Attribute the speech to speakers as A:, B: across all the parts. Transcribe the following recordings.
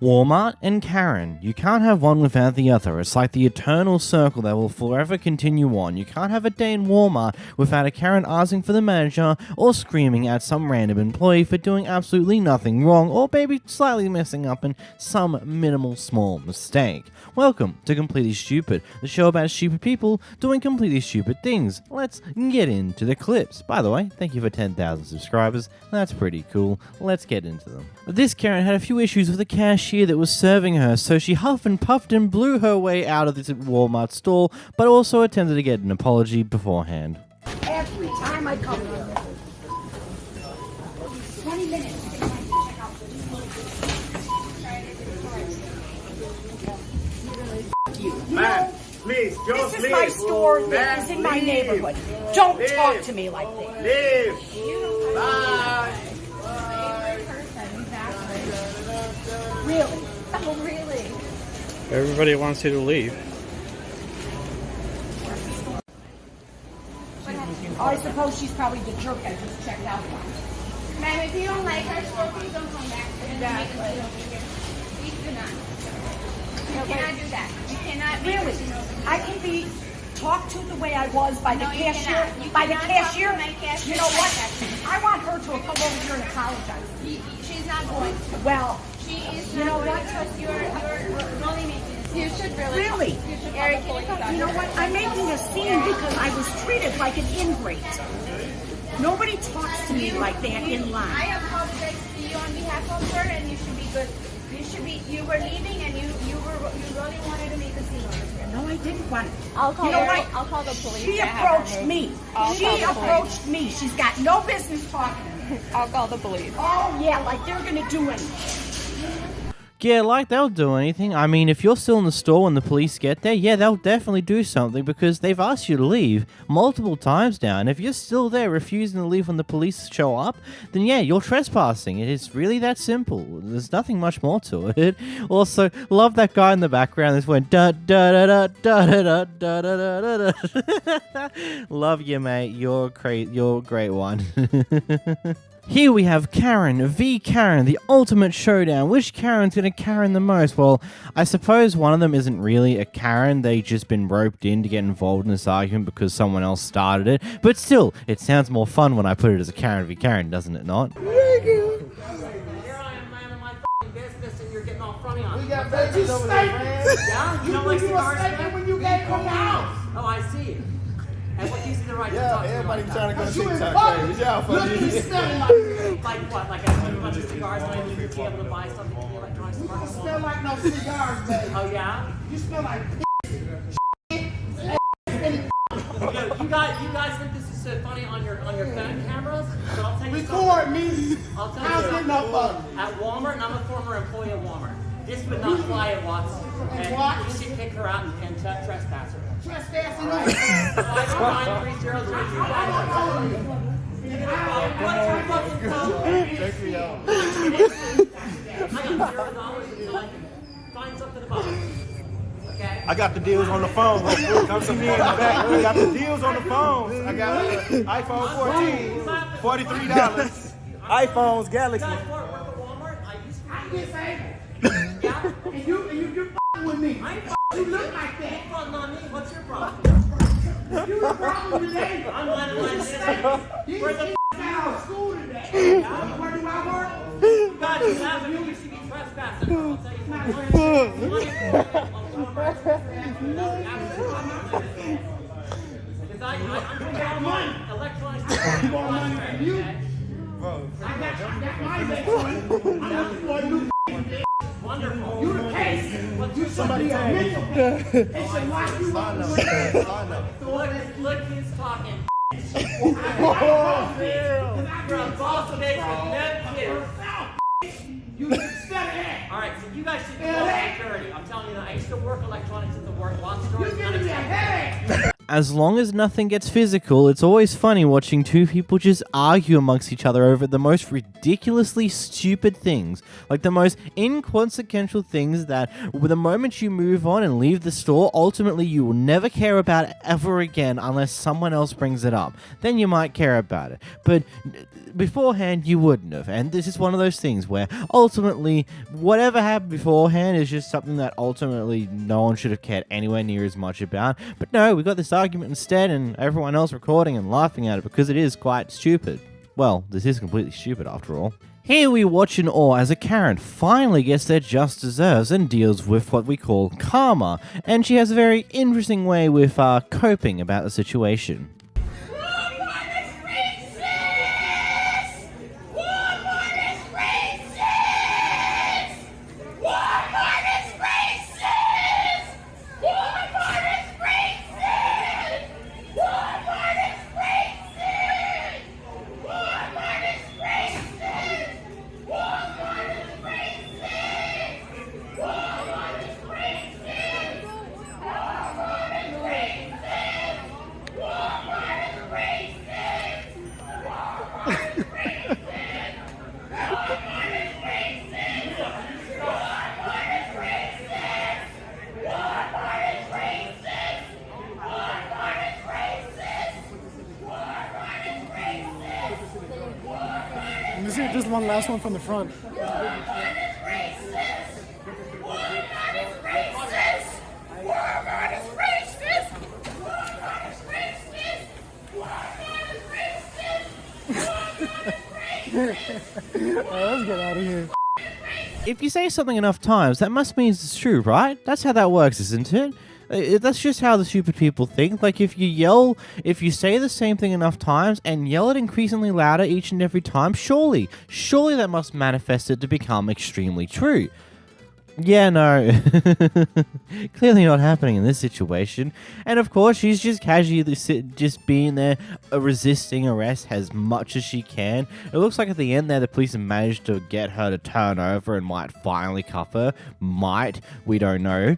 A: Walmart and Karen. You can't have one without the other. It's like the eternal circle that will forever continue on. You can't have a day in Walmart without a Karen asking for the manager or screaming at some random employee for doing absolutely nothing wrong or maybe slightly messing up in some minimal small mistake. Welcome to Completely Stupid, the show about stupid people doing completely stupid things. Let's get into the clips. By the way, thank you for 10,000 subscribers. That's pretty cool. Let's get into them. This Karen had a few issues with the cashier that was serving her, so she huffed and puffed and blew her way out of this Walmart store, but also attempted to get an apology beforehand.
B: Every time I come here, 20 minutes to check out
C: Man, please, just
B: this is
C: leave.
B: my store
C: Man,
B: that is in my
C: leave.
B: neighborhood. Don't
C: Leave.
B: talk to me like that.
C: Leave. Bye.
B: Really? Oh, really?
D: Everybody wants you to leave.
B: I suppose she's probably the jerk that just checked out.
E: Ma'am, if you don't like her store, please don't come back. Exactly. Please do not. You cannot do that. You cannot
B: Really? I can be talked to the way I was by the
E: No, you
B: cashier.
E: cannot. You
B: By the
E: cannot talk
B: cashier.
E: to my cashier
B: You know what?
E: like that.
B: I want her to come over here and apologize.
E: She's not going to.
B: Well,
E: She is
B: You know
E: not
B: what?
E: going to trust you're only making this. You should really.
B: Really?
E: You should Eric, can you come?
B: you know what? I'm making a scene because I was treated like an ingrate. Nobody talks to me like that in line.
E: I apologize to you on behalf of her, and you should be good. You were leaving, and you really wanted to make a scene over here.
B: No, I didn't want it.
E: I'll call
B: You know what?
E: I'll call the police.
B: She
E: to have her
B: approached
E: moved.
B: me.
E: I'll
B: She
E: call the
B: approached me. She's got no business talking to me.
E: I'll call the police.
B: Oh, yeah, like they're going to do anything.
A: Yeah, like they'll do anything. I mean, if you're still in the store when the police get there, yeah, they'll definitely do something because they've asked you to leave multiple times now. And if you're still there refusing to leave when the police show up, then yeah, you're trespassing. It is really that simple. There's nothing much more to it. Also, love that guy in the background that's went da da da da da da da da da da. Love you, mate. You're a great one. Here we have Karen v. Karen, the ultimate showdown. Which Karen's gonna Karen the most? Well, I suppose one of them isn't really a Karen. They've just been roped in to get involved in this argument because someone else started it. But still, it sounds more fun when I put it as a Karen v. Karen, doesn't it not?
F: Here I am, man, in my f***ing business, and you're getting all funny on me.
C: We got babies over there, man.
F: Yeah? You don't like cigars, man? When you came from the house. Oh, I see. And what gives you the right to talk to me
C: Everybody
F: like
C: trying
F: that?
C: to go TikTok crazy. Y'all funny.
F: Like what? Like I give you a bunch of cigars and I need to be able to buy something from the electronic store?
C: You smell like no cigars, baby.
F: Oh, yeah?
C: You smell like
F: You guys think this is so funny on your phone cameras? But I'll tell you something.
C: record me.
F: I'll tell
C: How's
F: you
C: it
F: something.
C: not fun?
F: At Walmart, and I'm a former employee of Walmart. This would not fly at Watts. And you should kick her out and trespass her.
C: Trespassing.
F: 5930325. Find something about it. Okay?
C: I got the deals on the phone. Come to me in the back. I got the deals on the phone. I got iPhone 14, $43. iPhones, Galaxy.
F: You guys work at Walmart? I used to.
C: I'm disabled.
F: Yeah?
C: And you f***ing with me.
F: I ain't
C: You look like that.
F: f***ing on me. What's your problem?
C: You the problem today.
F: I'm minding my business.
C: You
F: Where the
C: got out of school today. Where do I work?
F: You guys have it. You should be trespassing. I'll tell you Because I'm putting money. Electronic
C: You? Bro, I got my best one. I'm looking for a new
F: Wonderful.
C: You the case. You somebody a mental. They should lock you up.
F: Look who's talking. You're a boss bitch with no kids.
C: You should study that.
F: Alright, so you guys should be called security. I'm telling you that I used to work electronics at the Watts store.
C: You give me a headache.
A: as long as nothing gets physical, it's always funny watching two people just argue amongst each other over the most ridiculously stupid things. Like the most inconsequential things that the moment you move on and leave the store, ultimately you will never care about ever again unless someone else brings it up. Then you might care about it. But beforehand, you wouldn't have. And this is one of those things where ultimately, whatever happened beforehand is just something that ultimately no one should have cared anywhere near as much about. But no, we got this argument instead, and everyone else recording and laughing at it because it is quite stupid. Well, this is completely stupid after all. Here we watch in awe as a Karen finally gets their just deserves and deals with what we call karma, and she has a very interesting way with coping about the situation.
G: Just one last one from the front. Let's get out of here.
A: If you say something enough times, that must mean it's true, right? That's how that works, isn't it? That's just how the stupid people think. Like, if you say the same thing enough times and yell it increasingly louder each and every time, surely that must manifest it to become extremely true. Yeah, no. Clearly not happening in this situation. And of course, she's just casually just being there, resisting arrest as much as she can. It looks like at the end there, the police have managed to get her to turn over and might finally cuff her. Might. We don't know.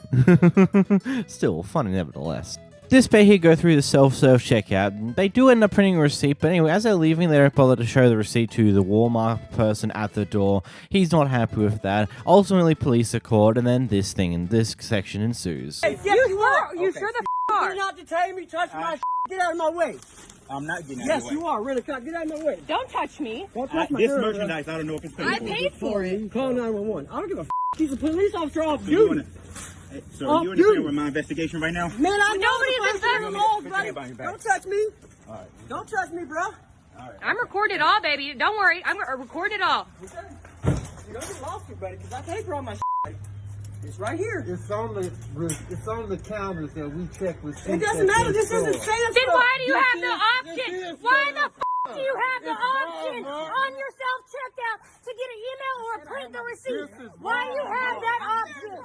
A: Still, funny nevertheless. This pair here go through the self-serve checkout. They do end up printing a receipt, but anyway, as they're leaving, they don't bother to show the receipt to the Walmart person at the door. He's not happy with that. Ultimately, police are called, and then this thing in this section ensues.
H: Hey, yes, you are. You sure the are?
I: You're not detaining me, touch my Get out of my way.
C: I'm not getting out
I: Yes,
C: of the way.
I: you are. Really, get out of my way.
E: Don't touch me.
I: Don't touch my
C: This
I: girl,
C: merchandise, I don't know if it's
E: I paid for it.
I: Call 911. I don't give a He's a police officer off
C: So you
I: duty.
C: wanna- So you interfere with my investigation right now?
I: Man, I know
E: Nobody's
I: the first
E: in
I: thing
E: there.
I: laws,
C: Put your
I: buddy.
C: hand behind your back.
I: Don't touch me.
C: All right.
I: Don't touch me, bro.
E: I'm recorded all, baby. Don't worry. I'm recorded all.
I: You don't get lost, buddy, because I paid for all my It's right here.
G: It's on the counters that we check with.
I: It doesn't matter. This isn't Sam's.
E: Then why do you have the option? Why the f do you have the option on your self-checkout to get an email or print the receipt? Why do you have that option?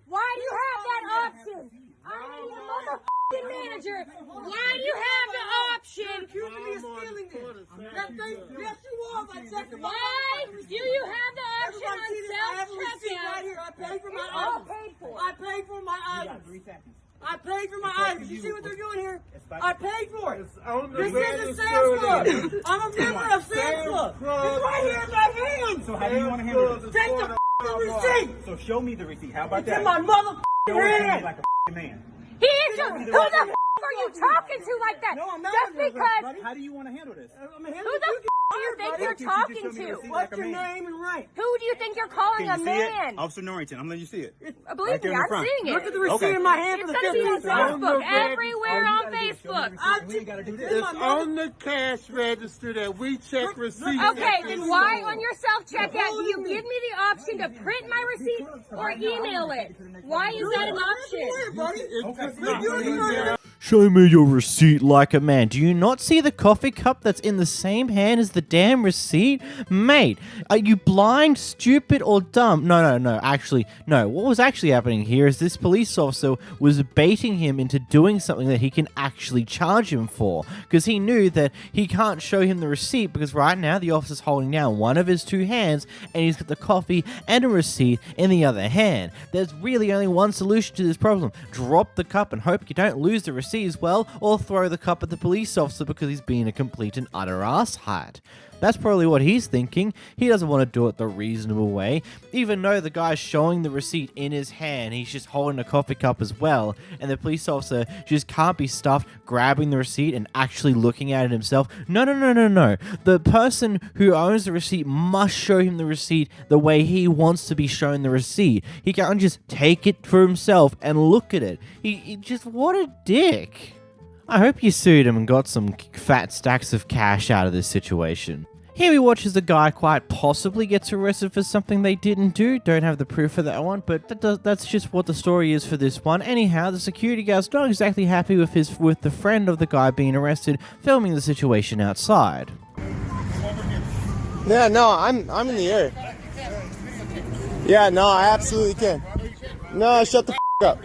E: Why do you have that option? I'm the motherfucking manager. Why do you have the option?
I: Accusing me of stealing this. Yes, you are. I checked it.
E: Why do you have the option on
I: I have a receipt right here.
E: self-checkout?
I: I paid for my
E: It's all
I: items.
E: paid for.
I: I paid for my items. I paid for my items. You see what they're doing here? I paid for it. This isn't Sam's Club. I'm a member of Sam's Club. It's right here in my hand.
C: So how do you want to handle this?
I: Take the receipt.
C: So show me the receipt. How about
I: It's in
C: that?
I: my motherfucking
C: Show it to me
I: hand.
C: like a man.
E: He is your. Who the f are you talking to like that?
I: No, I'm not
E: Just
I: under arrest,
E: because.
I: buddy.
C: How do you want to handle this?
I: I'm
E: Who
I: handling
E: the f do you think you're talking to?
I: What's your name and rank?
E: Who do you think you're calling a
C: Can you see it?
E: man?
C: Officer Norrington, I'm letting you see it.
E: Believe
C: Right there
E: me,
C: in the
E: I'm
C: front.
E: seeing
I: Look at
E: it.
I: the receipt in my hand for
E: It's
I: the
E: gonna be on
I: 15th time.
E: Facebook, everywhere on Facebook.
C: We ain't got to do this.
G: It's on the cash register that we check receipts.
E: Okay, then why on your self-checkout do you give me the option to print my receipt or email it? Why is that an option?
A: Show me your receipt like a man. Do you not see the coffee cup that's in the same hand as the damn receipt? Mate, are you blind, stupid, or dumb? No. Actually, no. What was actually happening here is this police officer was baiting him into doing something that he can actually charge him for. Because he knew that he can't show him the receipt because right now the officer's holding down one of his two hands and he's got the coffee and a receipt in the other hand. There's really only one solution to this problem. Drop the cup and hope you don't lose the receipt receipt as well, or throw the cup at the police officer because he's being a complete and utter asshat. That's probably what he's thinking. He doesn't want to do it the reasonable way. Even though the guy's showing the receipt in his hand, he's just holding a coffee cup as well, and the police officer just can't be stuffed grabbing the receipt and actually looking at it himself. No. The person who owns the receipt must show him the receipt the way he wants to be shown the receipt. He can't just take it for himself and look at it. He just, what a dick. I hope you sued him and got some fat stacks of cash out of this situation. Here we watch as a guy quite possibly gets arrested for something they didn't do. Don't have the proof for that one, but that's just what the story is for this one. Anyhow, the security guard's not exactly happy with the friend of the guy being arrested, filming the situation outside.
C: Yeah, no, I'm in the air. Yeah, no, I absolutely can. No, shut the up.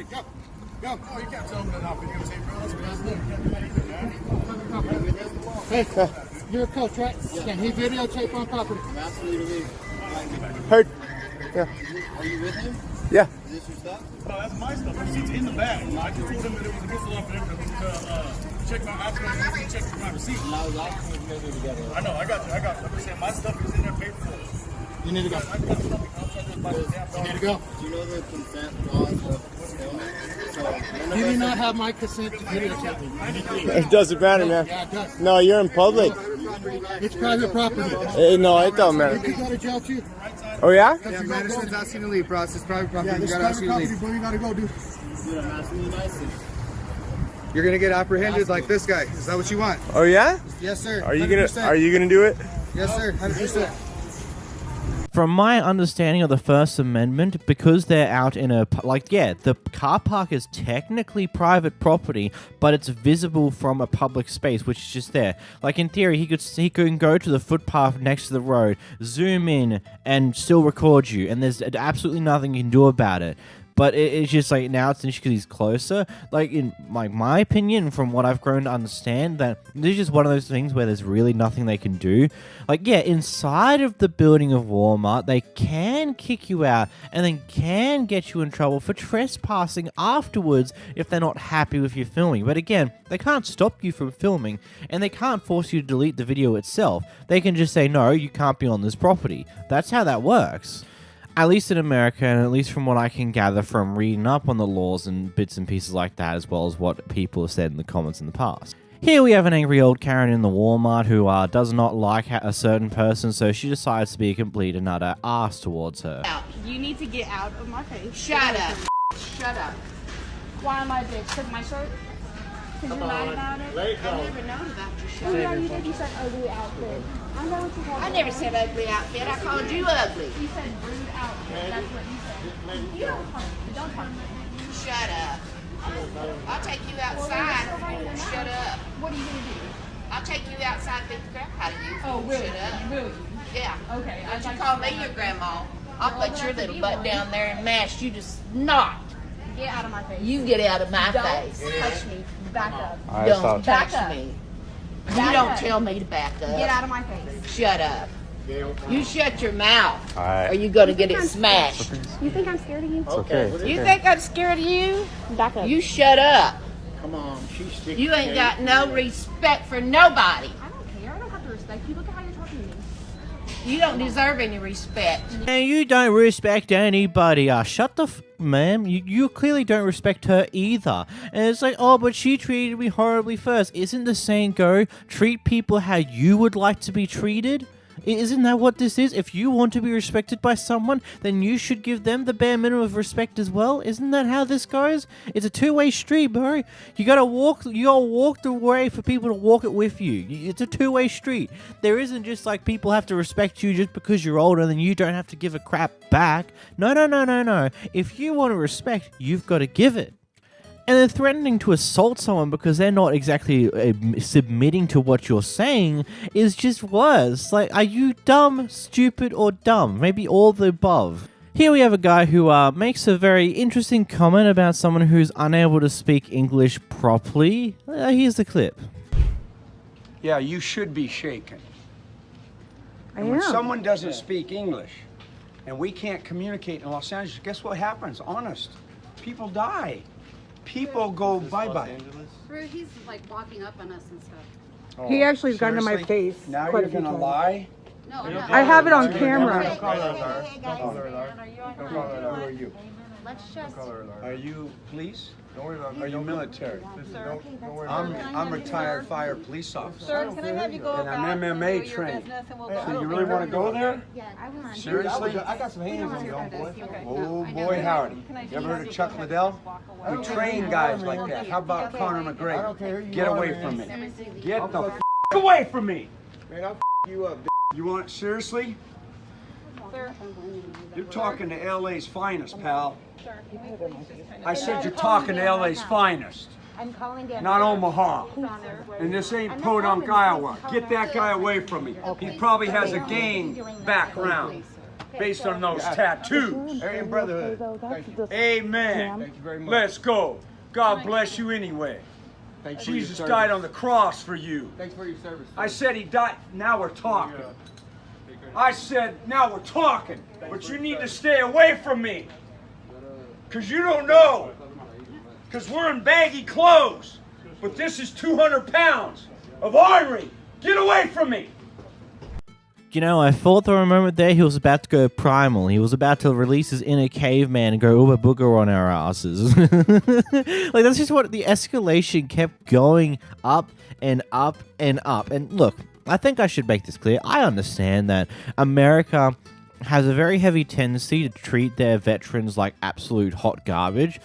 G: Hey, you're a coach, right? Can he videotape on property?
C: Heard. Yeah.
J: Are you with him?
C: Yeah.
J: Is this your stuff?
C: No, that's my stuff. The receipt's in the bag. I just told him that it was against the law for them to check my option, check my receipt.
J: And I was asking if maybe together.
C: I know, I got you. I'm saying my stuff is in there paid for.
G: You need to go. You need to go.
J: Do you know the consent laws of filming? So,
G: You do not have my consent to videotape me.
C: It doesn't matter, man.
G: Yeah, it does.
C: No, you're in public.
G: It's private property.
C: No, it don't matter.
G: You can go to jail too.
C: Oh, yeah?
J: yeah, management's asking you to leave, bro. It's private property.
G: Yeah,
J: You
G: this
J: gotta ask
G: private
J: you to
G: property,
J: leave.
G: bro. You gotta go, dude.
J: Dude, I'm asking you nicely. You're gonna get apprehended like this guy. Is that what you want?
C: Oh, yeah?
J: Yes, sir.
C: Are you
J: 100%.
C: gonna do it?
J: Yes, sir. 100%.
A: From my understanding of the First Amendment, because they're out in a... the car park is technically private property, but it's visible from a public space, which is just there. Like, in theory, he could go to the footpath next to the road, zoom in, and still record you, and there's absolutely nothing you can do about it. But it's just like, now it's an issue because he's closer. Like, in my opinion, from what I've grown to understand, that this is just one of those things where there's really nothing they can do. Like, yeah, inside of the building of Walmart, they can kick you out and then can get you in trouble for trespassing afterwards if they're not happy with your filming. But again, they can't stop you from filming, and they can't force you to delete the video itself. They can just say, no, you can't be on this property. That's how that works. At least in America, and at least from what I can gather from reading up on the laws and bits and pieces like that, as well as what people have said in the comments in the past. Here we have an angry old Karen in the Walmart who does not like a certain person, so she decides to be a complete and utter ass towards her.
H: You need to get out of my face.
I: Shut up. Shut up.
H: Why am I a bitch? Because my shirt? Because you're mad about it?
I: I've never known about your shirt.
H: Oh, yeah, you did. You said ugly outfit. I know what you called
I: I never said ugly outfit. I called you ugly.
H: You said rude outfit. That's what you said. You don't talk to me.
I: Shut up. I'll take you outside. Shut up.
H: What are you going to do?
I: I'll take you outside and beat the crap out of you.
H: Oh, really?
I: Shut up.
H: Really?
I: Yeah.
H: Okay.
I: Don't you call me your grandma. I'll put your little butt down there and mash you just not.
H: Get out of my face.
I: You get out of my face.
H: Don't touch me. Back up.
I: Don't
H: Back
I: touch
H: up.
I: me. You
H: Back
I: don't
H: up.
I: tell me to back up.
H: Get out of my face.
I: Shut up. You shut your mouth.
C: Alright.
I: Or you gonna get it smashed.
H: You think I'm scared of you?
C: Okay.
I: You think I'm scared of you?
H: Back up.
I: You shut up.
J: Come on, she's sticking.
I: You ain't got no respect for nobody.
H: I don't care. I don't have to respect you. Look at how you're talking to me.
I: You don't deserve any respect.
A: And you don't respect anybody. Shut the ma'am. You clearly don't respect her either. And it's like, oh, but she treated me horribly first. Isn't the saying go, treat people how you would like to be treated? Isn't that what this is? If you want to be respected by someone, then you should give them the bare minimum of respect as well. Isn't that how this goes? It's a two-way street, bro. You gotta walk the way for people to walk it with you. It's a two-way street. There isn't just like people have to respect you just because you're older, then you don't have to give a crap back. No. If you want to respect, you've got to give it. And then threatening to assault someone because they're not exactly submitting to what you're saying is just worse. Like, are you dumb, stupid, or dumb? Maybe all the above. Here we have a guy who makes a very interesting comment about someone who's unable to speak English properly. Here's the clip.
K: Yeah, you should be shaken. And when someone doesn't speak English and we can't communicate in Los Angeles, guess what happens? Honest. People die. people go bye-bye.
H: He's like walking up on us and stuff.
K: Oh,
I: He actually has gotten to my
K: seriously?
I: face
K: Now
I: quite
K: you're
I: a few
K: gonna
I: times.
K: lie?
H: No, I'm not.
I: I have it on camera.
K: Don't call her Lar. Don't call her Lar. Don't call her Lar. Who are you?
H: Let's just.
K: Are you police?
C: Don't worry about
K: Are you military?
C: Don't worry
K: I'm retired fire police officer.
H: Sir, can I have you go
K: And
H: back
K: I'm MMA
H: to your
K: trained.
H: business and we'll
K: So
H: go?
K: you really want to go there?
H: Yeah, I want.
K: Seriously?
C: I got some hands on you, boy.
K: Oh boy, howdy. You ever heard of Chuck Liddell? We train guys like that. How about Conor McGregor? Get away from me. Get the f away from me.
C: Man, I'll f you up.
K: You want it seriously? You're talking to LA's finest, pal. I said you're talking to LA's finest.
H: I'm calling down.
K: Not Omaha. And this ain't Podunk, Iowa. Get that guy away from me. He probably has a gang background based on those tattoos.
C: Aryan Brotherhood.
K: Amen.
C: Thank you very much.
K: Let's go. God bless you anyway.
C: Thanks for your
K: Jesus
C: service.
K: died on the cross for you.
C: Thanks for your service.
K: I said he died. Now we're talking. I said, now we're talking. But you need to stay away from me. Because you don't know. Because we're in baggy clothes. But this is 200 pounds of armory. Get away from me.
A: You know, I thought for a moment there he was about to go primal. He was about to release his inner caveman and go uber booger on our asses. Like, that's just what the escalation kept going up and up and up. And look, I think I should make this clear. I understand that America has a very heavy tendency to treat their veterans like absolute hot garbage.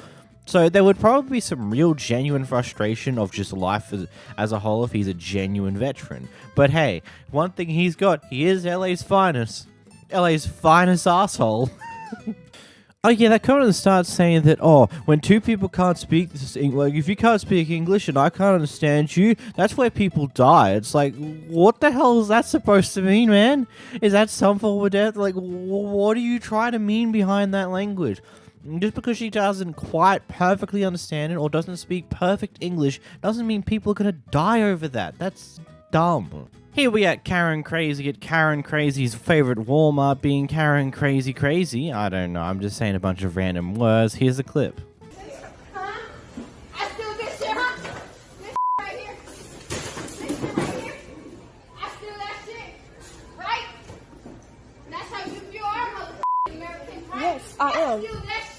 A: So there would probably be some real genuine frustration of just life as a whole if he's a genuine veteran. But hey, one thing he's got, he is LA's finest. LA's finest asshole. Oh yeah, that comment starts saying that, oh, when two people can't speak this, like if you can't speak English and I can't understand you, that's where people die. It's like, what the hell is that supposed to mean, man? Is that some form of death? Like, what do you try to mean behind that language? Just because she doesn't quite perfectly understand it or doesn't speak perfect English doesn't mean people are gonna die over that. That's dumb. Here we at Karen Crazy at Karen Crazy's favorite Walmart being Karen Crazy Crazy. I don't know, I'm just saying a bunch of random words. Here's a clip.
E: Huh? I steal this shit, huh? This right here. This shit right here. I steal that shit. Right? That's how you are, motherfucking American, right?
I: Yes, I am.
E: steal that shit.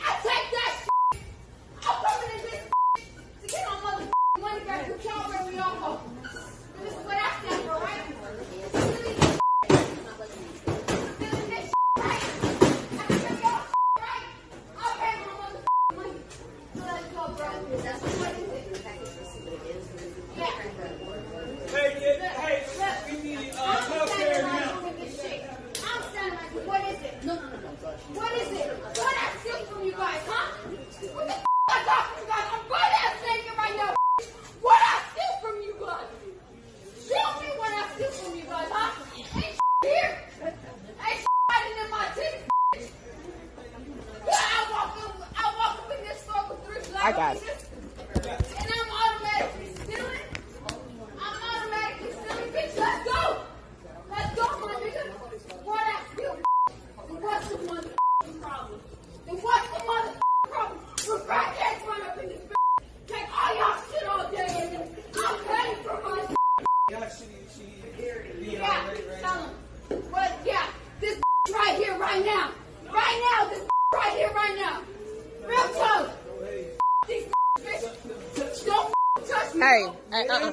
E: I take that shit. I'm coming in this to get on motherfucking money back to y'all where we all go. This is what I stand for, right? Stealing this shit. Stealing this shit, right? I can tell y'all right? I'll pay my motherfucking money. So let's go, bro. What is it? Yeah.
I: Hey, we need
E: I'm standing right with this shit. I'm standing right with what is it? No. What is it? What I steal from you guys, huh? What the I got from you guys? I'm butt ass naked right now. What I steal from you guys? Show me what I steal from you guys, huh? Ain't here. Ain't hiding in my teeth. Yeah, I walk up in this store with 3 black
I: I got it.
E: pieces, and I'm automatically stealing. I'm automatically stealing. Bitch, let's go. Let's go, my nigga. What I steal. And what's the motherfucking problem? And what's the motherfucking problem? We're crackheads run up in this bitch. Take all y'all shit all day. And I'm paying for my shit. Yeah, tell him. But yeah, this right here, right now. Right now, this right here, right now. Real talk. These bitch. Don't touch me.
I: Hey, no.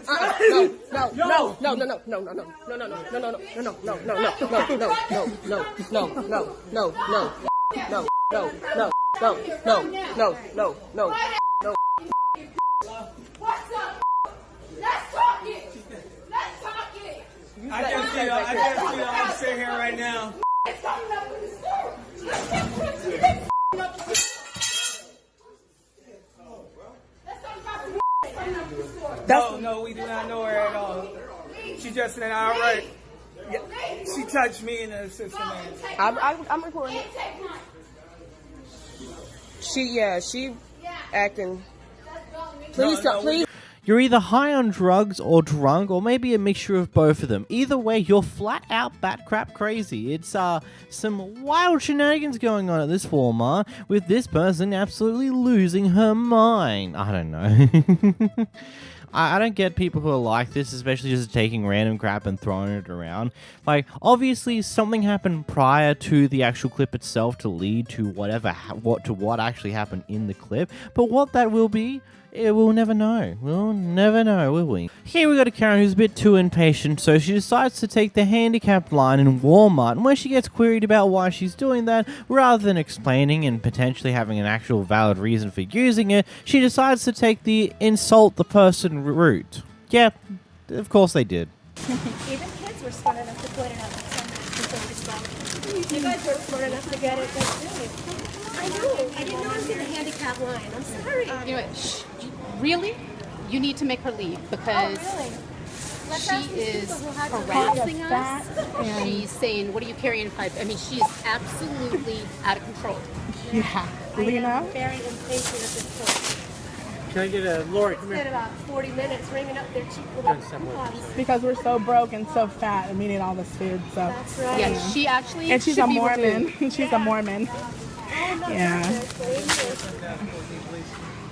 E: What's up? Let's talk it. Let's talk it.
I: I can see y'all. I'm sitting here right now.
E: It's coming up in the store. Let's talk about the coming up in the store.
I: No, we do not know her at all. She just said, all right. Yeah, she touched me in the system. I'm recording it. She acting. Please.
A: You're either high on drugs or drunk, or maybe a mixture of both of them. Either way, you're flat out bat crap crazy. It's some wild shenanigans going on at this Walmart, with this person absolutely losing her mind. I don't know. I don't get people who are like this, especially just taking random crap and throwing it around. Like, obviously something happened prior to the actual clip itself to lead to what actually happened in the clip, but what that will be, we'll never know. We'll never know, will we? Here we got a Karen who's a bit too impatient, so she decides to take the handicapped line in Walmart, and when she gets queried about why she's doing that, rather than explaining and potentially having an actual valid reason for using it, she decides to take the insult the person route. Yeah, of course they did.
H: Even kids were smart enough to point it out. You guys weren't smart enough to get it. I know. I didn't know I was in the handicap line. I'm sorry.
L: You know what? Really? You need to make her leave because she is harassing us. She's saying, what are you carrying 5? I mean, she is absolutely out of control.
I: Yeah. Lena?
H: I am very impatient at this point.
D: Can I get a Lori? Come
H: Spent
D: here.
H: about 40 minutes ringing up their cheap little coupons.
I: Because we're so broke and so fat and we need all this food. So.
H: That's right.
L: Yeah, she actually
I: And she's
L: should
I: a
L: be
I: Mormon.
L: removed.
I: She's a Mormon. Yeah.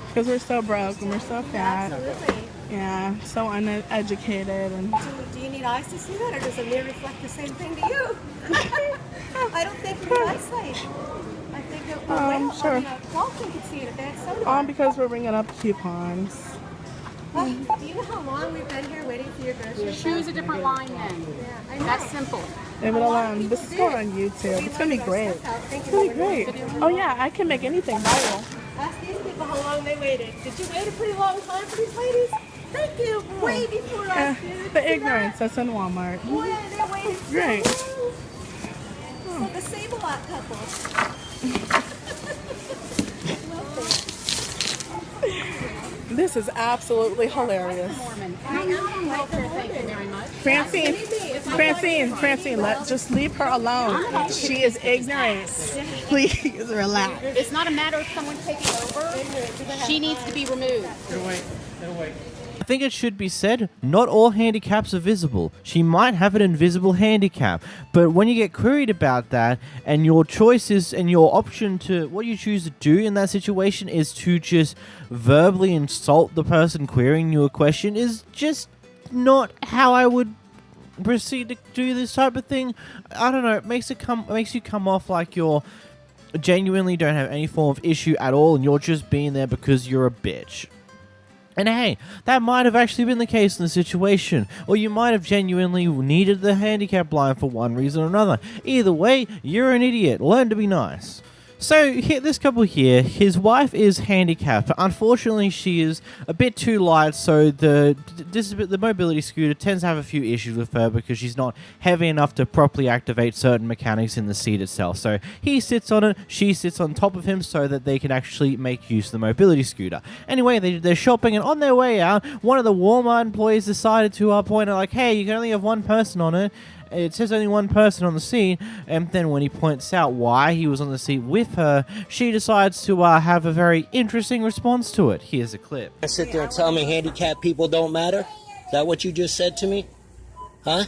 I: Because we're so broke and we're so fat.
H: Absolutely.
I: Yeah, so uneducated. And
H: Do you need eyes to see that, or does a mirror reflect the same thing to you? I don't think we need eyesight. I think that
I: sure.
H: a dolphin could see it if they had sonar.
I: because we're ringing up coupons.
H: Do you know how long we've been here waiting for your groceries?
L: Choose a different line then.
H: Yeah, I know.
L: That's simple.
I: Leave it alone. This is going on YouTube. It's going to be great. It's going to be great. Oh yeah, I can make anything viral.
H: Ask these people how long they waited. Did you wait a pretty long time for these ladies? Thank you. Way before us, dude.
I: The ignorance that's in Walmart.
H: Boy, they waited so
I: Great.
H: long. So the Save-A-Lot couple.
I: This is absolutely hilarious. Francine, just leave her alone. She is ignorant. Please relax.
L: It's not a matter of someone taking over. She needs to be removed.
D: Get away. Get away.
A: I think it should be said, not all handicaps are visible. She might have an invisible handicap, but when you get queried about that, and your choices and your option to what you choose to do in that situation is to just verbally insult the person querying you a question, is just not how I would proceed to do this type of thing. I don't know, it makes you come off like you're genuinely don't have any form of issue at all, and you're just being there because you're a bitch. And hey, that might have actually been the case in the situation, or you might have genuinely needed the handicap line for one reason or another. Either way, you're an idiot. Learn to be nice. So, this couple here, his wife is handicapped. Unfortunately, she is a bit too light, so the mobility scooter tends to have a few issues with her because she's not heavy enough to properly activate certain mechanics in the seat itself. So, he sits on it, she sits on top of him so that they can actually make use of the mobility scooter. Anyway, they're shopping, and on their way out, one of the Walmart employees decided to point out, like, hey, you can only have one person on it. It says only one person on the seat, and then when he points out why he was on the seat with her, she decides to have a very interesting response to it. Here's a clip.
M: Sit there and tell me handicapped people don't matter? Is that what you just said to me? Huh?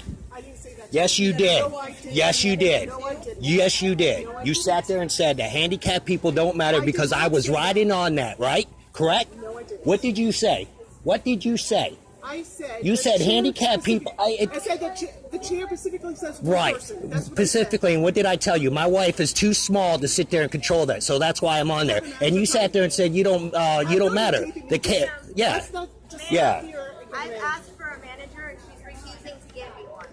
M: Yes, you did. Yes, you did. Yes, you did. You sat there and said that handicapped people don't matter because I was riding on that, right? Correct? What did you say? What did you say?
N: I said
M: you said handicapped people.
N: I said that the chair specifically says one
M: right.
N: person. That's what
M: Specifically, and what did I tell you? My wife is too small to sit there and control that, so that's why I'm on there. And you sat there and said you don't matter. The kid, yeah, yeah.
H: I've asked for a manager and she's refusing to give me one.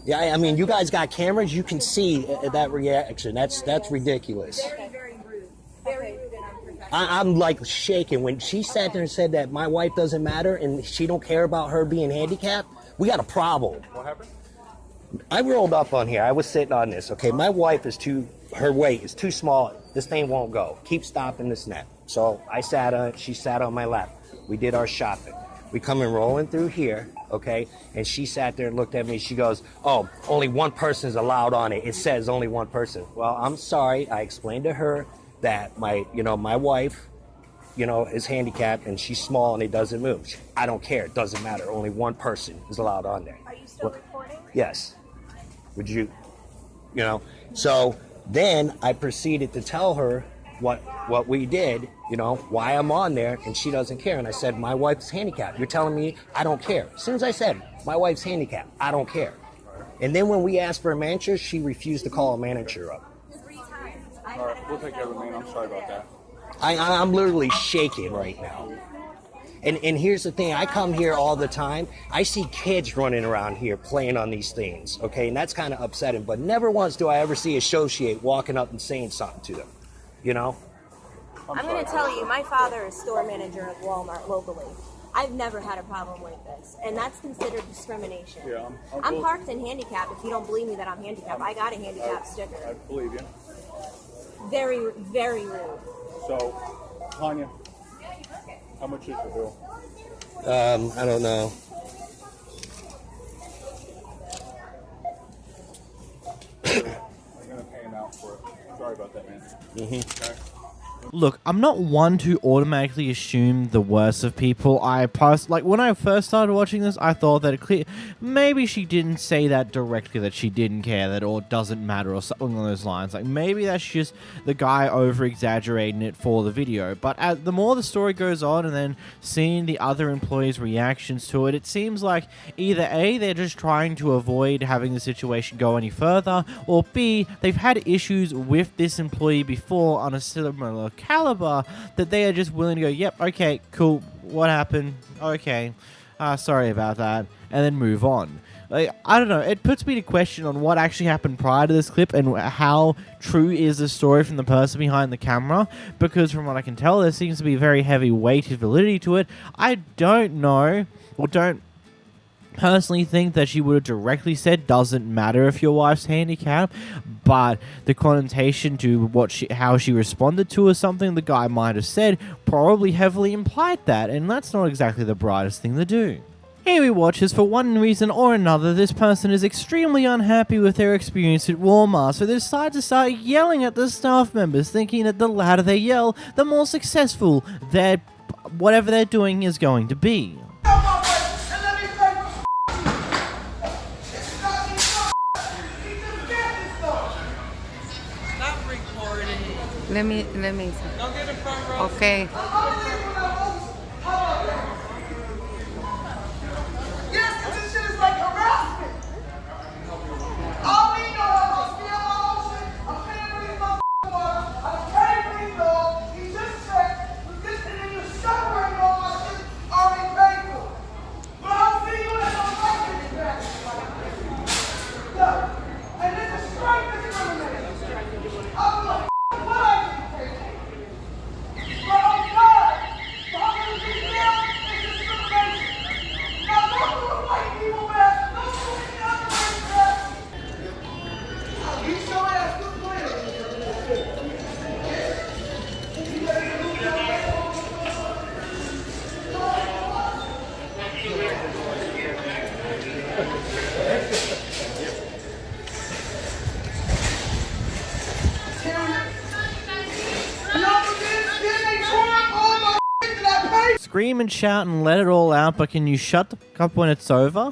M: Yeah, I mean, you guys got cameras. You can see that reaction. That's ridiculous.
H: Very, very rude. Very rude and unprofessional.
M: I'm like shaking when she sat there and said that my wife doesn't matter and she don't care about her being handicapped. We got a problem.
C: What happened?
M: I rolled up on here. I was sitting on this. Okay, my wife is her weight is too small. This thing won't go. Keep stopping this net. So I sat on. She sat on my lap. We did our shopping. We come in rolling through here. Okay, and she sat there and looked at me. She goes, "Oh, only one person's allowed on it. It says only one person." Well, I'm sorry. I explained to her that my wife you know, is handicapped and she's small and it doesn't move. I don't care. It doesn't matter. Only one person is allowed on there.
H: Are you still recording?
M: Yes. Would you, you know? So then I proceeded to tell her what we did, you know, why I'm on there, and she doesn't care. And I said, my wife's handicapped. You're telling me I don't care. As soon as I said, my wife's handicapped, I don't care. And then when we asked for a manager, she refused to call a manager up.
H: 3 times.
C: All right, we'll take care of it, man. I'm sorry about that.
M: I'm literally shaking right now. And here's the thing, I come here all the time. I see kids running around here playing on these things, okay? And that's kind of upsetting, but never once do I ever see associate walking up and saying something to them, you know?
H: I'm going to tell you, my father is store manager at Walmart locally. I've never had a problem with this, and that's considered discrimination.
C: Yeah,
H: I'm parked in handicap. If you don't believe me that I'm handicapped, I got a handicap sticker.
C: I believe you.
H: Very, very rude.
C: So, Tanya, how much is your bill?
M: I don't know.
C: I'm gonna pay him out for it. Sorry about that, man. Okay.
A: Look, I'm not one to automatically assume the worst of people. Like, when I first started watching this, I thought that maybe she didn't say that directly, that she didn't care, that or doesn't matter, or something along those lines. Like, maybe that's just the guy over-exaggerating it for the video. But the more the story goes on, and then seeing the other employees' reactions to it, it seems like either A, they're just trying to avoid having the situation go any further, or B, they've had issues with this employee before on a similar caliber that they are just willing to go, yep, okay, cool, what happened, okay, sorry about that, and then move on. Like, I don't know, it puts me to question on what actually happened prior to this clip and how true is the story from the person behind the camera, because from what I can tell, there seems to be very heavy weighted validity to it. I don't know, or don't personally think that she would have directly said doesn't matter if your wife's handicapped, but the connotation to how she responded to or something the guy might have said probably heavily implied that, and that's not exactly the brightest thing to do. Here watchers, for one reason or another, this person is extremely unhappy with their experience at Walmart, so they decide to start yelling at the staff members, thinking that the louder they yell, the more successful whatever they're doing is going to be.
O: Let me see.
I: Don't get in front row.
O: Okay.
I: Yes, this shit is like harassment. All we know is I'm still my own shit. I'm paying for these motherfucking water. I'm paying for these bills. He just checked. This and then you're separating all my shit already paid for. But I'll see you in the fucking back. Look, and this is straight discrimination. I'm like, what I can pay. But I'm tired. Talking to these bills is discrimination. Now don't do the white people bad. Don't do any other race bad. You show ass good player.
A: Scream and shout and let it all out, but can you shut the fuck up when it's over?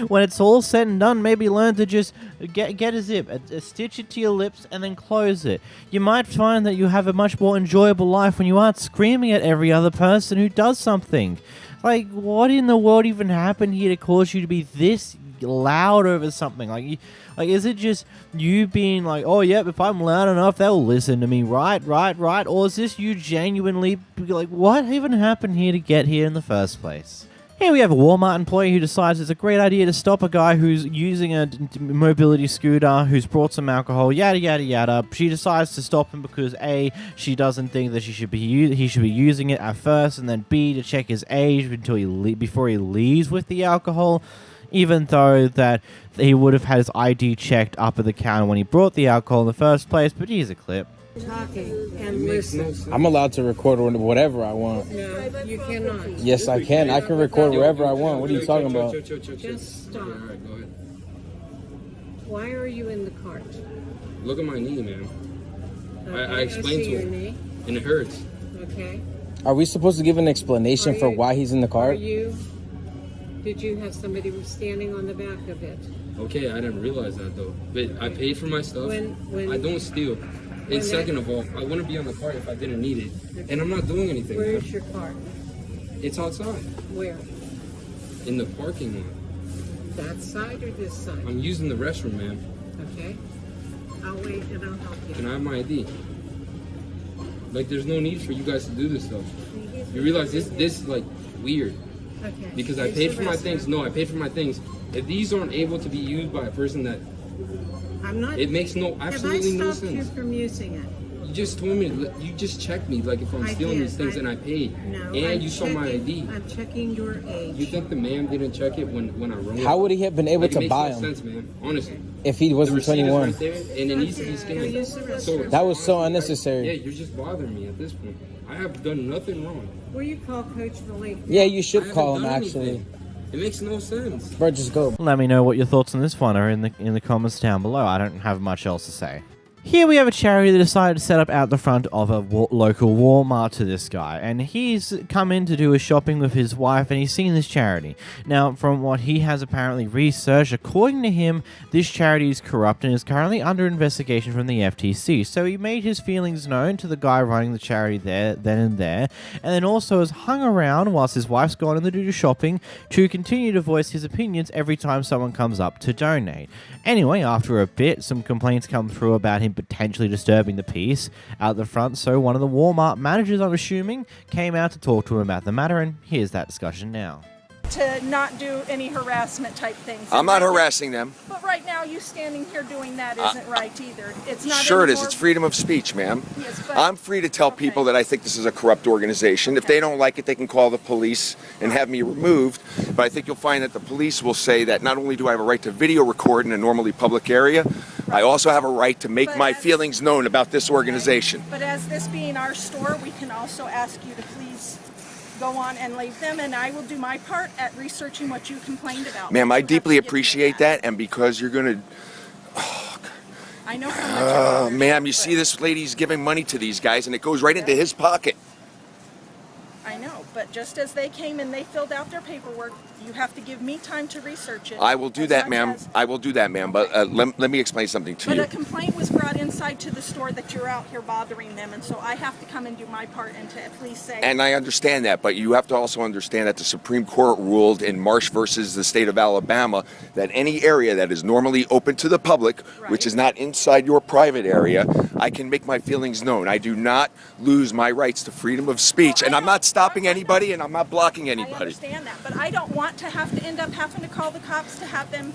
A: When it's all said and done, maybe learn to just get a zip, stitch it to your lips, and then close it. You might find that you have a much more enjoyable life when you aren't screaming at every other person who does something. Like, what in the world even happened here to cause you to be this loud over something? Like, is it just you being like, oh, yep, if I'm loud enough, they'll listen to me, right? Or is this you genuinely like, what even happened here to get here in the first place? Here we have a Walmart employee who decides it's a great idea to stop a guy who's using a mobility scooter, who's brought some alcohol, yada, yada, yada. She decides to stop him because A, she doesn't think that he should be using it at first, and then B, to check his age before he leaves with the alcohol, even though that he would have had his ID checked up at the counter when he brought the alcohol in the first place. But here's a clip.
O: Talking and listen.
P: I'm allowed to record whatever I want.
O: No, you cannot.
P: Yes, I can. I can record wherever I want. What are you talking about?
O: Just stop. Why are you in the cart?
P: Look at my knee, man.
O: Okay,
P: I explained to
O: your
P: him.
O: knee.
P: And it hurts.
O: Okay.
P: Are we supposed to give an explanation for why he's in the car?
O: Did you have somebody who was standing on the back of it?
Q: Okay, I didn't realize that though. But I paid for my stuff.
O: When
Q: I don't steal. And second of all, I wouldn't be on the car if I didn't need it. And I'm not doing anything.
O: Where's
Q: man.
O: your car?
Q: It's outside.
O: Where?
Q: In the parking lot.
O: That side or this side?
Q: I'm using the restroom, ma'am.
O: Okay. I'll wait and I'll help you.
Q: Can I have my ID? Like, there's no need for you guys to do this stuff. You realize this is like weird.
O: Okay.
Q: Because I paid for my things. No, I paid for my things. If these aren't able to be used by a person that
O: I'm not.
Q: it makes absolutely no
O: Have I stopped you
Q: sense.
O: from using it?
Q: You just told me, you just checked me, like if I'm stealing these things and I paid.
O: No.
Q: And
O: I'm
Q: you saw my
O: checking-
Q: ID.
O: I'm checking your age.
Q: You think the man didn't check it when I wrote it?
P: How would he have been able
Q: Like, it
P: to
Q: makes
P: buy
Q: no
P: them?
Q: sense, man. Honestly.
P: If he wasn't
Q: The receipt is
P: 21?
Q: right there, and it needs to be scanned. So
P: That was so unnecessary.
Q: Yeah, you're just bothering me at this point. I have done nothing wrong.
O: Will you call Coach Valee?
P: Yeah, you should
Q: I
P: call
Q: haven't
P: him
Q: done
P: actually.
Q: anything. It makes no sense.
P: Bro, just go.
A: Let me know what your thoughts on this one are in the comments down below. I don't have much else to say. Here we have a charity that decided to set up out the front of a local Walmart to this guy, and he's come in to do his shopping with his wife, and he's seen this charity. Now, from what he has apparently researched, according to him, this charity is corrupt and is currently under investigation from the FTC. So he made his feelings known to the guy running the charity then and there, and then also has hung around whilst his wife's gone in to do the shopping to continue to voice his opinions every time someone comes up to donate. Anyway, after a bit, some complaints come through about him potentially disturbing the peace out the front, so one of the Walmart managers, I'm assuming, came out to talk to him about the matter, and here's that discussion now.
B: To not do any harassment type things.
R: I'm not harassing them.
B: But right now, you standing here doing that isn't right either. It's not.
R: Sure it is.
B: anymore-
R: It's freedom of speech, ma'am.
B: Yes, but-
R: I'm free to tell people that I think this is a corrupt organization. If they don't like it, they can call the police and have me removed. But I think you'll find that the police will say that not only do I have a right to video record in a normally public area, I also have a right to make my feelings known about this organization.
B: But as this being our store, we can also ask you to please go on and leave them, and I will do my part at researching what you complained about.
R: Ma'am, I
B: You have
R: deeply
B: to give me
R: appreciate that, and because you're going
B: I know how much.
R: to... ma'am, you see this lady's giving money to these guys, and it goes right into his pocket.
B: I know, but just as they came and they filled out their paperwork, you have to give me time to research it.
R: I will do
B: as
R: that,
B: much
R: ma'am.
B: as-
R: I will do that, ma'am. But let me explain something to
B: But
R: you.
B: a complaint was brought inside to the store that you're out here bothering them, and so I have to come and do my part and to at least say.
R: And I understand that, but you have to also understand that the Supreme Court ruled in Marsh versus the state of Alabama that any area that is normally open to the public, which is not inside your private area, I can make my feelings known. I do not lose my rights to freedom of speech, and I'm not stopping anybody, and I'm not blocking
B: I
R: anybody.
B: understand that, but I don't want to have to end up having to call the cops to have them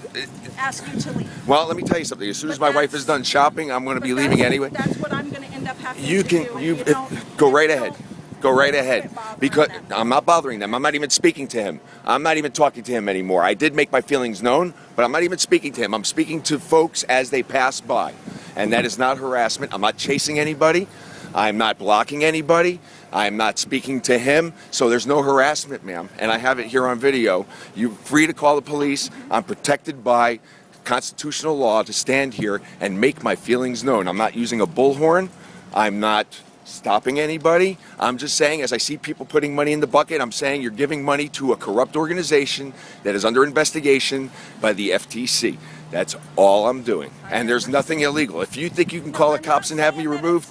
B: ask you to leave.
R: Well, let me tell you something. As soon as my wife is done shopping, I'm going to be leaving anyway.
B: That's what I'm going to end up having
R: You
B: to
R: can
B: do.
R: go right ahead. Go right ahead. Because I'm not bothering them. I'm not even speaking to him. I'm not even talking to him anymore. I did make my feelings known, but I'm not even speaking to him. I'm speaking to folks as they pass by. And that is not harassment. I'm not chasing anybody. I'm not blocking anybody. I'm not speaking to him. So there's no harassment, ma'am. And I have it here on video. You're free to call the police. I'm protected by constitutional law to stand here and make my feelings known. I'm not using a bullhorn. I'm not stopping anybody. I'm just saying, as I see people putting money in the bucket, I'm saying you're giving money to a corrupt organization that is under investigation by the FTC. That's all I'm doing. And there's nothing illegal. If you think you can call the cops and have me removed,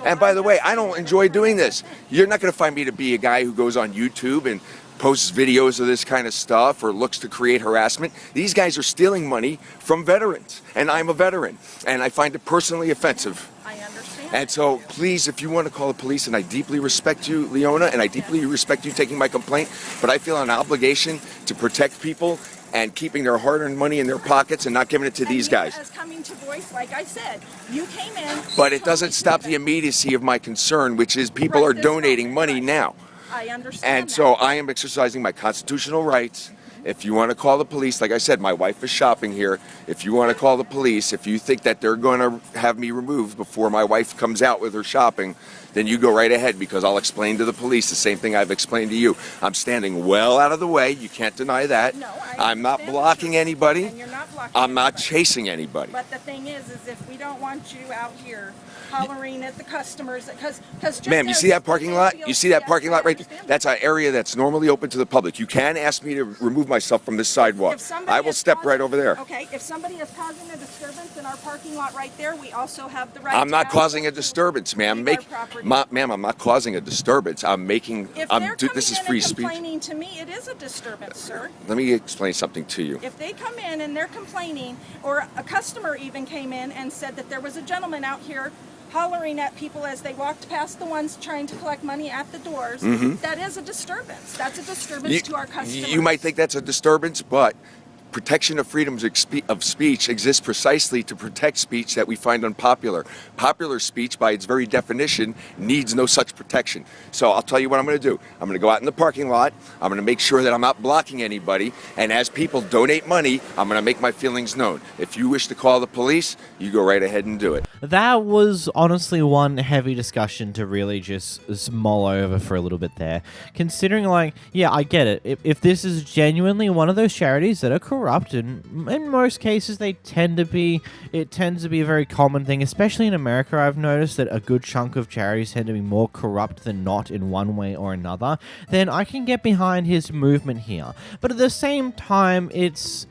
R: and by the way, I don't enjoy doing this. You're not going to find me to be a guy who goes on YouTube and posts videos of this kind of stuff or looks to create harassment. These guys are stealing money from veterans, and I'm a veteran, and I find it personally offensive.
B: I understand.
R: And so, please, if you want to call the police, and I deeply respect you, Leona, and I deeply respect you taking my complaint, but I feel an obligation to protect people and keeping their hard-earned money in their pockets and not giving it to these guys.
B: As coming to voice, like I said, you came in.
R: But it doesn't stop the immediacy of my concern, which is people are donating money now.
B: I understand.
R: And so I am exercising my constitutional rights. If you want to call the police, like I said, my wife is shopping here. If you want to call the police, if you think that they're going to have me removed before my wife comes out with her shopping, then you go right ahead, because I'll explain to the police the same thing I've explained to you. I'm standing well out of the way. You can't deny that.
B: No,
R: I'm not blocking anybody.
B: And you're not blocking
R: I'm not chasing anybody.
B: But the thing is if we don't want you out here hollering at the customers because
R: Ma'am, you see that parking lot? You see that parking lot right there? That's an area that's normally open to the public. You can ask me to remove myself from this sidewalk. I will step right over there.
B: Okay, if somebody is causing a disturbance in our parking lot right there, we also have the right.
R: I'm not causing a disturbance, ma'am. Ma'am, I'm not causing a disturbance. I'm making. This is free speech.
B: Complaining to me, it is a disturbance, sir.
R: Let me explain something to you.
B: If they come in and they're complaining, or a customer even came in and said that there was a gentleman out here hollering at people as they walked past the ones trying to collect money at the doors, that is a disturbance. That's a disturbance to our customers.
R: You might think that's a disturbance, but protection of freedoms of speech exists precisely to protect speech that we find unpopular. Popular speech, by its very definition, needs no such protection. So I'll tell you what I'm going to do. I'm going to go out in the parking lot. I'm going to make sure that I'm not blocking anybody. And as people donate money, I'm going to make my feelings known. If you wish to call the police, you go right ahead and do it.
A: That was honestly one heavy discussion to really just mull over for a little bit there. Considering, like, yeah, I get it. If this is genuinely one of those charities that are corrupt, and in most cases it tends to be a very common thing, especially in America. I've noticed that a good chunk of charities tend to be more corrupt than not in one way or another. Then I can get behind his movement here. But at the same time, it's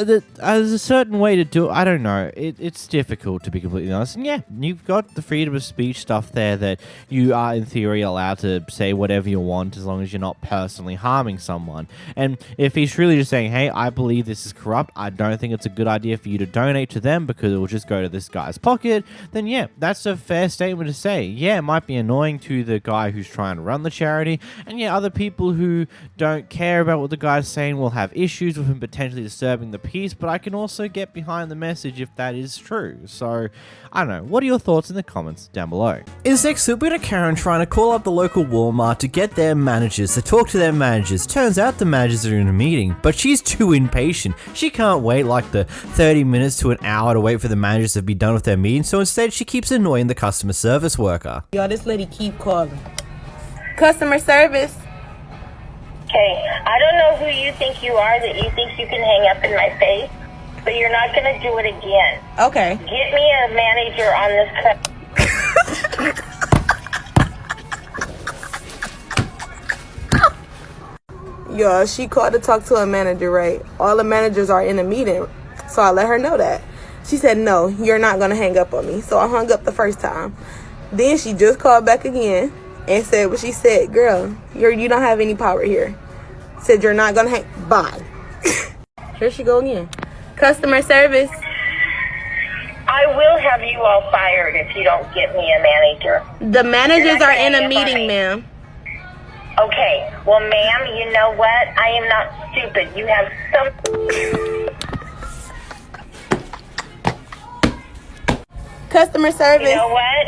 A: there's a certain way to do it. I don't know. It's difficult, to be completely honest. And yeah, you've got the freedom of speech stuff there that you are, in theory, allowed to say whatever you want as long as you're not personally harming someone. And if he's really just saying, hey, I believe this is corrupt, I don't think it's a good idea for you to donate to them because it will just go to this guy's pocket, then yeah, that's a fair statement to say. Yeah, it might be annoying to the guy who's trying to run the charity, and yeah, other people who don't care about what the guy's saying will have issues with him potentially disturbing the peace, but I can also get behind the message if that is true. So, I don't know. What are your thoughts in the comments down below? Is next up, we got Karen trying to call up the local Walmart to get their managers to talk to their managers. Turns out the managers are in a meeting, but she's too impatient. She can't wait like the 30 minutes to an hour to wait for the managers to be done with their meeting, so instead she keeps annoying the customer service worker.
S: Y'all, this lady keep calling. Customer service.
T: Okay, I don't know who you think you are that you think you can hang up in my face, but you're not going to do it again.
S: Okay.
T: Get me a manager on this
S: Yo, she called to talk to a manager, right? All the managers are in a meeting, so I let her know that. She said, no, you're not going to hang up on me. So I hung up the first time. Then she just called back again and said what she said. Girl, you don't have any power here. Said you're not gonna hang. Bye. Here she go again. Customer service.
T: I will have you all fired if you don't get me a manager.
S: The managers are in a meeting, ma'am.
T: Okay, well, ma'am, you know what? I am not stupid. You have some...
S: Customer service.
T: You know what?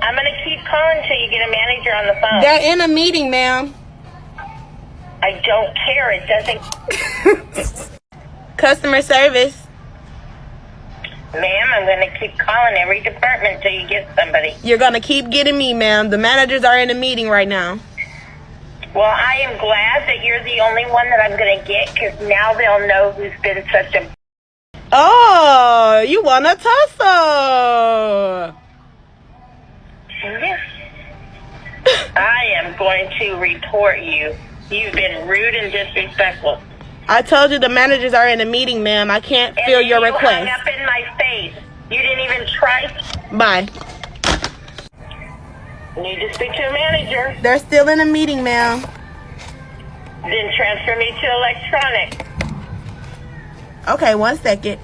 T: I'm going to keep calling until you get a manager on the phone.
S: They're in a meeting, ma'am.
T: I don't care. It doesn't...
S: Customer service.
T: Ma'am, I'm going to keep calling every department until you get somebody.
S: You're going to keep getting me, ma'am. The managers are in a meeting right now.
T: Well, I am glad that you're the only one that I'm going to get, because now they'll know who's been such a...
S: Oh, you want to tussle.
T: Yes. I am going to report you. You've been rude and disrespectful.
S: I told you the managers are in a meeting, ma'am. I can't fill your request.
T: You hung up in my face. You didn't even try.
S: Bye.
T: Need to speak to a manager.
S: They're still in a meeting, ma'am.
T: Then transfer me to electronic.
S: Okay, 1 second.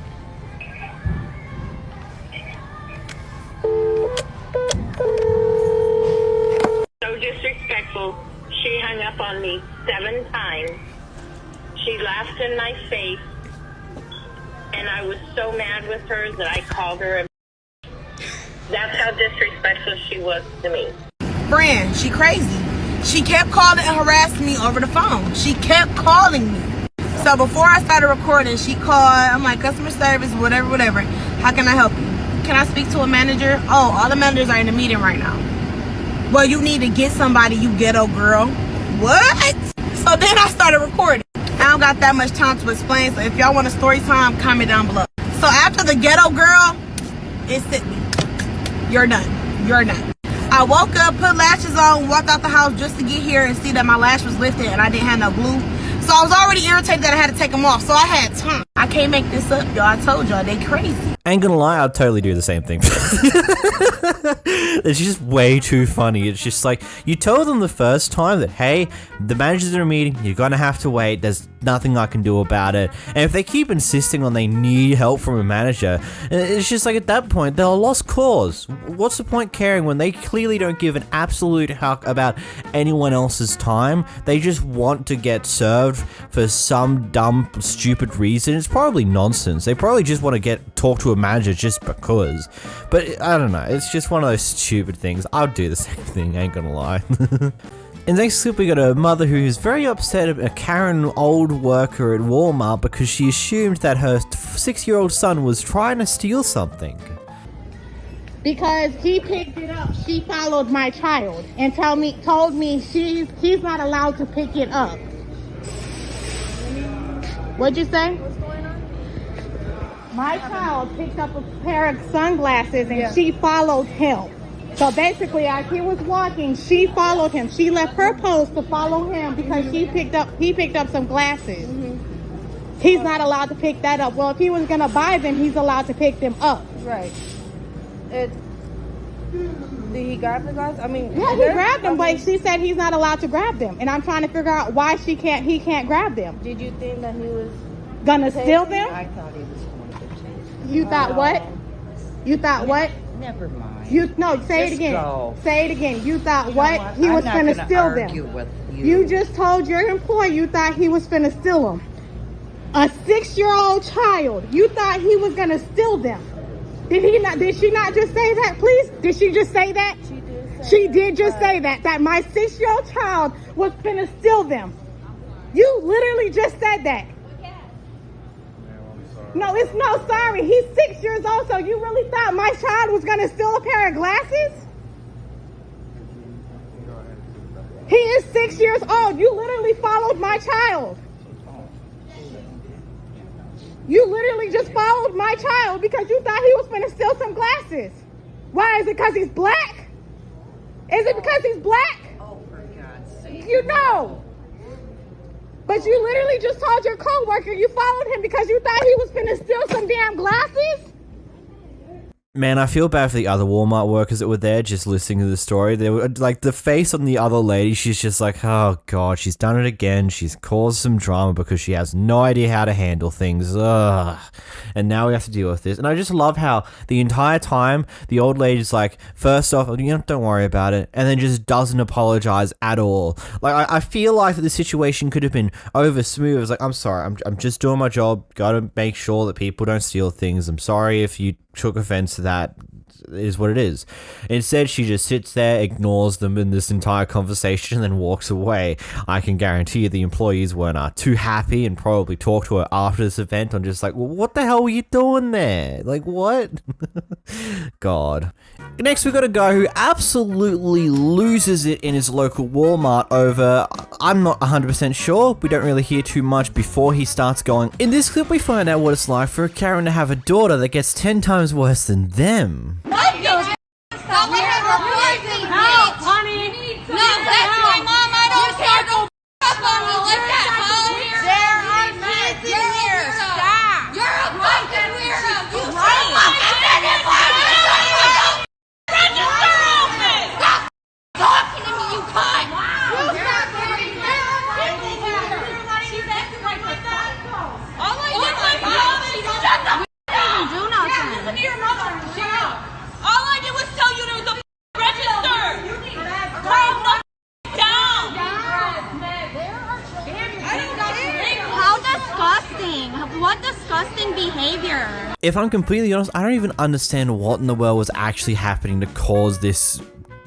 T: So disrespectful. She hung up on me 7 times. She laughed in my face, and I was so mad with her that I called her a... That's how disrespectful she was to me.
S: Friend, she crazy. She kept calling and harassing me over the phone. She kept calling me. So before I started recording, she called. I'm like, customer service, whatever. How can I help you? Can I speak to a manager? Oh, all the managers are in a meeting right now. Well, you need to get somebody, you ghetto girl. What? So then I started recording. I don't got that much time to explain, so if y'all want a story time, comment down below. So after the ghetto girl, it sent me. You're done. You're done. I woke up, put lashes on, walked out the house just to get here and see that my lash was lifted and I didn't have no glue. So I was already irritated that I had to take them off. So I had time. I can't make this up, y'all. I told y'all, they crazy.
A: Ain't gonna lie, I'd totally do the same thing. It's just way too funny. It's just like, you tell them the first time that, hey, the manager's in a meeting, you're gonna have to wait, there's nothing I can do about it. And if they keep insisting on they need help from a manager, it's just like, at that point, they're a lost cause. What's the point caring when they clearly don't give an absolute huck about anyone else's time? They just want to get served for some dumb, stupid reason. It's probably nonsense. They probably just want to talk to a manager just because. But I don't know, it's just one of those stupid things. I'd do the same thing, ain't gonna lie. In the next clip, we got a mother who is very upset at a Karen old worker at Walmart because she assumed that her 6-year-old son was trying to steal something.
U: Because he picked it up, she followed my child and told me he's not allowed to pick it up. What'd you say? What's going on? My child picked up a pair of sunglasses and she followed him. So basically, as he was walking, she followed him. She left her post to follow him because he picked up some glasses. He's not allowed to pick that up. Well, if he was gonna buy them, he's allowed to pick them up.
V: Right. Did he grab the glasses? I mean,
U: yeah, he grabbed them, but she said he's not allowed to grab them, and I'm trying to figure out why he can't grab them.
V: Did you think that he was
U: gonna steal them?
V: I thought he was going to take.
U: You thought what? You thought what?
V: Never mind.
U: Say it again.
V: Go.
U: Say it again. You thought what? He was gonna steal them.
V: With
U: you just told your employee you thought he was gonna steal them. A 6-year-old child. You thought he was gonna steal them. Did she not just say that, please? Did she just say that? She did just say that my 6-year-old child was gonna steal them. You literally just said that. No, sorry. He's 6 years old, so you really thought my child was gonna steal a pair of glasses? He is 6 years old. You literally followed my child. You literally just followed my child because you thought he was gonna steal some glasses. Why? Is it because he's black? Is it because he's black?
V: Oh, for God's sake.
U: You know. But you literally just told your coworker you followed him because you thought he was gonna steal some damn glasses?
A: Man, I feel bad for the other Walmart workers that were there just listening to the story. They were like, the face on the other lady, she's just like, oh god, she's done it again. She's caused some drama because she has no idea how to handle things. Ugh. And now we have to deal with this. And I just love how the entire time the old lady's like, first off, don't worry about it, and then just doesn't apologize at all. Like, I feel like the situation could have been over smooth. It was like, I'm sorry, I'm just doing my job. Gotta make sure that people don't steal things. I'm sorry if you took offense to that. It is what it is. Instead, she just sits there, ignores them in this entire conversation, and then walks away. I can guarantee you the employees weren't too happy and probably talked to her after this event on just like, well, what the hell were you doing there? Like, what? God. Next, we got a guy who absolutely loses it in his local Walmart over, I'm not 100% sure. We don't really hear too much before he starts going. In this clip, we find out what it's like for a Karen to have a daughter that gets 10 times worse than them.
E: Stop replacing help, honey. No, that's my mom. I don't care. Go up on me like that, huh? There are kids in here. Stop. You're a fucking weirdo. You register open. Stop talking to me, you cunt. You stop getting She's acting like that. All I did was tell me to shut the f*** up. Do nothing. Listen to your mother. Shut up. All I did was tell you to register. Calm the down.
W: How disgusting. What disgusting behavior.
A: If I'm completely honest, I don't even understand what in the world was actually happening to cause this,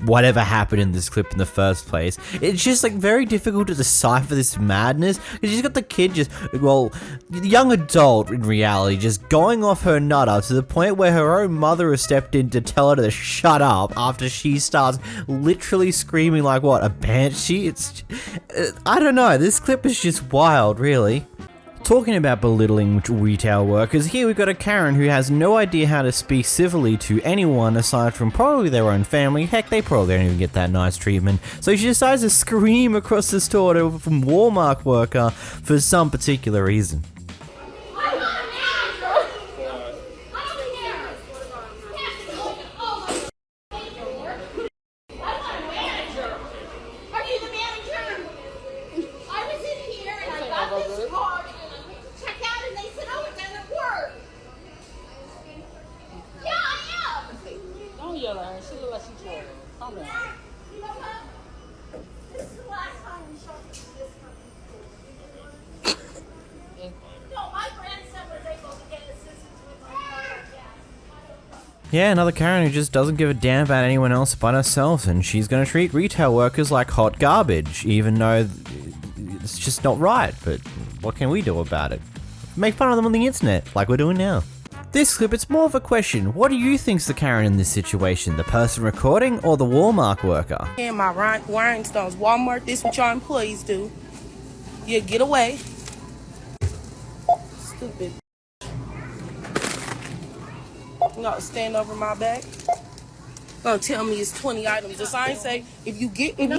A: whatever happened in this clip in the first place. It's just like very difficult to decipher this madness, because she's got the kid just, well, the young adult in reality just going off her nutter to the point where her own mother has stepped in to tell her to shut up after she starts literally screaming like, what, a banshee? It's, I don't know, this clip is just wild, really. Talking about belittling retail workers, here we've got a Karen who has no idea how to speak civilly to anyone aside from probably their own family. Heck, they probably don't even get that nice treatment. So she decides to scream across the store to a Walmart worker for some particular reason. Yeah, another Karen who just doesn't give a damn about anyone else but herself, and she's gonna treat retail workers like hot garbage, even though it's just not right, but what can we do about it? Make fun of them on the internet, like we're doing now. This clip, it's more of a question. What do you think's the Karen in this situation? The person recording or the Walmart worker?
S: And my rhinestones. Walmart, this what your employees do. Yeah, get away. Stupid. No, stand over my back. Gonna tell me it's 20 items. The sign say if you get you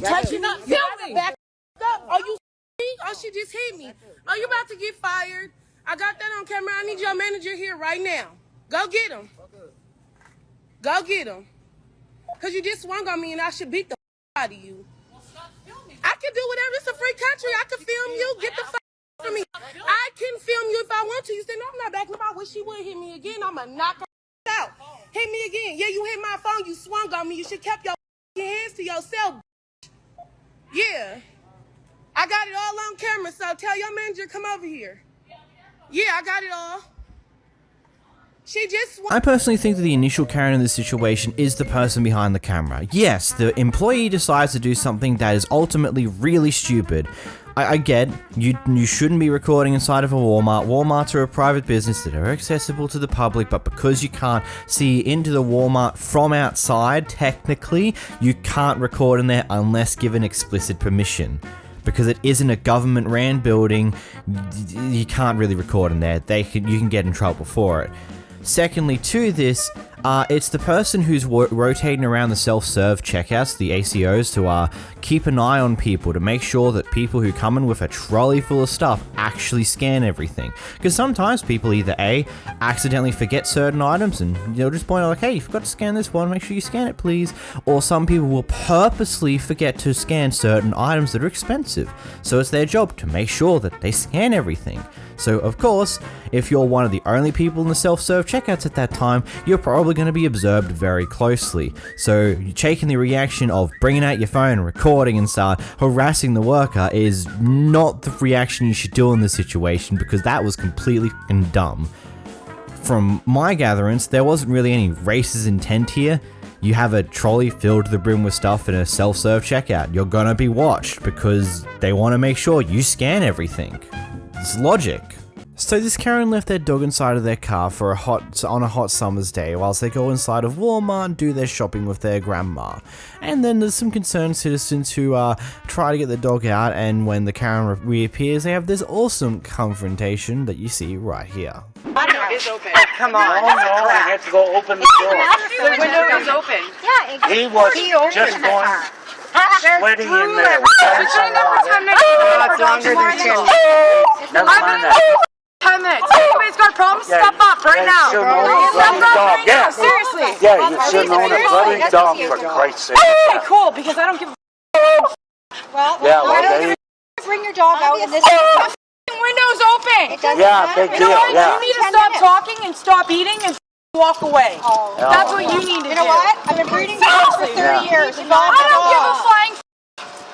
S: touch it, you back up. Are you me? Oh, she just hit me. Oh, you about to get fired? I got that on camera. I need your manager here right now. Go get him. Go get him. Cause you just swung on me and I should beat the out of you. I can do whatever. It's a free country. I can film you. Get the from me. I can film you if I want to. You say, no, I'm not backing up. I wish she would hit me again. I'm going to knock her out. Hit me again. Yeah, you hit my phone. You swung on me. You should kept your hands to yourself. Yeah. I got it all on camera, so tell your manager come over here. Yeah, I got it all. She just
A: I personally think that the initial Karen in this situation is the person behind the camera. Yes, the employee decides to do something that is ultimately really stupid. I get, you shouldn't be recording inside of a Walmart. Walmarts are a private business that are accessible to the public, but because you can't see into the Walmart from outside, technically, you can't record in there unless given explicit permission. Because it isn't a government-ran building, you can't really record in there. You can get in trouble for it. Secondly, to this, it's the person who's rotating around the self-serve checkouts, the ACOs, to keep an eye on people, to make sure that people who come in with a trolley full of stuff actually scan everything. Because sometimes people either A, accidentally forget certain items and they'll just point out like, hey, you forgot to scan this one, make sure you scan it please. Or some people will purposely forget to scan certain items that are expensive. So it's their job to make sure that they scan everything. So of course, if you're one of the only people in the self-serve checkouts at that time, you're probably going to be observed very closely. So you're taking the reaction of bringing out your phone, recording and start harassing the worker is not the reaction you should do in this situation, because that was completely fucking dumb. From my gatherings, there wasn't really any racist intent here. You have a trolley filled to the brim with stuff in a self-serve checkout. You're gonna be watched because they want to make sure you scan everything. It's logic. So this Karen left their dog inside of their car on a hot summer's day whilst they go inside of Walmart and do their shopping with their grandma. And then there's some concerned citizens who try to get the dog out, and when the Karen reappears, they have this awesome confrontation that you see right here.
F: The window is open. Oh, come on. Oh, no, I have to go open the door. The window is open. Yeah, exactly. He was just going sweating in there. It's longer than 10 minutes. Never mind that. 10 minutes. Anybody's got a problem? Step up right now. Step up right now. Seriously. Yeah, you shouldn't own a bloody dog, for Christ's sake. Okay, cool, because I don't give a well, bring your dog out in this window's open. Yeah, big deal. Yeah. You need to stop talking and stop eating and walk away. Oh. That's what you need to do. You know what? I've been breeding dogs for 30 years. I don't give a flying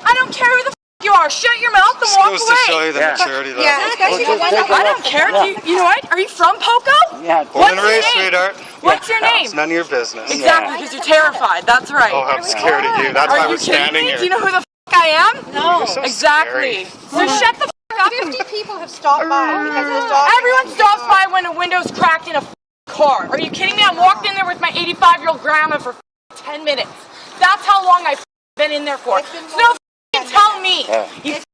F: I don't care who the you are. Shut your mouth and walk away. To show you the maturity level. Yeah, I don't care. You know what? Are you from Poco? Yeah. Born and raised, sweetheart. What's your name? It's none of your business. Exactly, because you're terrified. That's right. Oh, I'm scared of you. That's why I'm standing here. Do you know who the I am? No. Exactly. So shut the up. 50 people have stopped by because of this dog. Everyone stops by when a window's cracked in a car. Are you kidding me? I walked in there with my 85-year-old grandma for 10 minutes. That's how long I've been in there for. So no tell me. You get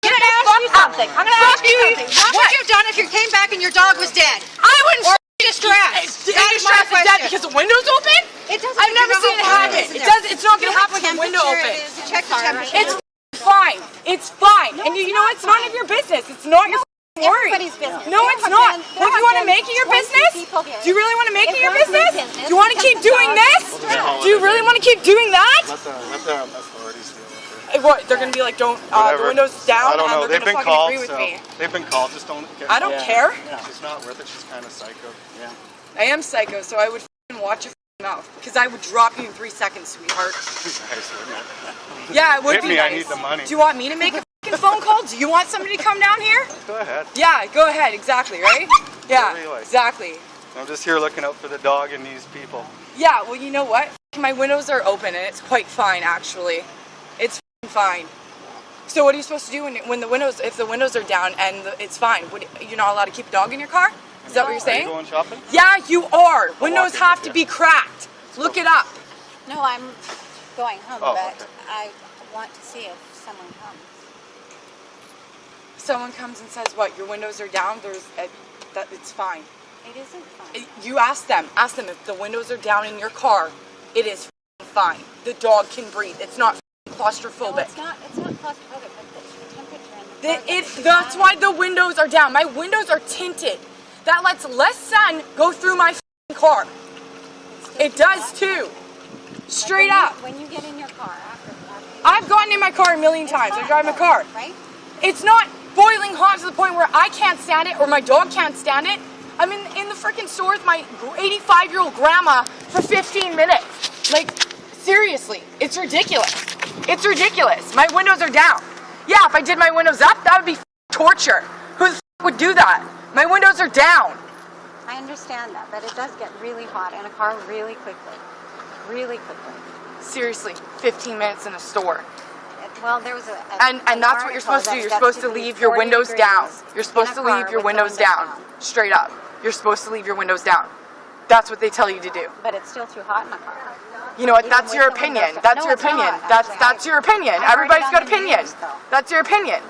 F: the fuck out.
G: something. I'm gonna ask you something. What would you have done if you came back and your dog was dead?
S: I wouldn't.
G: Or distressed.
S: Distress is dead because the window's open?
G: It doesn't.
S: I've never seen it happen. It's not gonna happen with the window open.
G: Check the temperature.
S: It's fine. It's fine. And you know, it's none of your business. It's not your worry.
G: Everybody's business.
S: No, it's not. Well, do you want to make it your business? Do you really want to make it your business? Do you want to keep doing this? Do you really want to keep doing that?
C: Let the authorities deal with it.
S: What? They're gonna be like, don't. The window's down.
C: I don't know.
S: And they're
C: They've been
S: gonna
C: called.
S: fucking agree with me.
C: They've been called. Just don't.
S: I don't care.
C: She's not worth it. She's kind of psycho. Yeah.
S: I am psycho, so I would watch your mouth because I would drop you in 3 seconds, sweetheart.
C: Nice, wouldn't it?
S: Yeah, it would
C: Hit
S: be
C: me.
S: nice.
C: I need the money.
S: Do you want me to make a fucking phone call? Do you want somebody to come down here?
C: Go ahead.
S: Yeah, go ahead. Exactly, right? Yeah, exactly.
C: I'm just here looking out for the dog and these people.
S: Yeah, well, you know what? My windows are open and it's quite fine, actually. It's fine. So what are you supposed to do when the windows, if the windows are down and it's fine? You're not allowed to keep a dog in your car? Is that what you're saying?
C: Are you going shopping?
S: Yeah, you are. Windows have to be cracked. Look it up.
J: No, I'm going home,
C: Oh,
J: but
C: okay.
J: I want to see if someone comes.
S: Someone comes and says, what, your windows are down? That it's fine.
J: It isn't fine.
S: You ask them if the windows are down in your car, it is fine. The dog can breathe. It's not claustrophobic.
J: No, it's not claustrophobic, but the temperature in the
S: That's why the windows are down. My windows are tinted. That lets less sun go through my car. It does too. Straight up.
J: When you get in your car
S: I've gotten in my car a million times. I drive my car.
J: Right?
S: It's not boiling hot to the point where I can't stand it or my dog can't stand it. I'm in the freaking store with my 85-year-old grandma for 15 minutes. Like, seriously, it's ridiculous. It's ridiculous. My windows are down. Yeah, if I did my windows up, that would be torture. Who the would do that? My windows are down.
J: I understand that, but it does get really hot in a car really quickly. Really quickly.
S: Seriously, 15 minutes in a store.
J: Well, there was
S: and that's what you're supposed to do. You're supposed to leave your windows down. You're supposed to leave your windows down. Straight up. You're supposed to leave your windows down. That's what they tell you to do.
J: But it's still too hot in a car.
S: You know what? That's your opinion. That's your opinion. That's your opinion. Everybody's got opinion. That's your opinion.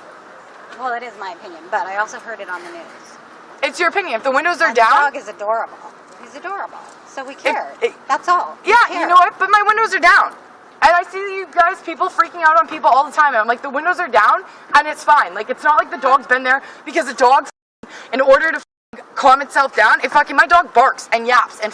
J: Well, it is my opinion, but I also heard it on the news.
S: It's your opinion. If the windows are
J: The
S: down,
J: dog is adorable. He's adorable. So we cared. That's all.
S: yeah, you know what? But my windows are down. And I see you guys, people freaking out on people all the time. And I'm like, the windows are down and it's fine. Like, it's not like the dog's been there because the dog, in order to calm itself down, my dog barks and yaps and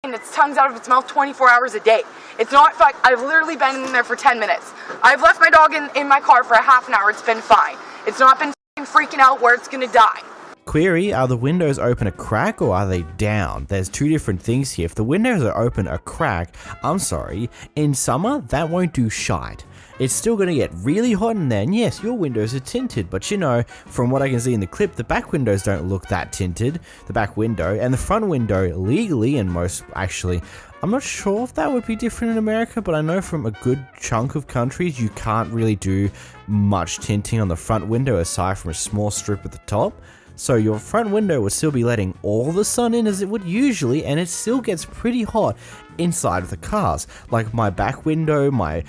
S: its tongue's out of its mouth 24 hours a day. It's not, I've literally been in there for 10 minutes. I've left my dog in my car for a half an hour. It's been fine. It's not been freaking out where it's gonna die.
A: Query, are the windows open a crack or are they down? There's two different things here. If the windows are open a crack, I'm sorry, in summer, that won't do shite. It's still going to get really hot in there, and yes, your windows are tinted, but you know, from what I can see in the clip, the back windows don't look that tinted, the back window, and the front window, legally, and most, actually, I'm not sure if that would be different in America, but I know from a good chunk of countries, you can't really do much tinting on the front window aside from a small strip at the top. So your front window would still be letting all the sun in as it would usually, and it still gets pretty hot inside of the cars. Like my back window, my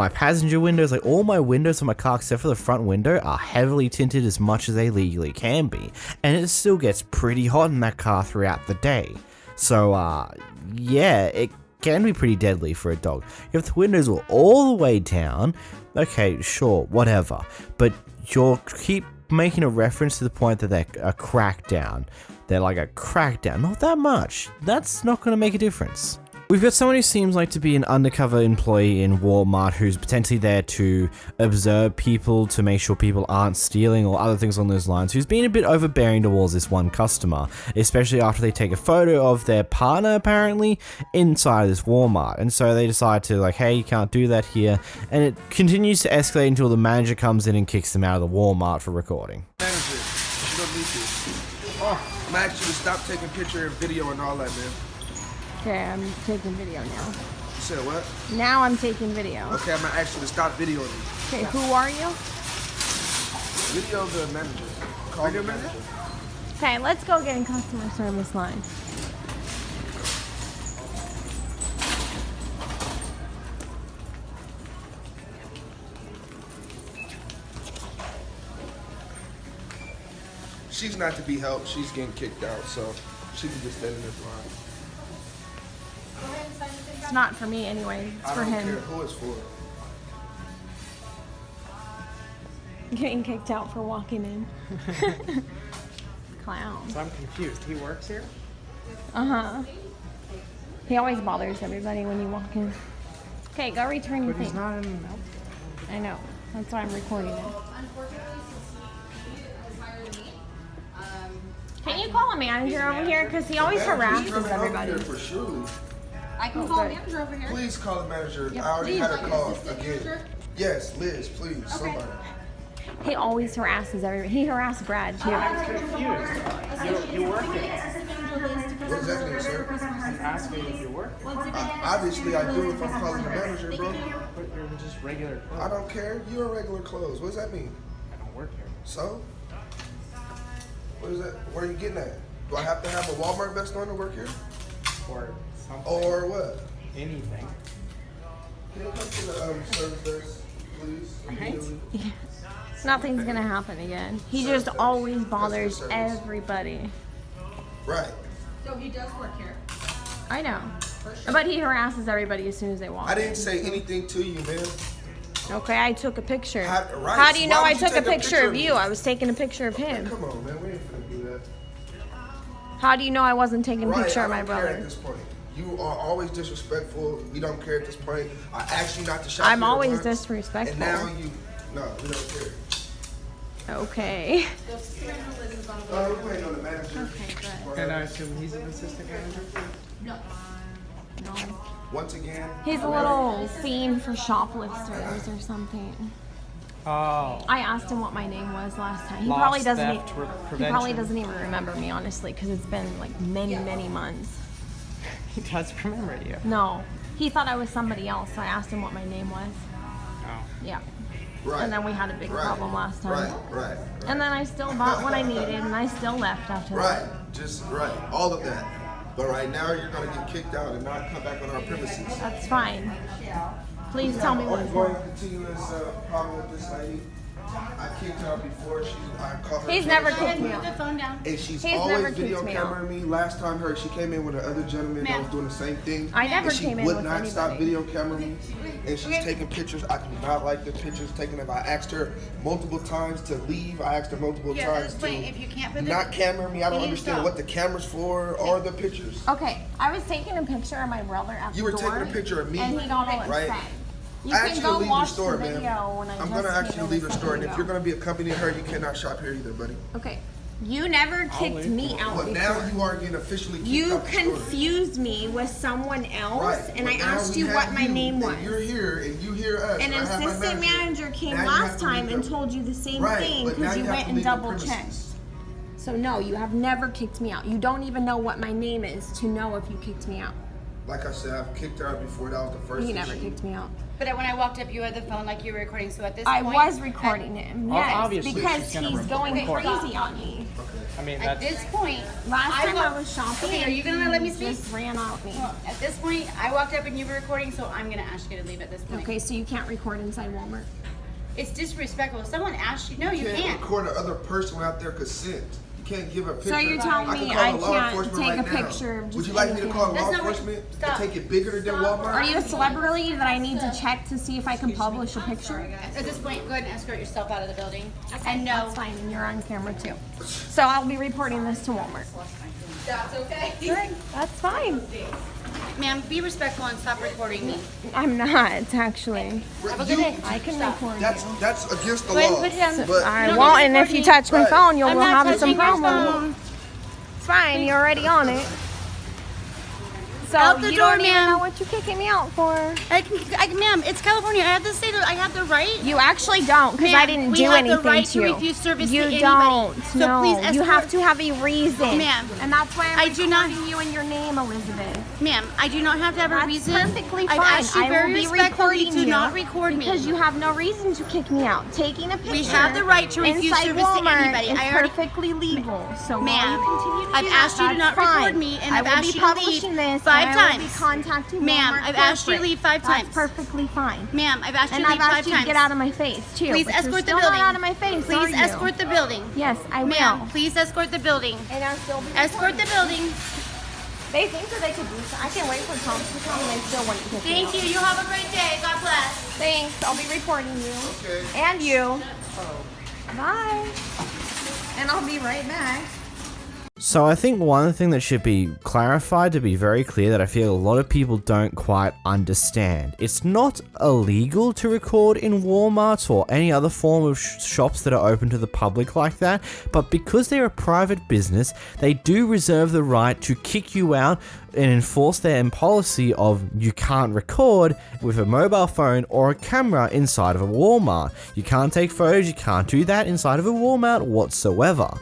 A: passenger windows, like all my windows on my car except for the front window are heavily tinted as much as they legally can be. And it still gets pretty hot in that car throughout the day. So yeah, it can be pretty deadly for a dog. If the windows were all the way down, okay, sure, whatever. But you'll keep making a reference to the point that they're a crackdown. They're like a crackdown, not that much. That's not going to make a difference. We've got someone who seems like to be an undercover employee in Walmart who's potentially there to observe people to make sure people aren't stealing or other things along those lines, who's been a bit overbearing towards this one customer, especially after they take a photo of their partner apparently inside this Walmart. And so they decide to like, hey, you can't do that here. And it continues to escalate until the manager comes in and kicks them out of the Walmart for recording.
K: Manager, you don't need to. I'm gonna ask you to stop taking picture and video and all that, man.
V: Okay, I'm taking video now.
K: You said what?
V: Now I'm taking video.
K: Okay, I'm gonna ask you to stop videoing me.
V: Okay, who are you?
K: Video the manager. Call the manager.
V: Okay, let's go get in customer service line.
K: She's not to be helped. She's getting kicked out, so she can just stand in this line.
D: It's not for me anyway. It's for
K: I don't
D: him.
K: care who it's for.
D: Getting kicked out for walking in. Clown.
L: So I'm confused. He works here?
D: Uh-huh. He always bothers everybody when you walk in. Okay, go return your
L: But he's
D: thing.
L: not in the
D: I know. That's why I'm recording it. Can you call a manager over here? Because he always harasses everybody.
K: For surely.
G: I can call a manager over here.
K: Please call the manager.
G: Yep,
K: I already
G: please.
K: had a
G: Like an
K: call
G: assistant
K: again.
G: manager?
K: Yes, Liz, please, somebody.
D: He always harasses everybody. He harassed Brad too.
L: I'm confused. You work here.
K: What does that mean, sir?
L: I'm asking if you work here.
K: Obviously, I do if I'm calling the manager, bro.
L: But you're just regular clothes.
K: I don't care. You're in regular clothes. What does that mean?
L: I don't work here.
K: So? What is that? Where are you getting at? Do I have to have a Walmart vest on to work here?
L: Or something.
K: Or what?
L: Anything.
K: Can you come to the service desk, please? Immediately?
D: Yeah. Nothing's gonna happen again. He just always bothers everybody.
K: Right.
G: So he does work here.
D: I know. But he harasses everybody as soon as they walk
K: I
D: in.
K: didn't say anything to you, man.
D: Okay, I took a picture.
K: Right,
D: How do you
K: so
D: know
K: why
D: I
K: would you
D: took a
K: take
D: picture of you?
K: me?
D: I was taking a picture of him.
K: Come on, man. We ain't finna do that.
D: How do you know I wasn't taking a
K: Right,
D: picture
K: I
D: of my
K: don't care
D: brother?
K: at this point. You are always disrespectful. We don't care at this point. I asked you not to shop
D: I'm
K: here
D: always
K: once,
D: disrespectful.
K: And now you, no, we don't care.
D: Okay.
K: We're waiting on the manager.
D: Okay, good.
L: And I assume he's an assistant manager?
D: No.
K: Once again.
D: He's a little fiend for shoplifters or something.
L: Oh.
D: I asked him what my name was last time. He
L: Lost
D: probably doesn't.
L: theft
D: He probably
L: prevention.
D: doesn't even remember me, honestly, because it's been like many months.
L: He does remember you.
D: No, he thought I was somebody else. So I asked him what my name was.
L: Oh.
D: Yeah.
K: Right.
D: And then we had a big problem last time.
K: Right.
D: And then I still bought what I needed, and I still left after that.
K: Right. Just right. All of that. But right now you're gonna get kicked out and not come back on our premises.
D: That's fine. Please tell me what it's
K: Ongoing
D: for.
K: continuous problem with this lady. I kicked her out before. I called her.
D: He's never kicked me out.
G: Put the phone down.
K: And she's
D: He's
K: always
D: never
K: video
D: kicked me out.
K: cameraing me. Last time she came in with another gentleman that
G: Ma'am.
K: was doing the same thing.
D: I never
K: and she
D: came in
K: would
D: with
K: not stop
D: anybody.
K: video cameraing me. And she's taking pictures. I do not like the pictures taken of. I asked her multiple times to leave. I asked her multiple
G: Yeah,
K: times
G: that's
K: to
G: fine. If you can't put the-
K: not camera me. I don't
G: you need to
K: understand
G: stop.
K: what the camera's for or the pictures.
D: Okay, I was taking a picture of my brother at
K: You
D: the
K: were
D: door.
K: taking a picture of me,
D: And he got all upset.
K: right?
D: You
K: I
D: can
K: asked you
D: go
K: to leave
D: watch
K: the store,
D: the
K: man.
D: video when I
K: I'm
D: just
K: gonna ask
D: came
K: you to
D: in
K: leave
D: a
K: the store, and
D: second
K: if you're
D: ago.
K: gonna be accompanying her, you cannot shop here either, buddy.
D: Okay. You never kicked me out
K: But
D: before.
K: now you are getting officially kicked
D: You
K: out the store.
D: confused me with someone else,
K: Right,
D: and
K: but
D: I
K: now
D: asked
K: we
D: you
K: have
D: what my
K: you,
D: name
K: and
D: was.
K: you're here, and you hear us.
D: An
K: and I have my
D: assistant manager came
K: Now you have
D: last
K: to
D: time
K: leave
D: and
K: the-
D: told you the same
K: Right,
D: thing
K: but now
D: because you
K: have
D: went
K: to
D: and
K: leave the
D: double checked.
K: premises.
D: So no, you have never kicked me out. You don't even know what my name is to know if you kicked me out.
K: Like I said, I've kicked her out before. That was the first
D: He
K: thing
D: never
K: she-
D: kicked me out.
G: But when I walked up, you had the phone like you were recording. So at this
D: I
G: point,
D: was recording him, yes,
L: obviously
D: because
L: she's gonna
D: he's
L: record.
D: going
G: Okay,
D: crazy on me.
L: I mean,
G: At
L: that's...
G: this point,
D: Last time I
G: walked-
D: was shopping,
G: Okay, are you gonna let me
D: he
G: speak?
D: just ran out me.
G: Well, at this point, I walked up and you were recording, so I'm gonna ask you to leave at this point.
D: Okay, so you can't record inside Walmart.
G: It's disrespectful. If someone asks you, no, you
K: You
G: can't.
K: record another person without their consent. You can't give a picture.
D: So you're telling me
K: can
D: I
K: call law
D: can't
K: enforcement
D: take
K: right
D: a
K: now.
D: picture of
K: Would
D: just
K: you like me to
D: anything?
K: call
G: That's
K: law
G: not what-
K: enforcement
G: stop.
K: and take it bigger than Walmart?
D: Are you a celebrity that I need to check to see if I can publish a picture?
G: At this point, go ahead and escort yourself out of the building.
D: Okay,
G: And no,
D: that's fine, and you're on camera too. So I'll be reporting this to Walmart.
G: that's okay.
D: Good, that's fine.
G: Ma'am, be respectful and stop recording me.
D: I'm not, actually.
G: Have a good day.
D: I can
G: Stop.
D: record
K: That's against the
G: Go ahead
K: law.
G: and put it down.
K: But
D: I
G: You don't
D: won't,
G: have to
D: and if
G: record
D: you
G: me.
D: touch my phone, you'll
G: I'm not
D: have some
G: touching your
D: problems.
G: phone.
D: It's fine, you're already on it. So
G: Out the
D: you
G: door,
D: don't even
G: ma'am.
D: know what you're kicking me out for.
G: Ma'am, it's California. I have to say that I have the right.
D: You actually don't, because I
G: Ma'am,
D: didn't
G: we
D: do
G: have
D: anything
G: the right
D: to
G: to
D: you.
G: refuse service
D: you
G: to anybody.
D: don't.
G: So
D: no,
G: please
D: you
G: escort-
D: have to have a reason.
G: Ma'am,
D: and that's why I'm
G: I do not-
D: recording you and your name, Elizabeth.
G: Ma'am, I do not have to have a
D: That's
G: reason.
D: perfectly
G: I've
D: fine.
G: asked you
D: I
G: very
D: will be
G: respectfully
D: recording
G: to
D: you
G: not record me.
D: because you have no reason to kick me out. Taking a picture.
G: We have the right to refuse
D: inside
G: service to
D: Walmart
G: anybody.
D: is
G: I already-
D: perfectly legal. So while
G: Ma'am,
D: you continue to
G: I've
D: do
G: asked
D: that,
G: you to not
D: that's
G: record
D: fine.
G: me, and
D: I
G: I've
D: will
G: asked
D: be
G: you to leave,
D: publishing this
G: but
U: I will
E: times.
U: be contacting
E: Ma'am,
U: Walmart
E: I've asked you to
U: corporate.
E: leave 5 times.
U: That's perfectly fine.
E: Ma'am, I've asked you
U: And
E: to
U: I've
E: leave 5
U: asked you to
E: times.
U: get out of my face too.
E: Please
U: but you're
E: escort the
U: still
E: building.
U: Not out of my face.
E: Please
U: are you?
E: escort the building.
U: Yes, I will.
E: Ma'am, please escort the building.
U: And I'll still be
E: Escort the building.
U: They think that they could do so. I can't wait for Tom to come and they still want to
E: Thank you. You have a great day. God bless.
U: Thanks. I'll be reporting you. Okay. And you. Bye. And I'll be right back.
A: So I think one thing that should be clarified, to be very clear, that I feel a lot of people don't quite understand. It's not illegal to record in Walmart or any other form of shops that are open to the public like that, but because they're a private business, they do reserve the right to kick you out and enforce their policy of you can't record with a mobile phone or a camera inside of a Walmart. You can't take photos, you can't do that inside of a Walmart whatsoever.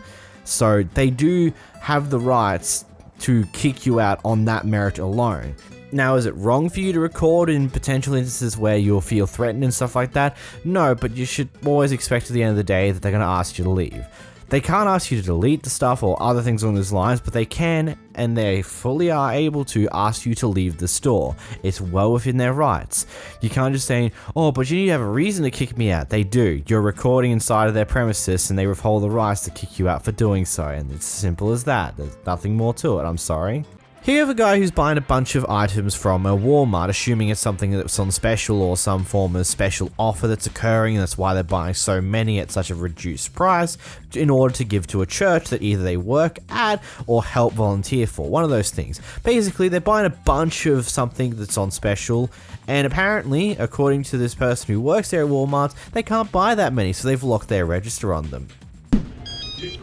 A: So they do have the rights to kick you out on that merit alone. Now, is it wrong for you to record in potential instances where you'll feel threatened and stuff like that? No, but you should always expect at the end of the day that they're going to ask you to leave. They can't ask you to delete the stuff or other things along those lines, but they can, and they fully are able to ask you to leave the store. It's well within their rights. You can't just say, oh, but you need to have a reason to kick me out. They do. You're recording inside of their premises, and they withhold the rights to kick you out for doing so, and it's as simple as that. There's nothing more to it, I'm sorry. Here you have a guy who's buying a bunch of items from a Walmart, assuming it's something that's on special or some form of special offer that's occurring, and that's why they're buying so many at such a reduced price in order to give to a church that either they work at or help volunteer for. One of those things. Basically, they're buying a bunch of something that's on special, and apparently, according to this person who works there at Walmart, they can't buy that many, so they've locked their register on them.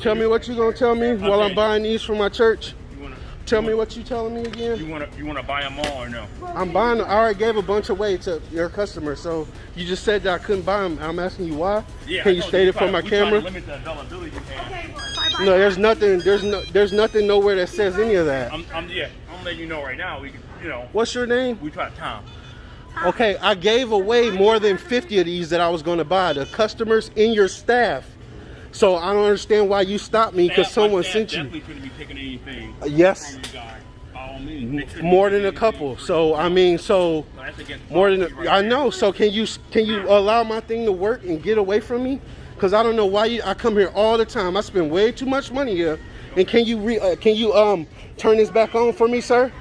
H: Tell me what you're gonna tell me while I'm buying these from my church. Tell me what you telling me again.
M: You wanna buy them all or no?
H: I'm buying. I already gave a bunch away to your customer, so you just said that I couldn't buy them. I'm asking you why.
M: Yeah,
H: can you state it for my camera?
M: Limit the availability you have.
H: No, there's nothing. There's nothing nowhere that says any of that.
M: I'm letting you know right now. We can,
H: What's your name?
M: We try Tom.
H: Okay, I gave away more than 50 of these that I was going to buy to customers in your staff. So I don't understand why you stopped me because someone sent you.
M: Definitely couldn't be taking anything.
H: Yes.
M: From you guys. By all means.
H: More than a couple. So I mean, so more than I know. So can you allow my thing to work and get away from me? Because I don't know why I come here all the time. I spend way too much money here. And can you turn this back on for me, sir?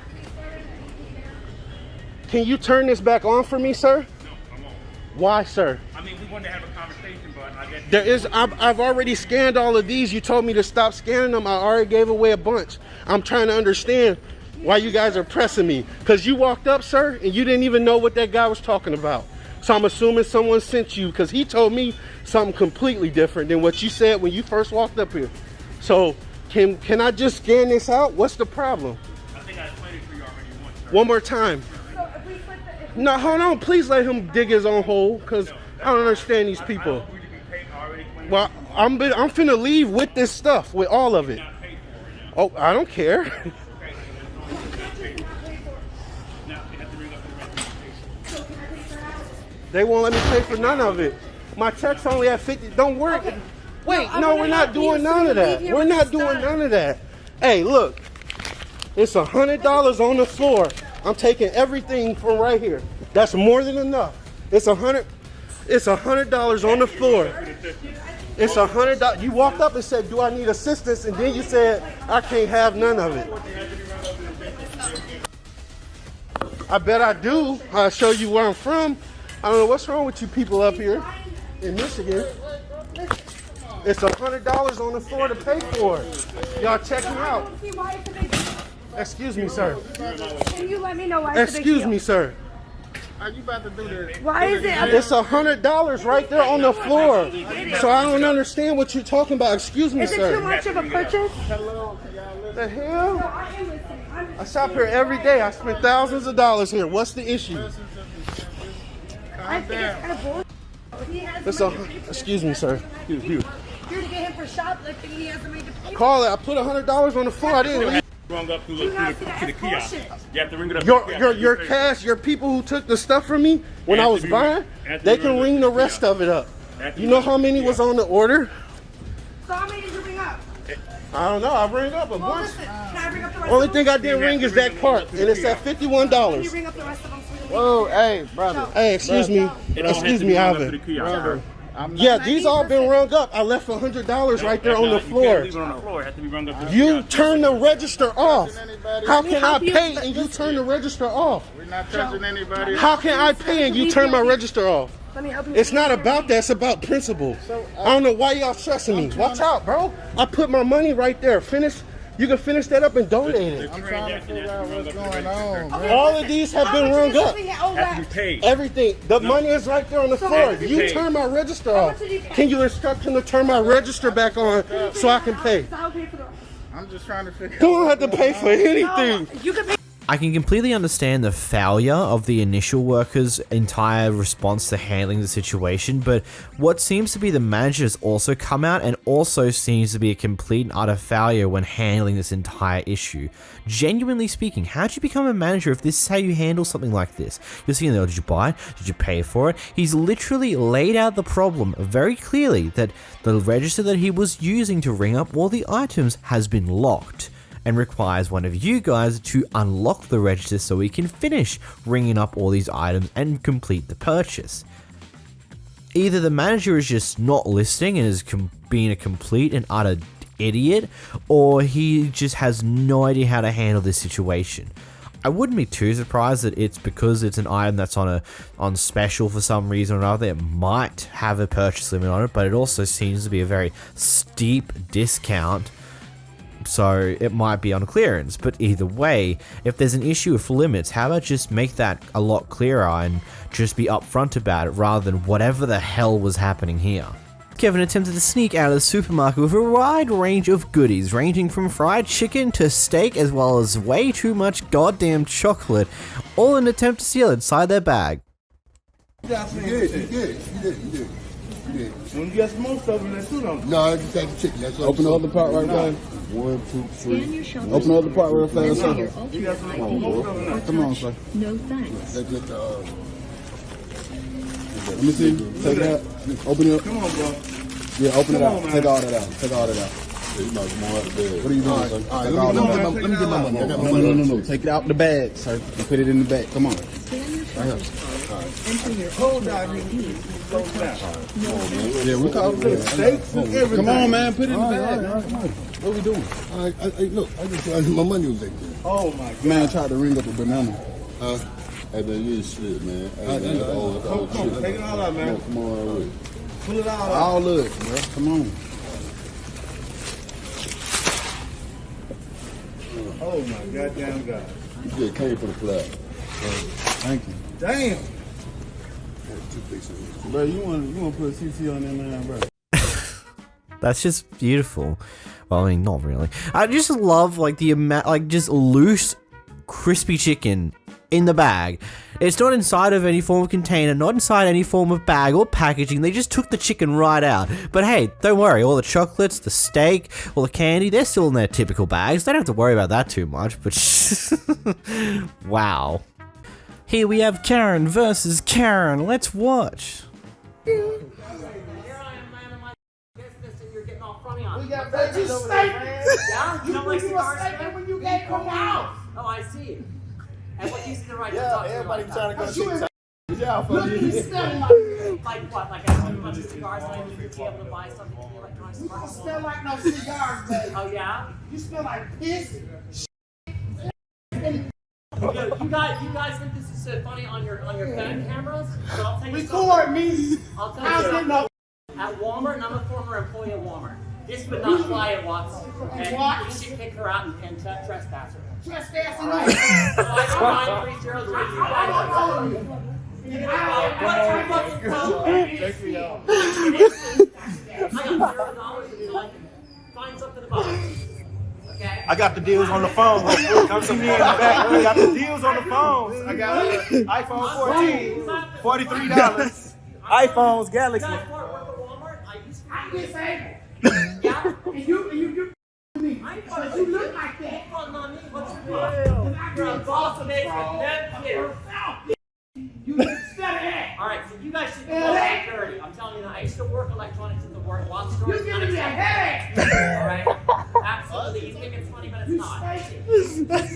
H: Can you turn this back on for me, sir?
M: No, I won't.
H: Why, sir?
M: I mean, we wanted to have a conversation, but I guess
H: There is. I've already scanned all of these. You told me to stop scanning them. I already gave away a bunch. I'm trying to understand why you guys are pressing me. Because you walked up, sir, and you didn't even know what that guy was talking about. So I'm assuming someone sent you because he told me something completely different than what you said when you first walked up here. So can I just scan this out? What's the problem?
M: I think I explained it to you already once, sir.
H: One more time. No, hold on. Please let him dig his own hole because I don't understand these people. Well, I'm finna leave with this stuff, with all of it. Oh, I don't care. They won't let me pay for none of it. My check's only at 50. Don't worry. Okay. Wait, no, we're not doing none of that. We're not doing none of that. Hey, look. It's $100 on the floor. I'm taking everything from right here. That's more than enough. It's $100 on the floor. It's $100. You walked up and said, "Do I need assistance?" And then you said, "I can't have none of it." I bet I do. I'll show you where I'm from. I don't know what's wrong with you people up here in Michigan. It's $100 on the floor to pay for it. Y'all check me out. Excuse me, sir.
U: Can you let me know why?
H: Excuse me, sir.
U: Are you about to do this? Why is it?
H: It's $100 right there on the floor. So I don't understand what you're talking about. Excuse me,
U: Is it
H: sir.
U: too much of a purchase?
H: The hell? I shop here every day. I spend thousands of dollars here. What's the issue?
U: I think it's kind of bullshit.
H: Excuse me, sir.
U: You're to get him for shoplifting. He has to make a pay.
H: Call it. I put $100 on the floor. I didn't leave.
M: Rung up to the kiosk. You have to ring it up.
H: Your cash, your people who took the stuff from me when I was buying, they can ring the rest of it up. You know how many was on the order?
U: So how many did you bring up?
H: I don't know. I ring up a bunch.
V: Listen, can I bring up the rest
H: Only
V: of
H: thing I didn't ring is that part, and it's at
V: Can you
H: $51.
V: ring up the rest of them?
H: Whoa, hey, brother. Hey, excuse me, Alvin. Yeah, these all been rung up. I left $100 right there on the floor. You turn the register off. How can I pay and you turn the register off?
C: We're not touching anybody.
H: How can I pay and you turn my register off?
V: Let me help you.
H: It's not about that. It's about principle. I don't know why y'all stressing me. Watch out, bro. I put my money right there. Finish. You can finish that up and donate it.
C: I'm trying to figure out what's going on.
H: All of these have been rung up.
M: Have to be paid.
H: Everything. The money is right there on the floor. You turn my register off. Can you instruct him to turn my register back on so I can pay?
C: I'm just trying to figure out.
H: Don't have to pay for anything.
V: You can pay.
A: I can completely understand the failure of the initial workers' entire response to handling the situation, but what seems to be the manager has also come out and also seems to be a complete and utter failure when handling this entire issue. Genuinely speaking, how did you become a manager if this is how you handle something like this? You're seeing, did you buy it? Did you pay for it? He's literally laid out the problem very clearly that the register that he was using to ring up all the items has been locked, and requires one of you guys to unlock the register so we can finish ringing up all these items and complete the purchase. Either the manager is just not listening and is being a complete and utter idiot, or he just has no idea how to handle this situation. I wouldn't be too surprised that it's because it's an item that's on special for some reason or another. It might have a purchase limit on it, but it also seems to be a very steep discount, so it might be on clearance. But either way, if there's an issue with limits, how about just make that a lot clearer and just be upfront about it rather than whatever the hell was happening here. Kevin attempted to sneak out of the supermarket with a wide range of goodies, ranging from fried chicken to steak, as well as way too much goddamn chocolate, all in an attempt to steal inside their bag.
C: You did. When you get most of them, that's too long. No, I just take the chicken. That's
I: open the other part right there. 1, 2, 3. Open the other part real fast, sir. Come on, sir.
N: No thanks.
I: Let me see. Take it out. Open it up.
C: Come on, bro.
I: Yeah, open it out.
C: Man.
I: Take all that out. Take all that out. You know, more out of the bag. What are you doing, sir? All right, let me get my money. No. Take it out the bag, sir, and put it in the bag. Come on. Right here.
N: Enter your
C: Hold down.
I: Yeah, we call it. Come on, man. Put it in the bag. What are we doing?
C: Look, I just my money was like that. Oh my God.
I: Man tried to ring up a banana. Hey, man, you shit, man.
C: Come on, take it all out, man.
I: Come on,
C: pull it all out.
I: All of it, bro. Come on.
C: Oh my goddamn God.
I: You get paid for the flag. Thank you.
C: Damn.
I: Bro, you want to put a CC on that man, bro?
A: That's just beautiful. Well, I mean, not really. I just love like the amount, like just loose, crispy chicken in the bag. It's not inside of any form of container, not inside any form of bag or packaging. They just took the chicken right out. But hey, don't worry. All the chocolates, the steak, all the candy, they're still in their typical bags. They don't have to worry about that too much. But wow. Here we have Karen versus Karen. Let's watch.
C: We got that you snake.
O: Yeah, you know my cigars
C: when you gave them out.
O: Oh, I see. And what you see the right
C: Yeah, everybody trying to go shoot.
O: Like what? Like I have a bunch of cigars and I need to be able to buy something for me like dry
C: You don't
O: cigars.
C: smell like no cigars, baby.
O: Oh yeah?
C: You smell like piss.
O: You guys think this is so funny on your phone cameras? So I'll tell you
C: Record me.
O: I'll tell you. At Walmart, and I'm a former employee of Walmart. This would not fly at Watson. Okay?
C: What?
O: You should kick her out and trespass her.
C: Trespassing.
O: All right? So I got 930 Find something about it. Okay?
C: I got the deals on the phone. Come to me in the back. I got the deals on the phone. I got iPhone 14, $43. iPhones, Galaxy. I'm disabled. Yeah? And you me. Because you look like that.
O: You're a boss of it.
C: You look better at.
O: Alright, so you guys should be more security. I'm telling you that I used to work electronics at the work lot store. It's unacceptable. Alright? Absolutely. You think it's funny, but it's not. You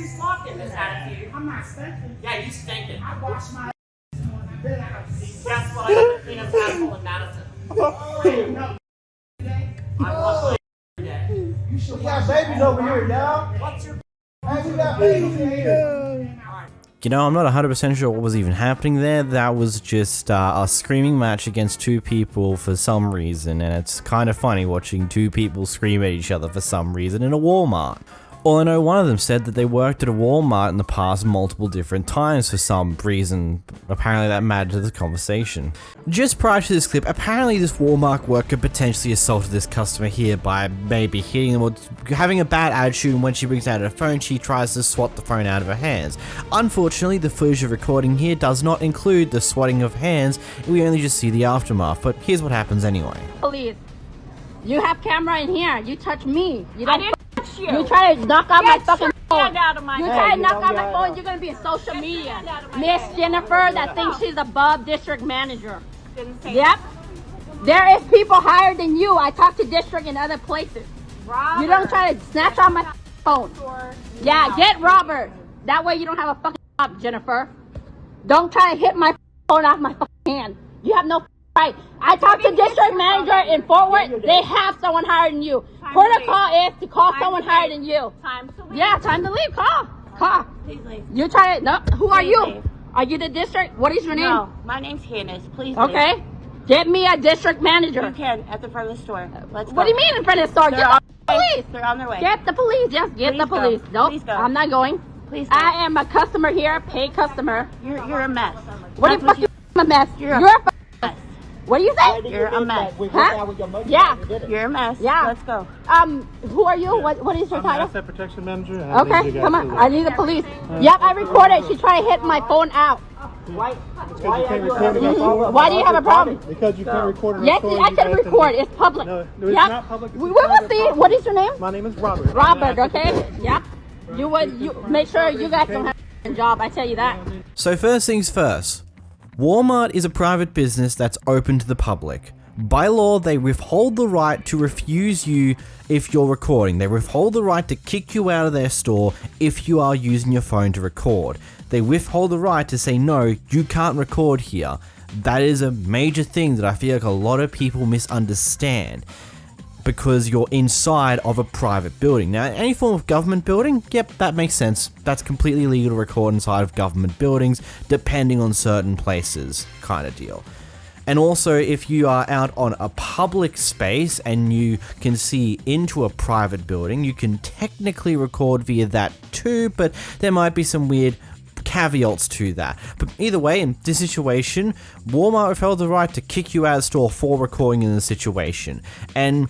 O: stalking this attitude. I'm not stinking. Yeah, you stinking. I wash my guess what? I got the cleanest asshole in Madison. I wash my every day.
C: We got babies over here, y'all.
O: What's your
C: Hey, we got babies in here.
A: You know, I'm not 100% sure what was even happening there. That was just a screaming match against two people for some reason, and it's kind of funny watching two people scream at each other for some reason in a Walmart. Well, I know one of them said that they worked at a Walmart in the past multiple different times for some reason. Apparently that mattered to the conversation. Just prior to this clip, apparently this Walmart worker potentially assaulted this customer here by maybe hitting them or having a bad attitude, and when she brings out her phone, she tries to swat the phone out of her hands. Unfortunately, the footage of recording here does not include the swatting of hands, we only just see the aftermath, but here's what happens anyway.
W: Police, you have camera in here. You touch me. You
E: I
W: don't
E: didn't touch you.
W: You try to knock out my fucking phone.
E: Hand out of my
W: You
E: hand.
W: try to knock out my phone, you're gonna be in social media. Miss Jennifer that thinks she's above district manager.
E: Didn't say
W: Yep. There is people higher than you. I talk to district in other places.
E: Robert.
W: You don't try to snatch out my phone. Yeah, get Robert. That way you don't have a fucking job, Jennifer. Don't try to hit my phone off my fucking hand. You have no right. I talked to district manager in Fort Worth. They have someone higher than you. Protocol is to call someone higher than you.
E: Time to leave.
W: Yeah, time to leave. Call.
E: Please leave.
W: You try to. No. Who are
E: Please
W: you?
E: leave.
W: Are you the district? What is your name?
E: No, my name's Candace. Please
W: Okay. Get me a district manager.
E: leave. You can at the front of the store. Let's go.
W: What do you mean in front of the store?
E: They're
W: Get
E: on
W: the police.
E: They're on their way.
W: Get the police. Yes, get
E: Please
W: the
E: go.
W: police. Nope.
E: Please go.
W: I'm not going.
E: Please go.
W: I am a customer here, paid customer.
E: You're a mess.
W: What
E: That's
W: the fuck?
E: you-
W: I'm a mess.
E: You're a
W: You're a fucking mess. What do you say?
E: You're a mess.
W: Huh? Yeah.
E: You're a mess.
W: Yeah.
E: Let's go.
W: Who are you? What is your title?
B: Asset protection manager.
W: Okay, come on. I need the police. Yep, I recorded. She tried to hit my phone out.
B: Why
W: do you have a problem?
B: Because you can't record it.
W: Yes, I can record. It's public.
B: No, it's
W: Yep.
B: not public.
W: We will see. What is your name?
B: My name is Robert.
W: Robert, okay? Yep. You make sure you guys don't have a job, I tell you that.
A: So first things first, Walmart is a private business that's open to the public. By law, they withhold the right to refuse you if you're recording. They withhold the right to kick you out of their store if you are using your phone to record. They withhold the right to say, no, you can't record here. That is a major thing that I feel like a lot of people misunderstand, because you're inside of a private building. Now, any form of government building, yep, that makes sense. That's completely legal to record inside of government buildings, depending on certain places, kind of deal. And also, if you are out on a public space and you can see into a private building, you can technically record via that too, but there might be some weird caveats to that. But either way, in this situation, Walmart withheld the right to kick you out of the store for recording in the situation. And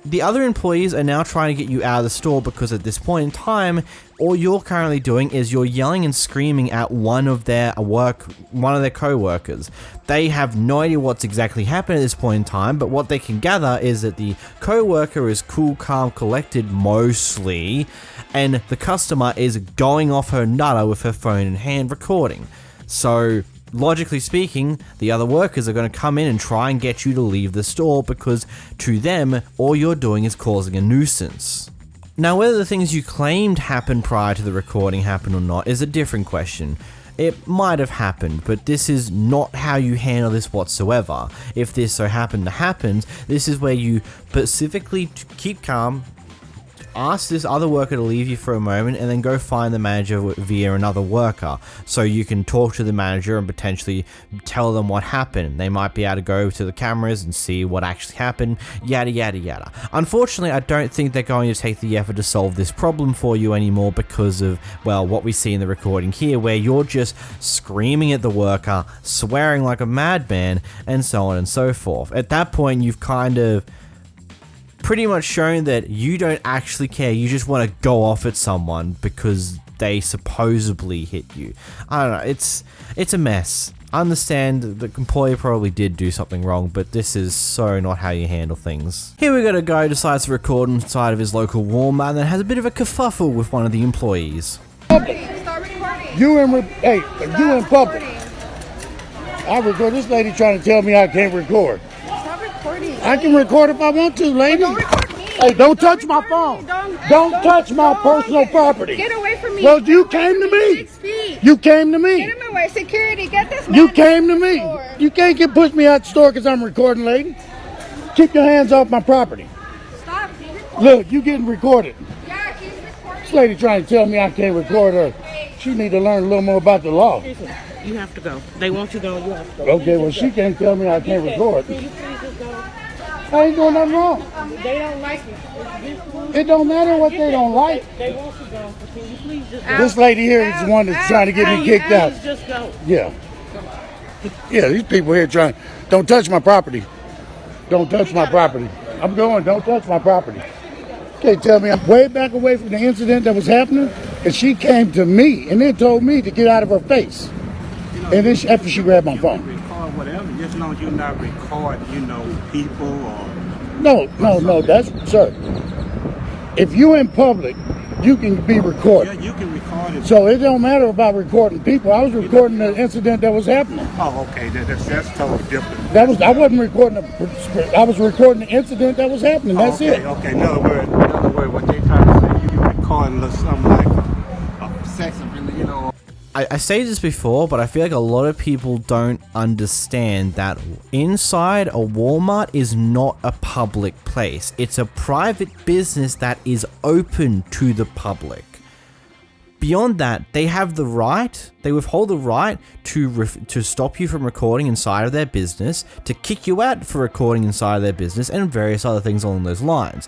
A: the other employees are now trying to get you out of the store because at this point in time, all you're currently doing is you're yelling and screaming at one of their co-workers. They have no idea what's exactly happened at this point in time, but what they can gather is that the co-worker is cool, calm, collected mostly, and the customer is going off her nutter with her phone in hand recording. So logically speaking, the other workers are going to come in and try and get you to leave the store because to them, all you're doing is causing a nuisance. Now, whether the things you claimed happened prior to the recording happened or not is a different question. It might have happened, but this is not how you handle this whatsoever. If this so happened to happen, this is where you specifically keep calm, ask this other worker to leave you for a moment, and then go find the manager via another worker so you can talk to the manager and potentially tell them what happened. They might be able to go to the cameras and see what actually happened, yada yada yada. Unfortunately, I don't think they're going to take the effort to solve this problem for you anymore because of, well, what we see in the recording here, where you're just screaming at the worker, swearing like a madman, and so on and so forth. At that point, you've kind of pretty much shown that you don't actually care. You just want to go off at someone because they supposedly hit you. I don't know. It's a mess. I understand the employee probably did do something wrong, but this is so not how you handle things. Here we got a guy who decides to record inside of his local Walmart and then has a bit of a kerfuffle with one of the employees.
B: You in public.
P: I record. This lady trying to tell me I can't record.
U: Stop recording.
P: I can record if I want to, lady.
U: Don't record me.
P: Hey, don't touch my phone. Don't touch my personal property.
U: Get away from me.
P: Well, you came to me.
U: 6 feet.
P: You came to me.
U: Get in my way. Security, get this man.
P: You came to me. You can't push me out the store because I'm recording, lady. Keep your hands off my property.
U: Stop. He's recording.
P: Look, you getting recorded.
U: Yeah, he's recording.
P: This lady trying to tell me I can't record her. She need to learn a little more about the law.
Q: You have to go. They want you gone. You have to go.
P: Okay, well, she can't tell me I can't record.
Q: Can you please just go?
P: I ain't doing nothing wrong.
Q: They don't like you.
P: It don't matter what they don't like.
Q: They want you gone. So can you please just go?
P: This lady here is the one that's trying to get me kicked out.
Q: Just go.
P: Yeah. Yeah, these people here trying. Don't touch my property. Don't touch my property. I'm going. Don't touch my property. Can't tell me I'm way back away from the incident that was happening, and she came to me and then told me to get out of her face. And then after she grabbed my phone.
R: Record whatever, just as long as you're not recording, people or.
P: No, that's, sir. If you're in public, you can be recorded.
R: Yeah, you can record it.
P: So it don't matter about recording people. I was recording the incident that was happening.
R: Oh, okay, that's totally different.
P: I wasn't recording I was recording the incident that was happening. That's it.
R: Okay. In other words, what they trying to say, you recording something like a sex offender,
A: I say this before, but I feel like a lot of people don't understand that inside a Walmart is not a public place. It's a private business that is open to the public. Beyond that, they have the right, they withhold the right to stop you from recording inside of their business, to kick you out for recording inside of their business, and various other things along those lines.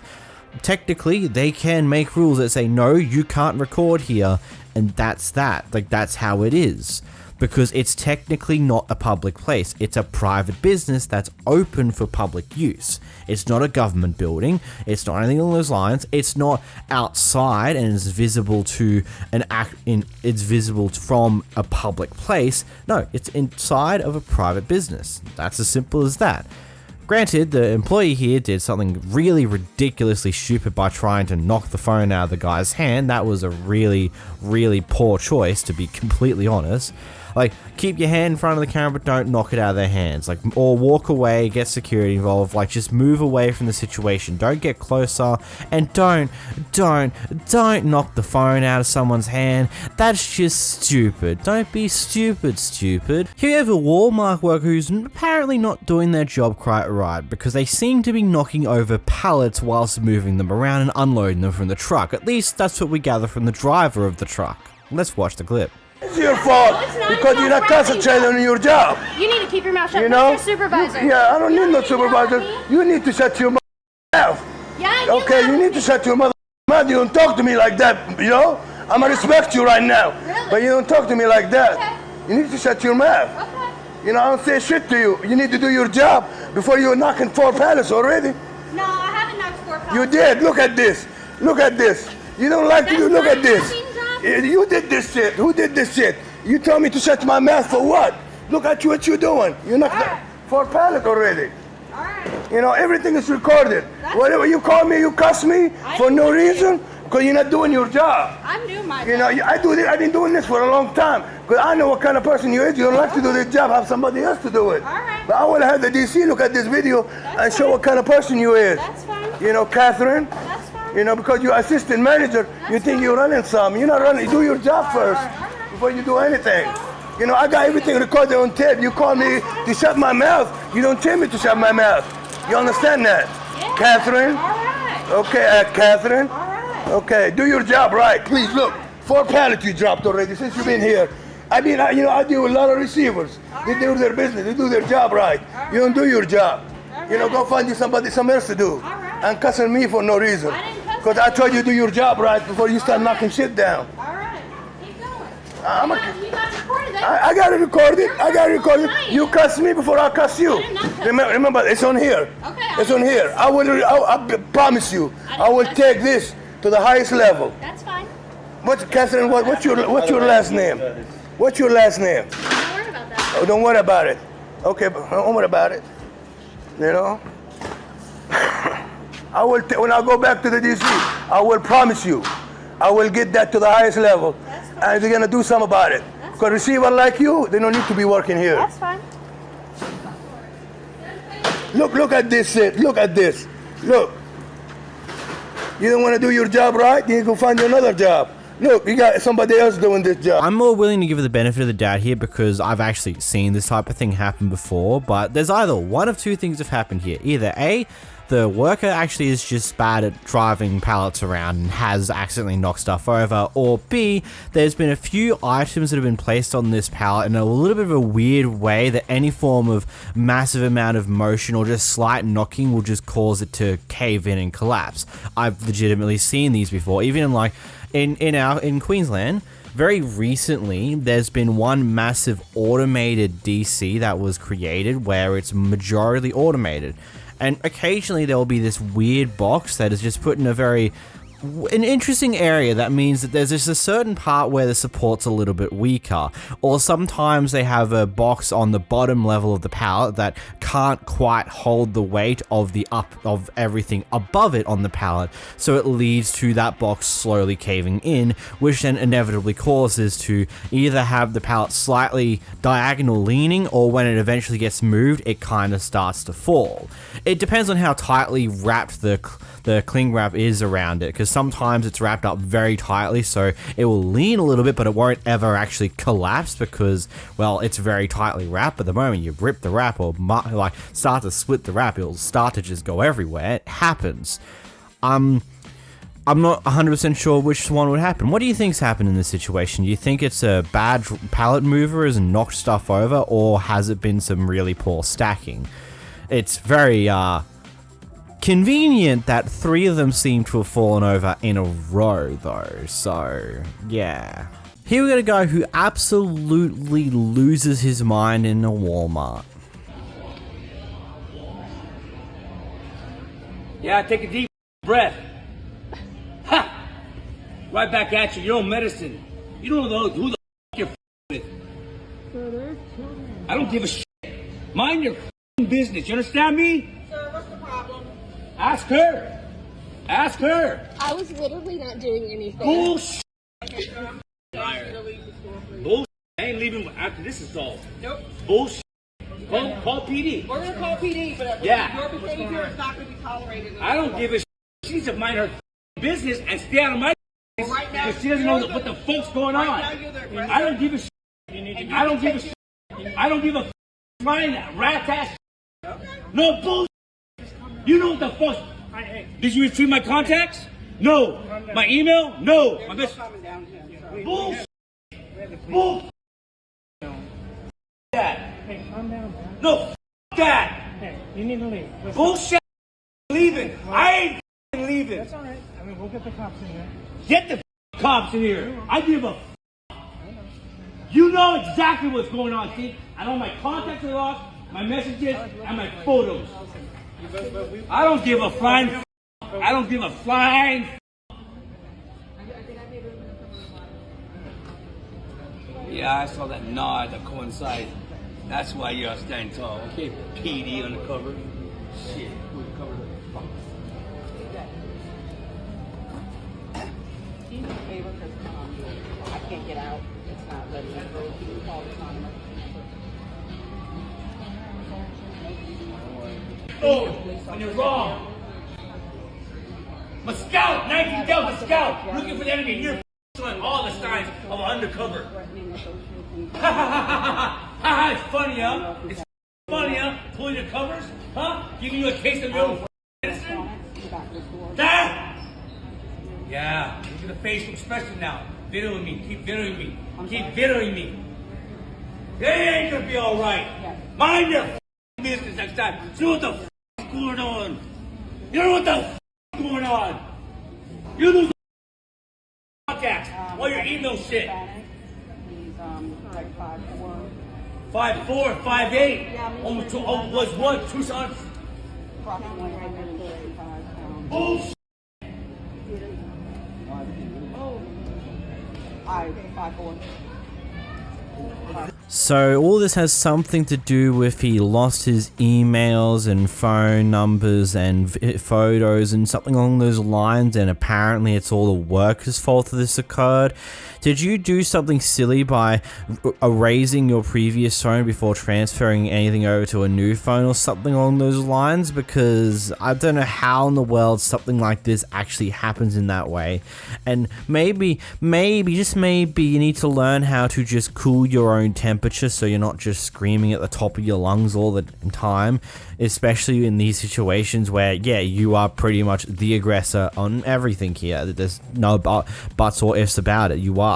A: Technically, they can make rules that say, no, you can't record here, and that's that. Like, that's how it is. Because it's technically not a public place. It's a private business that's open for public use. It's not a government building. It's not anything along those lines. It's not outside and is visible to it's visible from a public place. No, it's inside of a private business. That's as simple as that. Granted, the employee here did something really ridiculously stupid by trying to knock the phone out of the guy's hand. That was a really, really poor choice, to be completely honest. Like, keep your hand in front of the camera, but don't knock it out of their hands. Like, or walk away, get security involved. Like, just move away from the situation. Don't get closer, and don't knock the phone out of someone's hand. That's just stupid. Don't be stupid. Here you have a Walmart worker who's apparently not doing their job quite right, because they seem to be knocking over pallets whilst moving them around and unloading them from the truck. At least that's what we gather from the driver of the truck. Let's watch the clip.
H: It's your fault because you're not concentrating on your job.
E: You need to keep your mouth shut.
H: You know?
E: That's your supervisor.
H: Yeah, I don't need no supervisor. You need to shut your mouth.
E: Yeah,
H: okay, you need to shut your mouth. You don't talk to me like that, you know? I'm gonna respect you right now.
E: Really?
H: But you don't talk to me like that.
E: Okay.
H: You need to shut your mouth.
E: Okay.
H: You know, I don't say shit to you. You need to do your job before you're knocking 4 pallets already.
E: No, I haven't knocked 4 pallets.
H: You did. Look at this. Look at this. You don't like to do. Look at this. You did this shit. Who did this shit? You told me to shut my mouth for what? Look at you, what you're doing. You're not 4 pallets already.
E: All right.
H: You know, everything is recorded. Whatever you call me, you cuss me for no reason, because you're not doing your job.
E: I'm doing my job.
H: You know, I do this. I've been doing this for a long time, because I know what kind of person you is. You don't like to do this job, have somebody else to do it.
E: All right.
H: But I want to have the DC look at this video and show what kind of person you is.
E: That's fine.
H: You know, Catherine.
E: That's fine.
H: You know, because you're assistant manager, you think you're running some. You're not running. Do your job first before you do anything. You know, I got everything recorded on tape. You call me to shut my mouth. You don't tell me to shut my mouth. You understand that?
E: Yeah.
H: Catherine?
E: All right.
H: Okay, Catherine?
E: All right.
H: Okay, do your job right. Please, look, 4 pallets you dropped already since you've been here. I mean, I deal with a lot of receivers. They do their business. They do their job right. You don't do your job. You know, go find you something else to do. And cussing me for no reason. Because I told you to do your job right before you start knocking shit down.
E: All right. Keep going.
H: I
E: got it recorded.
H: I got it recorded. You cuss me before I cuss you. Remember, it's on here.
E: Okay.
H: It's on here. I promise you, I will take this to the highest level.
E: That's fine.
H: Catherine, what's your last name? What's your last name?
E: Don't worry about that.
H: Oh, don't worry about it. Okay, but don't worry about it. You know? When I go back to the DC, I will promise you, I will get that to the highest level. And they're gonna do something about it. Because receiver like you, they don't need to be working here.
E: That's fine.
P: Look at this shit. Look at this. Look. You don't want to do your job right? Then you go find you another job. Look, you got somebody else doing this job.
A: I'm more willing to give it the benefit of the doubt here because I've actually seen this type of thing happen before, but there's either one of two things have happened here. Either A, the worker actually is just bad at driving pallets around and has accidentally knocked stuff over, or B, there's been a few items that have been placed on this pallet in a little bit of a weird way that any form of massive amount of motion or just slight knocking will just cause it to cave in and collapse. I've legitimately seen these before, even in like in Queensland. Very recently, there's been one massive automated DC that was created where it's majority automated. And occasionally there will be this weird box that is just put in an interesting area that means that there's just a certain part where the support's a little bit weaker, or sometimes they have a box on the bottom level of the pallet that can't quite hold the weight of of everything above it on the pallet, so it leads to that box slowly caving in, which then inevitably causes to either have the pallet slightly diagonal leaning, or when it eventually gets moved it kind of starts to fall. It depends on how tightly wrapped the cling wrap is around it, because sometimes it's wrapped up very tightly so it will lean a little bit but it won't ever actually collapse because, well, it's very tightly wrapped. But the moment you rip the wrap or like start to split the wrap, it'll start to just go everywhere. It happens. I'm not 100% sure which one would happen. What do you think's happened in this situation? Do you think it's a bad pallet mover has knocked stuff over, or has it been some really poor stacking? It's very convenient that 3 of them seem to have fallen over in a row though, so yeah. Here we got a guy who absolutely loses his mind in a Walmart.
F: Yeah, take a deep breath. Ha! Right back at you, your own medicine. You don't know who the you're with. I don't give a shit. Mind your business, you understand me?
V: Sir, what's the problem?
F: Ask her. Ask her.
V: I was literally not doing anything.
F: Bullshit.
V: Okay, sir.
F: Bullshit. I ain't leaving after this is solved.
V: Nope.
F: Bullshit. Call PD.
V: We're gonna call PD, but
F: yeah.
V: Your behavior is not gonna be tolerated.
F: I don't give a shit. She needs to mind her business and stay out of my business
V: right now,
F: because she doesn't know what the fuck's going on. I don't give a shit. I don't give a shit. I don't give a flying rat ass. No bullshit. You know what the fuck? Did you retrieve my contacts? No. My email? No. My best. Bullshit. Bullshit. That.
B: Hey, calm down.
F: No. F that.
B: Hey, you need to leave.
F: Bullshit. Leaving. I ain't leaving.
B: That's all right. I mean, we'll get the cops in here.
F: Get the cops in here. I give a. You know exactly what's going on, Steve. I know my contacts are lost, my messages, and my photos. I don't give a flying. I don't give a flying. Yeah, I saw that nod that coincided. That's why you're standing tall. Okay, PD undercover. Shit, who covered the fuck?
Q: Do me a favor, because I can't get out. It's not letting me go. Can you call the timer?
F: Oh, and you're wrong. I'm a scout, 19 Delta scout, looking for the enemy. And you're showing all the signs of undercover. Ha ha ha ha ha! It's funny, huh? It's funny, huh? Pulling your covers, huh? Giving you a taste of your own medicine. That? Yeah, look at the facial expression now. Videoing me, keep videoing me, keep videoing me. It ain't gonna be all right. Mind your business next time. You know what the f going on? You know what the f going on? You lose contacts while you're email shit.
Q: He's like 5'4".
F: 5'4", 5'8". Almost was what? 2 sons.
Q: Approximately 135 pounds.
F: Bullshit.
Q: I 5'4".
A: So all this has something to do with he lost his emails and phone numbers and photos and something along those lines, and apparently it's all the workers' fault that this occurred. Did you do something silly by erasing your previous phone before transferring anything over to a new phone or something along those lines? Because I don't know how in the world something like this actually happens in that way. And maybe, just maybe, you need to learn how to just cool your own temperature so you're not just screaming at the top of your lungs all the time, especially in these situations where, yeah, you are pretty much the aggressor on everything here. There's no buts or ifs about it. You are.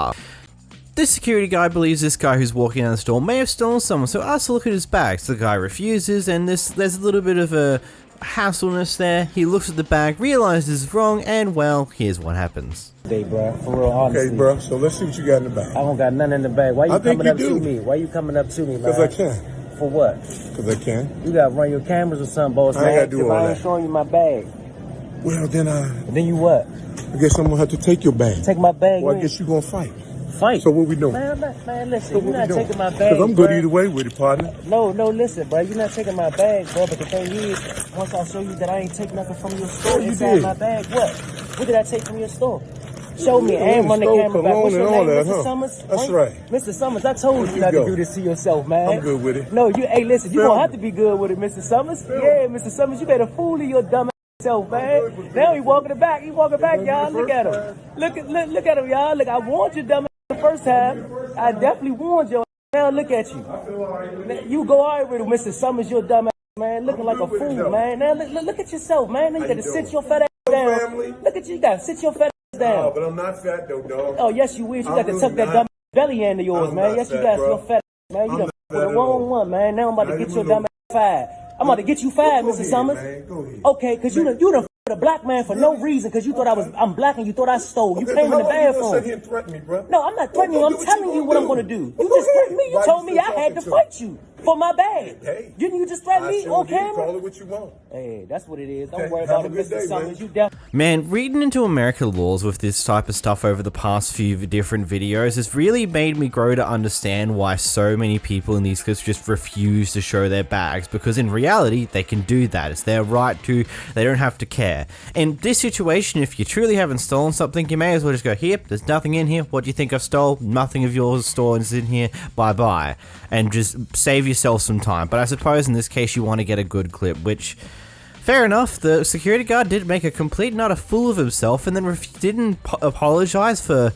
A: This security guy believes this guy who's walking down the store may have stolen someone, so asks to look at his bag. So the guy refuses, and there's a little bit of a hassleness there. He looks at the bag, realizes it's wrong, and well, here's what happens.
C: Hey, bro, for real, honestly.
H: Okay, bro, so let's see what you got in the bag.
C: I don't got nothing in the bag. Why you coming up to me? Why you coming up to me, man?
H: Because I can.
C: For what?
H: Because I can.
C: You got to run your cameras or something, boss, man.
H: I ain't got to do all
C: I
H: that.
C: ain't showing you my bag.
H: Well, then
C: Then you what?
H: I guess I'm going to have to take your bag.
C: Take my bag?
H: Well, I guess you're going to fight.
C: Fight?
H: So what we doing?
C: Man, listen,
H: So
C: you're not taking my bag,
H: Because I'm good
C: bruh.
H: either way with it, partner.
C: No, listen, bro. You're not taking my bag, bro. But the thing is, once I show you that I ain't take nothing from your store
H: you
C: inside
H: did.
C: my bag, what did I take from your store? Show me. I ain't run the
H: Stole
C: camera back.
H: cologne
C: What's
H: and
C: your
H: all
C: name,
H: that,
C: Mr.
H: huh?
C: Summers?
H: That's right.
C: Mr. Summers, I told you not to do this to yourself, man.
H: I'm good with it.
C: No, hey, listen, you don't have to be good with it, Mr. Summers. Yeah, Mr. Summers, you better fool your dumb self, man. Now he walking it back. He walking back, y'all. Look at him. Look at him, y'all. Look, I warned you, dumb the first time. I definitely warned you. Now look at you. You go all right with it, Mr. Summers. You're dumb, man. Looking like a fool, man. Now look at yourself, man. Now you got to sit your fat ass down. Look at you. You got to sit your fat ass down.
H: Oh, but I'm not fat, though, dog.
C: Oh, yes, you is. You got to tuck that dumb belly into yours, man. Yes, you got your fat ass, man. You done with the wrong one, man. Now I'm about to get your dumb ass fired. I'm about to get you fired, Mr. Summers. Okay, because you done f***ed a black man for no reason, because you thought I'm black and you thought I stole. You came in the bathroom. No, I'm not threatening you. I'm telling you what I'm going to do. You just threatened me. You told me I had to fight you for my bag. Didn't you just threaten me on camera?
H: Call it what you want.
C: Hey, that's what it is. Don't worry about it, Mr. Summers. You definitely...
A: Man, reading into American laws with this type of stuff over the past few different videos has really made me grow to understand why so many people in these clips just refuse to show their bags, because in reality, they can do that. It's their right to. They don't have to care. In this situation, if you truly haven't stolen something, you may as well just go, here, there's nothing in here. What do you think I've stole? Nothing of yours stolen is in here. Bye-bye. And just save yourself some time. But I suppose in this case, you want to get a good clip, which... Fair enough, the security guard did make a complete and utter fool of himself and then didn't apologize for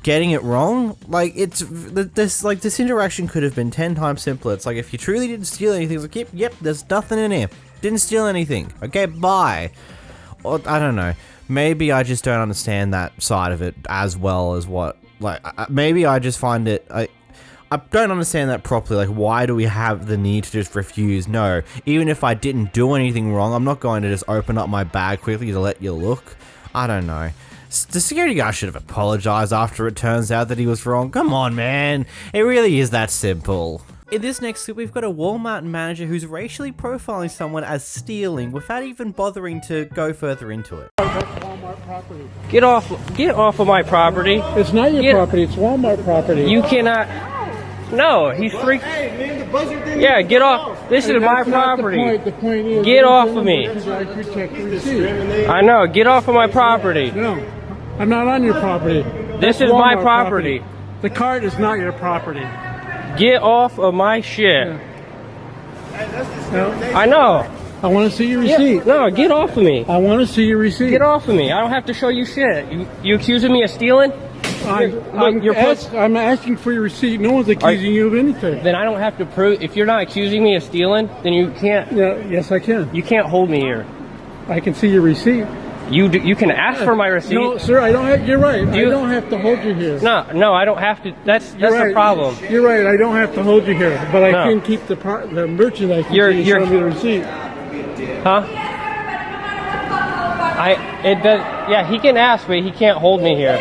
A: getting it wrong. Like, this interaction could have been 10 times simpler. It's like, if you truly didn't steal anything, it's like, yep, there's nothing in here. Didn't steal anything. Okay, bye. Or, I don't know. Maybe I just don't understand that side of it as well as what... Like, maybe I just find it... I don't understand that properly. Like, why do we have the need to just refuse? No, even if I didn't do anything wrong, I'm not going to just open up my bag quickly to let you look. I don't know. The security guy should have apologized after it turns out that he was wrong. Come on, man. It really is that simple. In this next clip, we've got a Walmart manager who's racially profiling someone as stealing without even bothering to go further into it.
J: Get off of my property.
B: It's not your property, it's Walmart property.
J: You cannot. No, he's freak. Yeah, get off. This is my property.
B: The point is,
J: get off of me. I know. Get off of my property.
B: No, I'm not on your property.
J: This is my property.
B: The cart is not your property.
J: Get off of my shit.
B: No.
J: I know.
B: I want to see your receipt.
J: Yeah, no, get off of me.
B: I want to see your receipt.
J: Get off of me. I don't have to show you shit. You accusing me of stealing?
B: I'm asking for your receipt. No one's accusing you of anything.
J: Then I don't have to prove. If you're not accusing me of stealing, then you can't.
B: Yeah, yes, I can.
J: You can't hold me here.
B: I can see your receipt.
J: You can ask for my receipt.
B: No, sir, I don't have. You're right. I don't have to hold you here.
J: No, I don't have to. That's
B: right.
J: the problem.
B: You're right. I don't have to hold you here, but I can keep the merchandise. You show me the receipt.
J: Huh? Yeah, he can ask, but he can't hold me here.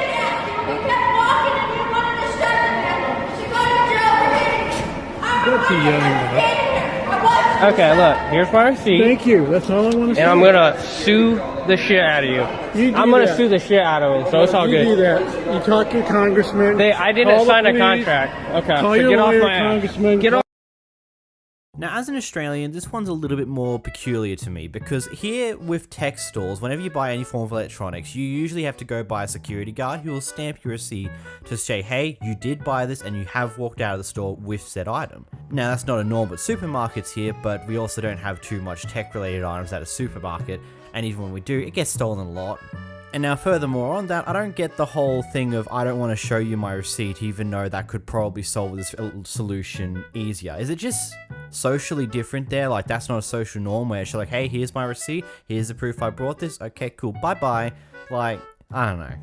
B: What's he yelling about?
J: Okay, look, here's my receipt.
B: Thank you. That's all I want to say.
J: And I'm gonna sue the shit out of you. I'm gonna sue the shit out of him, so it's all
B: You
J: good.
B: do that. You talk to your congressman.
J: I didn't
B: call the
J: sign a
B: police,
J: contract. Okay,
B: Call
J: so
B: your
J: get off
B: lawyer,
J: my ass.
B: congressman.
J: Get off.
A: Now, as an Australian, this one's a little bit more peculiar to me because here with tech stores, whenever you buy any form of electronics, you usually have to go by a security guard who will stamp your receipt to say, hey, you did buy this and you have walked out of the store with said item. Now, that's not a norm at supermarkets here, but we also don't have too much tech-related items at a supermarket, and even when we do, it gets stolen a lot. And now furthermore on that, I don't get the whole thing of I don't want to show you my receipt even though that could probably solve this solution easier. Is it just socially different there? Like that's not a social norm where she's like, hey, here's my receipt, here's the proof I brought this, okay, cool, bye-bye. Like, I don't know.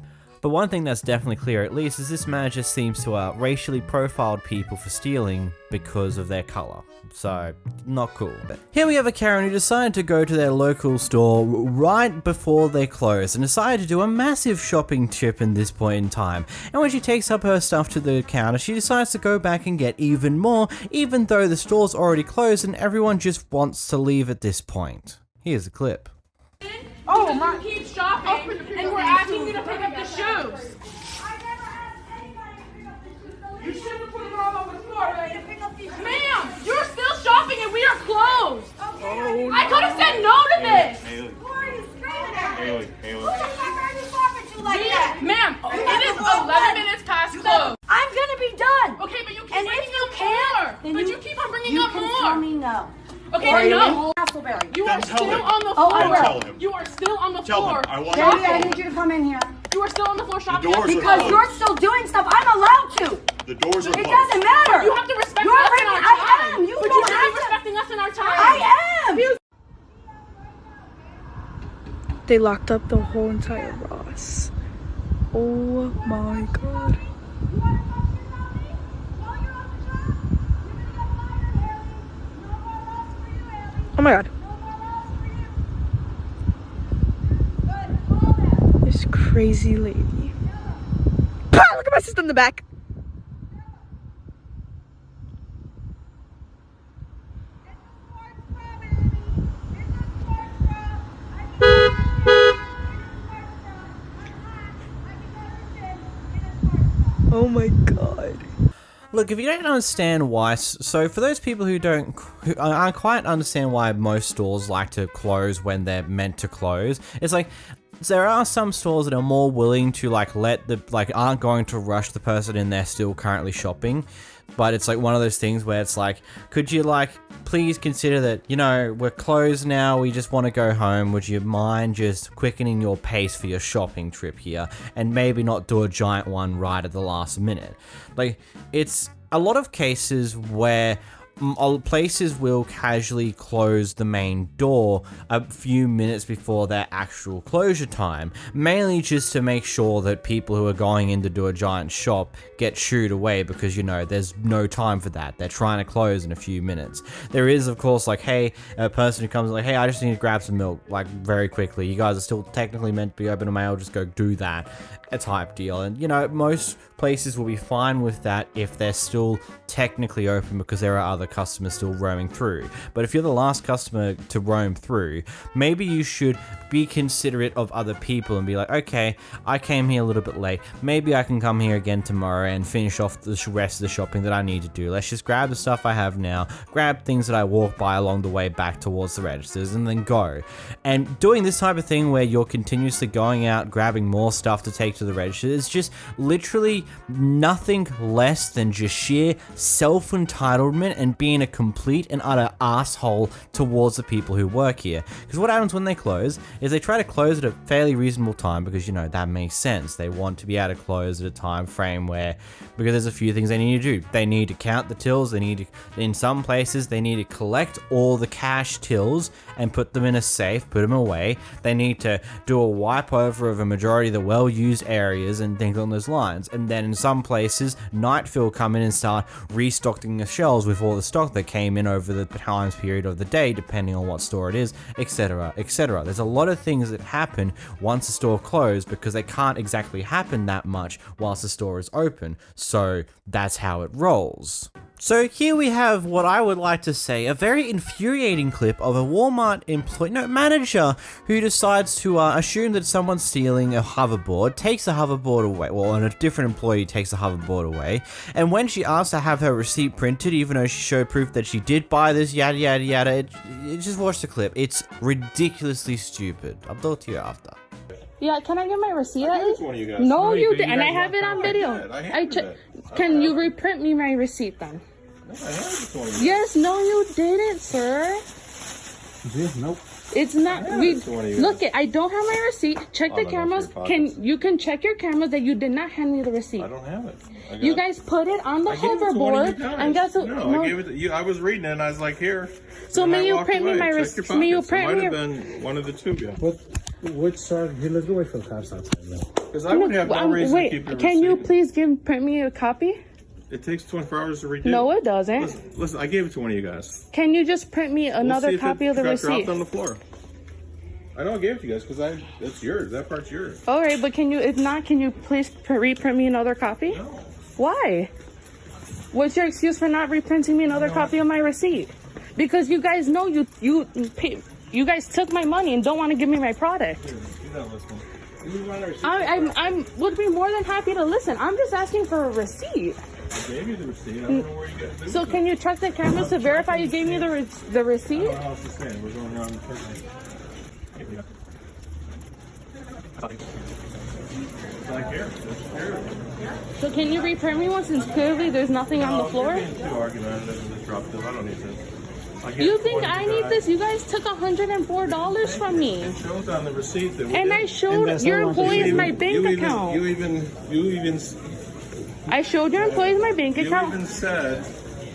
A: But one thing that's definitely clear at least is this man just seems to racially profiled people for stealing because of their color. So, not cool. But here we have a Karen who decided to go to their local store right before they closed and decided to do a massive shopping trip in this point in time. And when she takes up her stuff to the counter, she decides to go back and get even more, even though the store's already closed and everyone just wants to leave at this point. Here's a clip.
V: Oh, my. Keep shopping, and we're asking you to pick up the shoes. You shouldn't have put it all over the floor. Ma'am, you're still shopping and we are closed. Oh, I could have said no to this.
M: Haley.
V: Who are you screaming at?
M: Haley.
V: Who the fuck are you talking to like that? Ma'am, it is 11 minutes past close.
E: I'm gonna be done.
V: Okay, but you keep
E: And
V: bringing
E: if you
V: up
E: can,
V: more. But you keep on bringing
E: you
V: up
E: can
V: more.
E: tell me no.
V: Okay,
E: Or
V: no.
E: Castleberry.
V: You are
M: Then tell
V: still
M: him.
V: on the
E: Oh,
V: floor.
E: I will.
M: Tell him.
V: You are still on the
M: Tell
V: floor.
M: him. I want
E: Baby, I
V: shopping.
E: need you to come in here.
V: You are still on the floor shopping.
M: doors are
E: Because
M: closed.
E: you're still doing stuff I'm allowed to.
M: The doors are
E: It
M: closed.
E: doesn't matter.
V: You have to respect
E: You're
V: us in
E: bringing-
V: our time.
E: I am. You
V: but
E: don't
V: you should
E: have
V: be
E: to.
V: respecting us in our time.
E: I am.
V: They locked up the whole entire Ross. Oh my god. Oh my god. This crazy lady. Ah, look at my sister in the back. Oh my god.
A: Look, if you don't understand why, so for those people who aren't quite understand why most stores like to close when they're meant to close, it's like, there are some stores that are more willing to aren't going to rush the person in there still currently shopping. But it's like one of those things where it's like, could you please consider that, we're closed now, we just want to go home, would you mind just quickening your pace for your shopping trip here and maybe not do a giant one right at the last minute? Like, it's a lot of cases where places will casually close the main door a few minutes before their actual closure time, mainly just to make sure that people who are going in to do a giant shop get shooed away because, there's no time for that. They're trying to close in a few minutes. There is, of course, hey, a person who comes hey, I just need to grab some milk, very quickly. You guys are still technically meant to be open to mail, just go do that. A type deal. And, most places will be fine with that if they're still technically open because there are other customers still roaming through. But if you're the last customer to roam through, maybe you should be considerate of other people and be like, okay, I came here a little bit late. Maybe I can come here again tomorrow and finish off the rest of the shopping that I need to do. Let's just grab the stuff I have now, grab things that I walk by along the way back towards the registers, and then go. And doing this type of thing where you're continuously going out, grabbing more stuff to take to the register is just literally nothing less than just sheer self-entitlement and being a complete and utter asshole towards the people who work here. Because what happens when they close is they try to close at a fairly reasonable time because, that makes sense. They want to be able to close at a time frame because there's a few things they need to do. They need to count the tills. In some places, they need to collect all the cash tills and put them in a safe, put them away. They need to do a wipe over of a majority of the well-used areas and things on those lines. And then in some places, Nightfill will come in and start restocking the shelves with all the stock that came in over the times period of the day, depending on what store it is, etc., etc. There's a lot of things that happen once a store closed because they can't exactly happen that much whilst the store is open. So that's how it rolls. So here we have what I would like to say, a very infuriating clip of a Walmart manager who decides to assume that someone's stealing a hoverboard, takes the hoverboard away, well, and a different employee takes the hoverboard away, and when she asks to have her receipt printed, even though she showed proof that she did buy this, yada yada yada, just watch the clip. It's ridiculously stupid. I'll talk to you after.
V: Yeah, can I get my receipt at least?
H: one of you guys.
V: No, you
H: did,
V: did, and I have it on video. Can you reprint me my receipt then?
H: No, I have it to one of you.
V: Yes, no, you didn't, sir.
H: Nope.
V: It's not. Look, I don't have my receipt. Check the cameras. You can check your cameras that you did not hand me the receipt.
H: I don't have it.
V: You guys put it on the hoverboard and got to.
H: No, I gave it to you. I was reading it and I was like, here.
V: So may you print me my receipt? May you print me?
H: Might have been one of the two guys.
B: Which side? Here, let's go wait for the cops outside.
H: Because I would have no reason to keep your receipt.
V: Can you please print me a copy?
H: It takes 24 hours to redo.
V: No, it doesn't.
H: Listen, I gave it to one of you guys.
V: Can you just print me another copy of the receipt?
H: Dropped on the floor. I know I gave it to you guys because it's yours. That part's yours.
V: All right, but if not, can you please reprint me another copy?
H: No.
V: Why? What's your excuse for not reprinting me another copy of my receipt? Because you guys know you guys took my money and don't want to give me my product.
H: You're not listening.
V: I would be more than happy to listen. I'm just asking for a receipt.
H: I gave you the receipt. I don't know where you got it.
V: So can you check the cameras to verify you gave me the receipt?
H: I don't know how else to say it. We're going around the person.
V: So can you reprint me one since clearly there's nothing on the floor?
H: I don't need this.
V: You think I need this? You guys took $104 from me.
H: It shows on the receipt that
V: and I showed your employees my bank account.
H: You even
V: I showed your employees my bank account.
H: You even said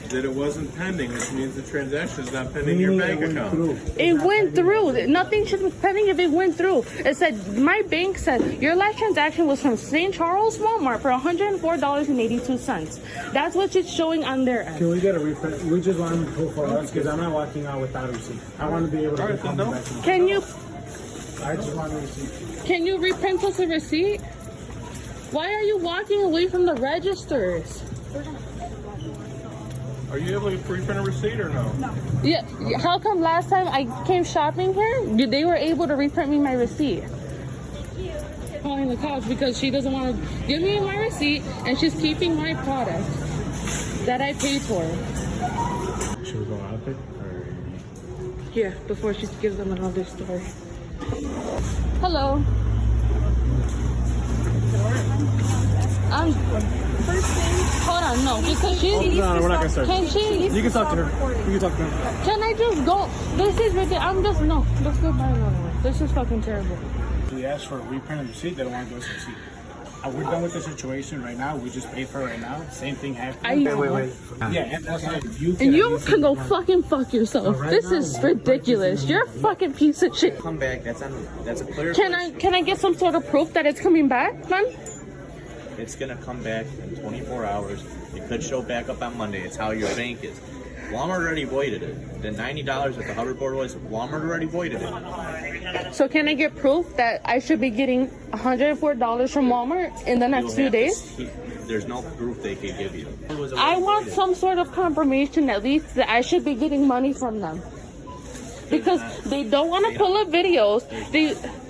H: that it wasn't pending, which means the transaction is not pending your bank account.
V: It went through. Nothing should be pending if it went through. It said, my bank said, your last transaction was from St. Charles Walmart for $104.82. That's what it's showing on their end.
B: Can we get a reprint? We just want to pull for us because I'm not walking out without a receipt. I want to be able to come back to my
V: Can you?
B: I just want a receipt.
V: Can you reprint us a receipt? Why are you walking away from the registers?
H: Are you able to reprint a receipt or no?
V: No. Yeah. How come last time I came shopping here, they were able to reprint me my receipt? Calling the cops because she doesn't want to give me my receipt and she's keeping my product that I paid for.
B: Should we go out there?
V: Yeah, before she gives them another story. Hello. Hold on, no, because she's.
B: No, we're not gonna start.
V: Can she?
B: You can talk to her. You can talk to her.
V: Can I just go? This is ridiculous. I'm just no. Let's go buy another one. This is fucking terrible.
B: We asked for a reprinted receipt. They don't want to give us a receipt. We're done with the situation right now. We just paid for it right now. Same thing happened.
V: Wait.
B: Yeah, and that's like you
V: can go fucking fuck yourself. This is ridiculous. You're a fucking piece of shit.
C: Come back. That's a clear.
V: Can I get some sort of proof that it's coming back, man?
C: It's gonna come back in 24 hours. It could show back up on Monday. It's how your bank is. Walmart already voided it. The $90 that the hoverboard was, Walmart already voided it.
V: So can I get proof that I should be getting $104 from Walmart in the next few days?
C: There's no proof they could give you.
V: I want some sort of confirmation at least that I should be getting money from them. Because they don't want to pull up videos.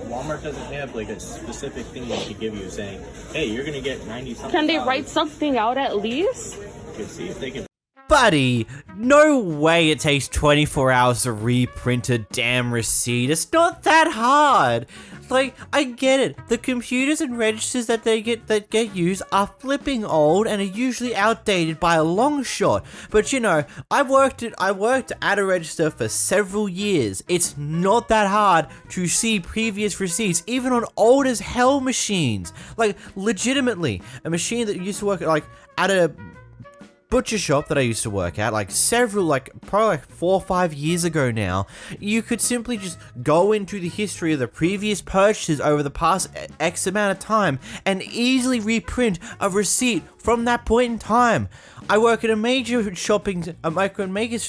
C: Walmart doesn't have like a specific thing they could give you saying, hey, you're going to get 90-something.
V: Can they write something out at least?
C: You can see if they can.
A: Buddy, no way it takes 24 hours to reprint a damn receipt. It's not that hard. Like, I get it. The computers and registers that get used are flipping old and are usually outdated by a long shot. But you know, I worked at a register for several years. It's not that hard to see previous receipts, even on old as hell machines. Like, legitimately, a machine that used to work at a butcher shop that I used to work at, probably 4 or 5 years ago now, you could simply just go into the history of the previous purchases over the past X amount of time and easily reprint a receipt from that point in time. I work at a major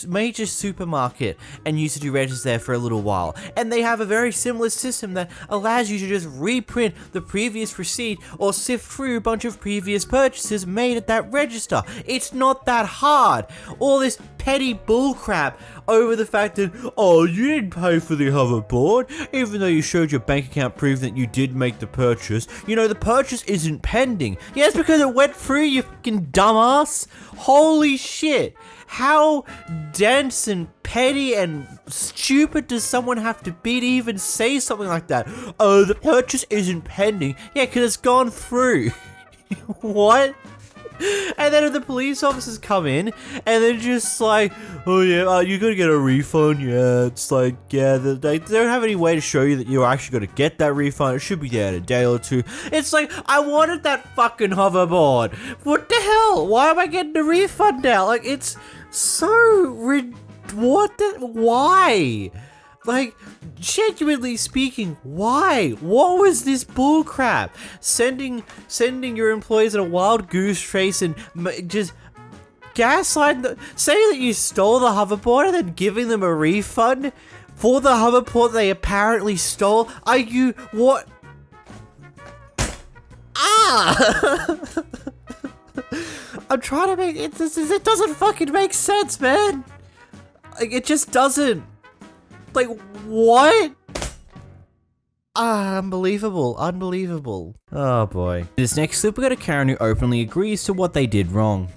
A: major supermarket and used to do registers there for a little while. And they have a very similar system that allows you to just reprint the previous receipt or sift through a bunch of previous purchases made at that register. It's not that hard. All this petty bullcrap over the fact that, oh, you didn't pay for the hoverboard, even though you showed your bank account proof that you did make the purchase. You know, the purchase isn't pending. Yeah, it's because it went through, you fucking dumbass. Holy shit. How dense and petty and stupid does someone have to be to even say something like that? Oh, the purchase isn't pending. Yeah, because it's gone through. What? And then the police officers come in, and they're just like, oh yeah, you're gonna get a refund. Yeah, it's like, yeah, they don't have any way to show you that you're actually gonna get that refund. It should be there in a day or two. It's like, I wanted that fucking hoverboard. What the hell? Why am I getting a refund now? Like, it's so why? Like, genuinely speaking, why? What was this bullcrap? Sending your employees on a wild goose chase and just gaslighting saying that you stole the hoverboard and then giving them a refund for the hoverboard they apparently stole? Are you what? I'm trying to make it. It doesn't fucking make sense, man. Like, it just doesn't. Like, what? Unbelievable. Oh boy. This next clip, we got a Karen who openly agrees to what they did wrong.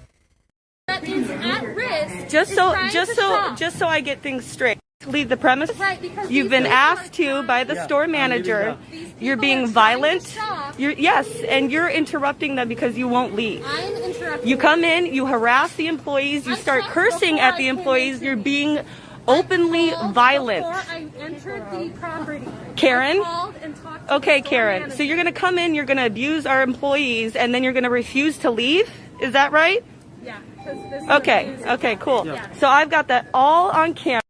E: That is at risk.
L: Just so I get things straight. To leave the premise.
E: Right, because
L: you've been asked to by the store manager. You're being violent. Yes, and you're interrupting them because you won't leave.
E: I'm interrupting.
L: You come in, you harass the employees, you start cursing at the employees. You're being openly violent.
E: Before I entered the property.
L: Karen?
E: I called and talked to
L: Okay,
E: the store
L: Karen.
E: manager.
L: So you're going to come in, you're going to abuse our employees, and then you're going to refuse to leave? Is that right?
E: Yeah. This is
L: Okay, cool. Yeah. So I've got that all on camera.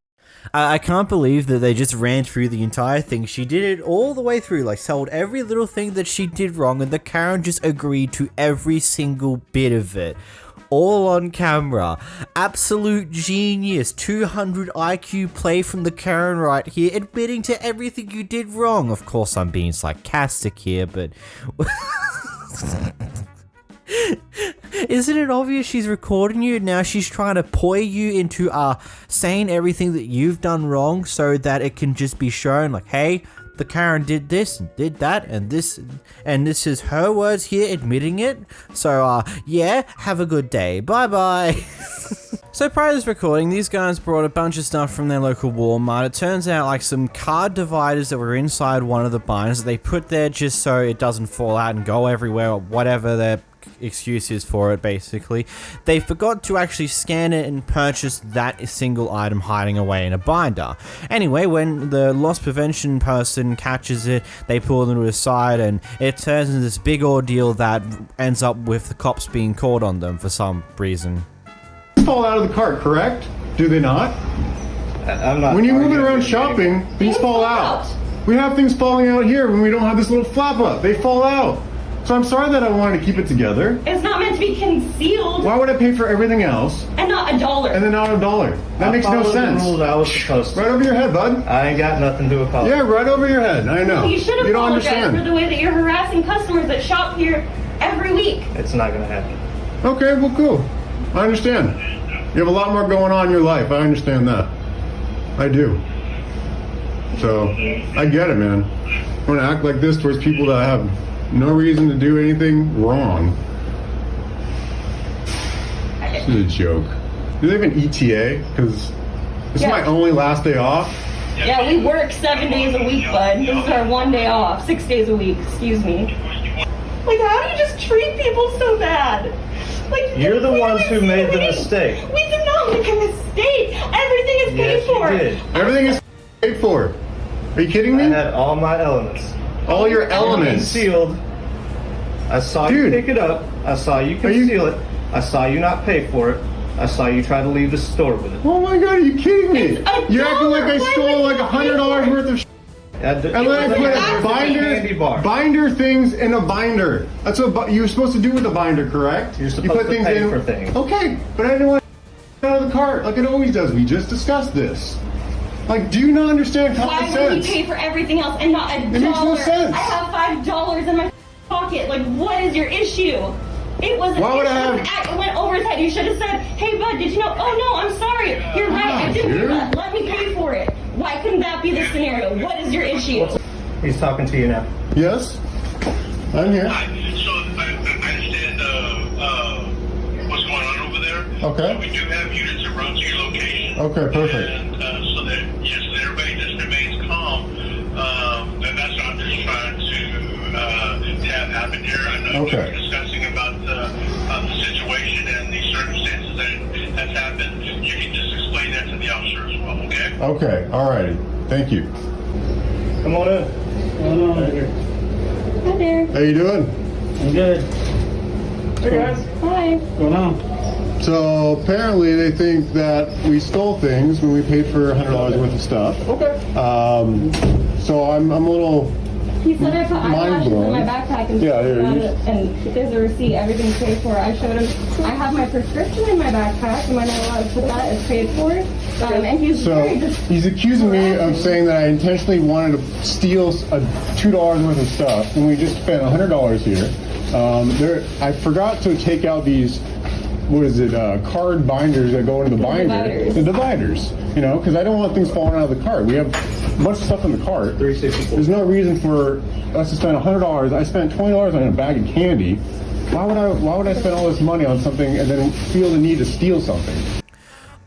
A: I can't believe that they just ran through the entire thing. She did it all the way through, like told every little thing that she did wrong, and the Karen just agreed to every single bit of it. All on camera. Absolute genius. 200 IQ play from the Karen right here, admitting to everything you did wrong. Of course, I'm being sarcastic here, but... Isn't it obvious she's recording you? Now she's trying to poi you into saying everything that you've done wrong so that it can just be shown like, hey, the Karen did this and did that and this is her words here admitting it. So yeah, have a good day. Bye bye. So prior to this recording, these guys brought a bunch of stuff from their local Walmart. It turns out like some card dividers that were inside one of the binders that they put there just so it doesn't fall out and go everywhere or whatever their excuse is for it, basically. They forgot to actually scan it and purchase that single item hiding away in a binder. Anyway, when the loss prevention person catches it, they pull them to the side and it turns into this big ordeal that ends up with the cops being called on them for some reason.
S: Fall out of the cart, correct? Do they not?
T: I'm not.
S: When you move it around shopping, things fall out. We have things falling out here when we don't have this little flap up. They fall out. So I'm sorry that I wanted to keep it together.
L: It's not meant to be concealed.
S: Why would I pay for everything else?
L: And not $1.
S: And then not $1. That makes no sense.
T: The rules I was supposed to.
S: Right over your head, bud.
T: I ain't got nothing to apologize.
S: Yeah, right over your head. I know.
L: You should
S: You don't
L: apologize
S: understand.
L: for the way that you're harassing customers that shop here every week.
T: It's not gonna happen.
S: Okay, well, cool. I understand. You have a lot more going on in your life. I understand that. I do. So, I get it, man. I want to act like this towards people that have no reason to do anything wrong. This is a joke. Do they have an ETA? Because this is my only last day off.
L: Yeah, we work 7 days a week, bud. This is our 1 day off. 6 days a week, excuse me. Like, how do you just treat people so bad? Like,
T: You're the ones who made the mistake.
L: We did not make a mistake. Everything is paid for.
T: You did.
S: Everything is paid for. Are you kidding me?
T: I had all my elements.
S: All your elements.
T: Sealed. I saw you pick it up. I saw you conceal it. I saw you not pay for it. I saw you try to leave the store with it.
S: Oh my god, are you kidding me? You're acting like I stole like $100 worth of shit. And then I put binder things in a binder. That's what you're supposed to do with a binder, correct?
T: You're supposed to pay for things.
S: Okay, but I didn't want to out of the cart like it always does. We just discussed this. Like, do you not understand common
L: Why
S: sense?
L: would he pay for everything else and not $1?
S: It makes no sense.
L: I have $5 in my pocket. Like, what is your issue? It was.
S: Why would
L: It went over his head. You should have said, "Hey, bud, did you know?" "Oh no, I'm sorry. You're right. I didn't do that. Let me pay for it." Why couldn't that be the scenario? What is your issue?
T: He's talking to you now.
S: Yes, I'm here.
D: So I understand what's going on over there.
S: Okay.
D: We do have units around to your location.
S: Okay, perfect.
D: And so that everybody just remains calm. And that's what I'm just trying to have happen here. I know we were discussing about the situation and the circumstances that's happened. You can just explain that to the officer as well, okay?
S: Okay, alrighty. Thank you.
T: Come on in. Come on in.
L: Hi there.
S: How you doing?
T: I'm good.
L: Hey guys. Hi.
S: What's going on? So apparently they think that we stole things when we paid for $100 worth of stuff.
T: Okay.
S: So I'm a little
L: He said I put eyelashes in my backpack and and there's a receipt, everything's paid for. I showed him, I have my prescription in my backpack. Am I not allowed to put that? It's paid for. And he's very
S: he's accusing me of saying that I intentionally wanted to steal $2 worth of stuff when we just spent $100 here. I forgot to take out these, card binders that go into the binder. The dividers. You know, because I don't want things falling out of the cart. We have a bunch of stuff in the cart. There's no reason for us to spend $100. I spent $20 on a bag of candy. Why would I spend all this money on something and then feel the need to steal something?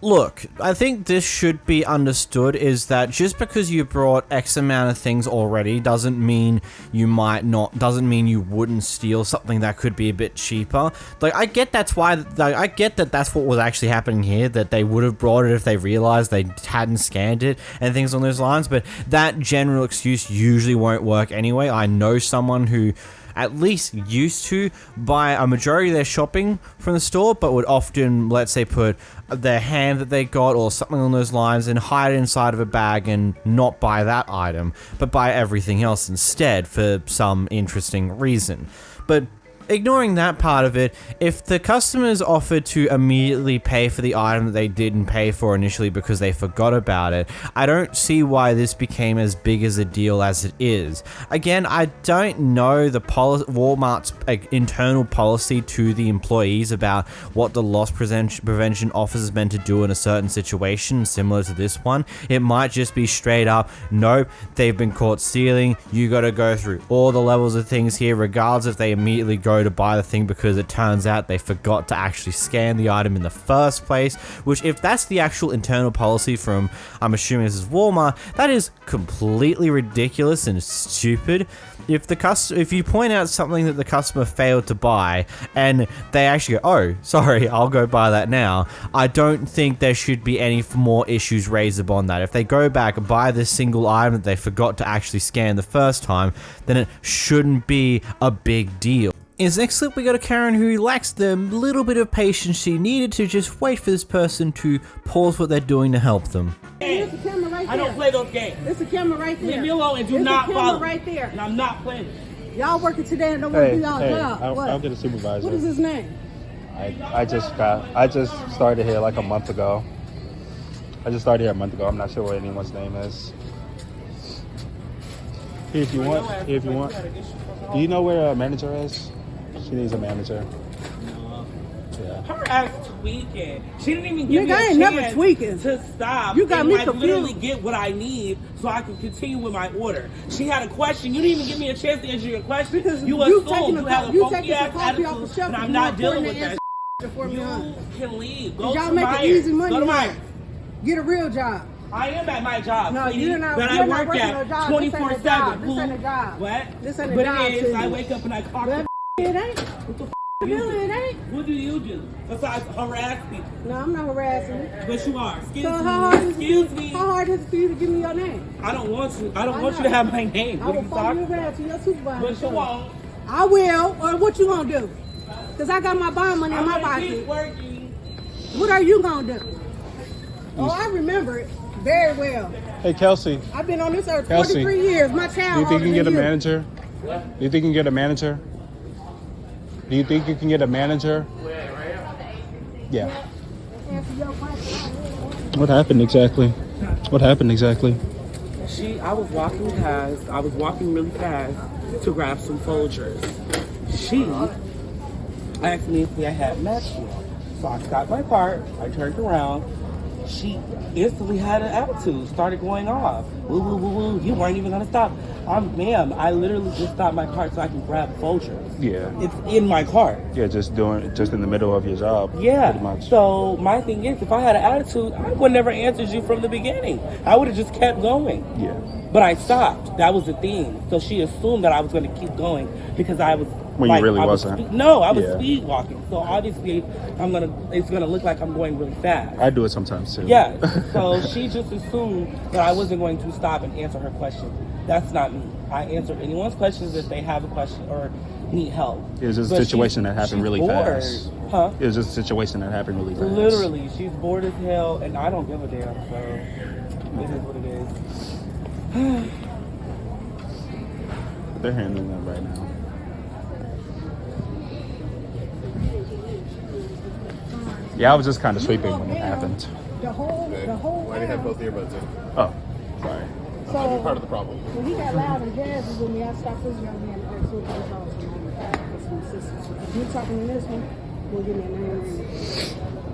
A: Look, I think this should be understood is that just because you brought X amount of things already doesn't mean you wouldn't steal something that could be a bit cheaper. Like, I get that's what was actually happening here, that they would have brought it if they realized they hadn't scanned it and things on those lines, but that general excuse usually won't work anyway. I know someone who at least used to buy a majority of their shopping from the store, but would often, let's say, put their ham that they got or something on those lines and hide it inside of a bag and not buy that item, but buy everything else instead for some interesting reason. But ignoring that part of it, if the customers offered to immediately pay for the item that they didn't pay for initially because they forgot about it, I don't see why this became as big as a deal as it is. Again, I don't know the Walmart's internal policy to the employees about what the loss prevention officer is meant to do in a certain situation similar to this one. It might just be straight up, nope, they've been caught stealing, you gotta go through all the levels of things here regardless if they immediately go to buy the thing because it turns out they forgot to actually scan the item in the first place, which if that's the actual internal policy from, I'm assuming this is Walmart, that is completely ridiculous and stupid. If you point out something that the customer failed to buy and they actually go, oh, sorry, I'll go buy that now, I don't think there should be any more issues raised upon that. If they go back and buy this single item that they forgot to actually scan the first time, then it shouldn't be a big deal. In this next clip, we got a Karen who lacks the little bit of patience she needed to just wait for this person to pause what they're doing to help them.
G: There's a camera right there.
F: I don't play those games.
G: There's a camera right there.
F: Leave me alone and do not follow.
G: There's a camera right there.
F: And I'm not playing.
G: Y'all working today and don't want to do y'all job. What?
K: I'll get a supervisor.
G: What is his name?
K: I just started here like a month ago. I'm not sure what anyone's name is. Here if you want. Do you know where a manager is? She needs a manager. Yeah.
F: Her ass tweaking. She didn't even give me a
G: I ain't
F: chance
G: never tweaking.
F: to stop.
G: You got me
F: confused. Literally
G: confused.
F: get what I need so I can continue with my order. She had a question. You didn't even give me a chance to answer your question.
G: Because
F: you assume you have a funky ass attitude, and I'm not dealing with that. You can leave. Go
G: Y'all
F: to
G: make
F: Myers.
G: it easy money.
F: Go to Myers.
G: Get a real job.
F: I am at my job.
G: No,
F: sweetie,
G: you're not.
F: But
G: You're
F: I
G: not
F: work
G: working
F: at
G: no job.
F: 24/7.
G: This ain't a job.
F: What?
G: This ain't a
F: but
G: job.
F: it is.
G: to
F: I
G: you.
F: wake up and I clock
G: Well,
F: the
G: it ain't.
F: What the
G: No, it ain't.
F: What do you do besides harass people?
G: No, I'm not harassing you.
F: But you are. Excuse
G: So
F: me.
G: how hard is
F: Excuse me.
G: How hard is it for you to give me your name?
F: I don't want you. I don't want you to have my name.
G: I
F: What are
G: will
F: you
G: follow
F: talking
G: you
F: about?
G: around to your supervisor.
F: But you won't.
G: I will. Or what you gonna do? Cause I got my bond money in my
F: I'm gonna keep
G: pocket.
F: working.
G: What are you gonna do? Oh, I remember it. Very well.
K: Hey, Kelsey.
G: I've been on this earth
K: Kelsey,
G: 43 years. My child.
K: Do you think you can get a
G: older than
K: manager? Do you think you can get a manager? Do you think you can get a manager? Yeah. What happened exactly? What happened exactly?
I: I was walking really fast to grab some Folgers. She asked me if I had matching. So I stopped my cart, I turned around. She instantly had an attitude, started going off. Woo, woo, woo, woo, you weren't even gonna stop. Ma'am, I literally just stopped my cart so I can grab Folgers.
K: Yeah.
I: It's in my cart.
K: Yeah, just in the middle of your job.
I: Yeah.
K: Pretty much.
I: So my thing is, if I had an attitude, I would never answered you from the beginning. I would have just kept going.
K: Yeah.
I: But I stopped. That was the thing. So she assumed that I was going to keep going because I was.
K: When you really wasn't.
I: I was speed walking. So obviously, it's gonna look like I'm going really fast.
K: I do it sometimes too.
I: Yeah. So she just assumed that I wasn't going to stop and answer her question. That's not me. I answer anyone's questions if they have a question or need help.
K: It was just a situation that happened really fast.
I: Huh?
K: It was just a situation that happened really fast.
I: Literally, she's bored as hell, and I don't give a damn. So it is what it is.
K: They're handling that right now. Yeah, I was just kind of sweeping when it happened.
G: The whole.
S: Why do you have both earbuds in?
K: Oh, sorry.
G: So
S: I'm part of the problem.
G: When he got loud and jazzy with me, I stopped this young man and asked what he was. If you're talking to this one, we'll give me a name.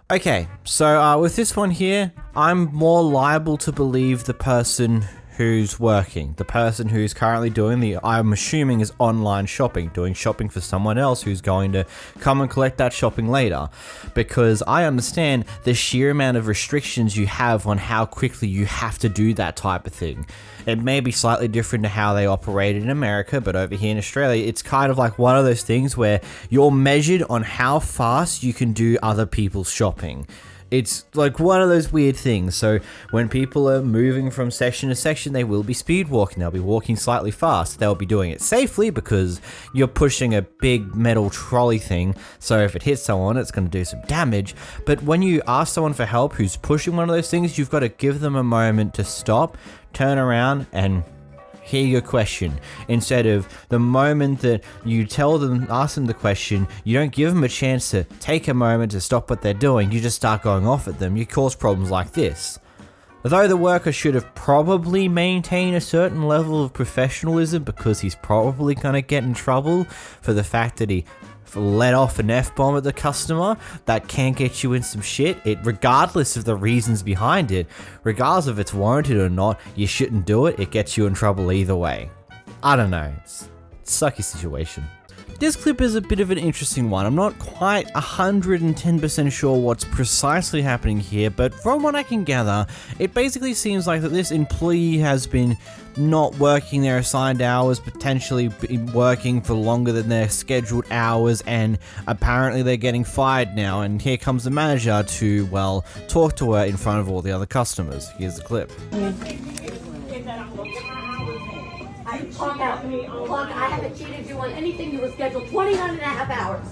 A: Okay, so with this one here, I'm more liable to believe the person who's working, the person who's currently doing I'm assuming is online shopping, doing shopping for someone else who's going to come and collect that shopping later. Because I understand the sheer amount of restrictions you have on how quickly you have to do that type of thing. It may be slightly different to how they operate in America, but over here in Australia, it's kind of like one of those things where you're measured on how fast you can do other people's shopping. It's like one of those weird things. So when people are moving from section to section, they will be speed walking. They'll be walking slightly fast. They'll be doing it safely because you're pushing a big metal trolley thing. So if it hits someone, it's going to do some damage. But when you ask someone for help who's pushing one of those things, you've got to give them a moment to stop, turn around, and hear your question. Instead of the moment that you ask them the question, you don't give them a chance to take a moment to stop what they're doing, you just start going off at them. You cause problems like this. Though the worker should have probably maintained a certain level of professionalism because he's probably going to get in trouble for the fact that he let off an F-bomb at the customer, that can get you in some shit. Regardless of the reasons behind it, regardless if it's warranted or not, you shouldn't do it. It gets you in trouble either way. I don't know. It's a sucky situation. This clip is a bit of an interesting one. I'm not quite 110% sure what's precisely happening here, but from what I can gather, it basically seems like that this employee has been not working their assigned hours, potentially been working for longer than their scheduled hours, and apparently they're getting fired now, and here comes the manager to, well, talk to her in front of all the other customers. Here's the clip.
W: Clock out. Clock. I haven't cheated you on anything. You were scheduled 29 and a half hours.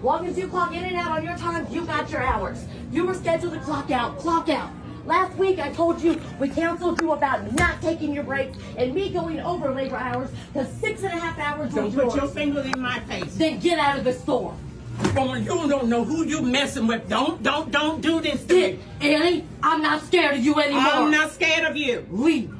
W: Long as you clock in and out on your time, you got your hours. You were scheduled to clock out. Clock out. Last week I told you we counseled you about not taking your breaks and me going over labor hours because 6.5 hours was yours.
N: Don't put your finger in my face.
W: Then get out of the store.
N: Woman, you don't know who you messing with. Don't do this to me.
W: Annie, I'm not scared of you anymore.
N: I'm not scared of you.
W: Leave.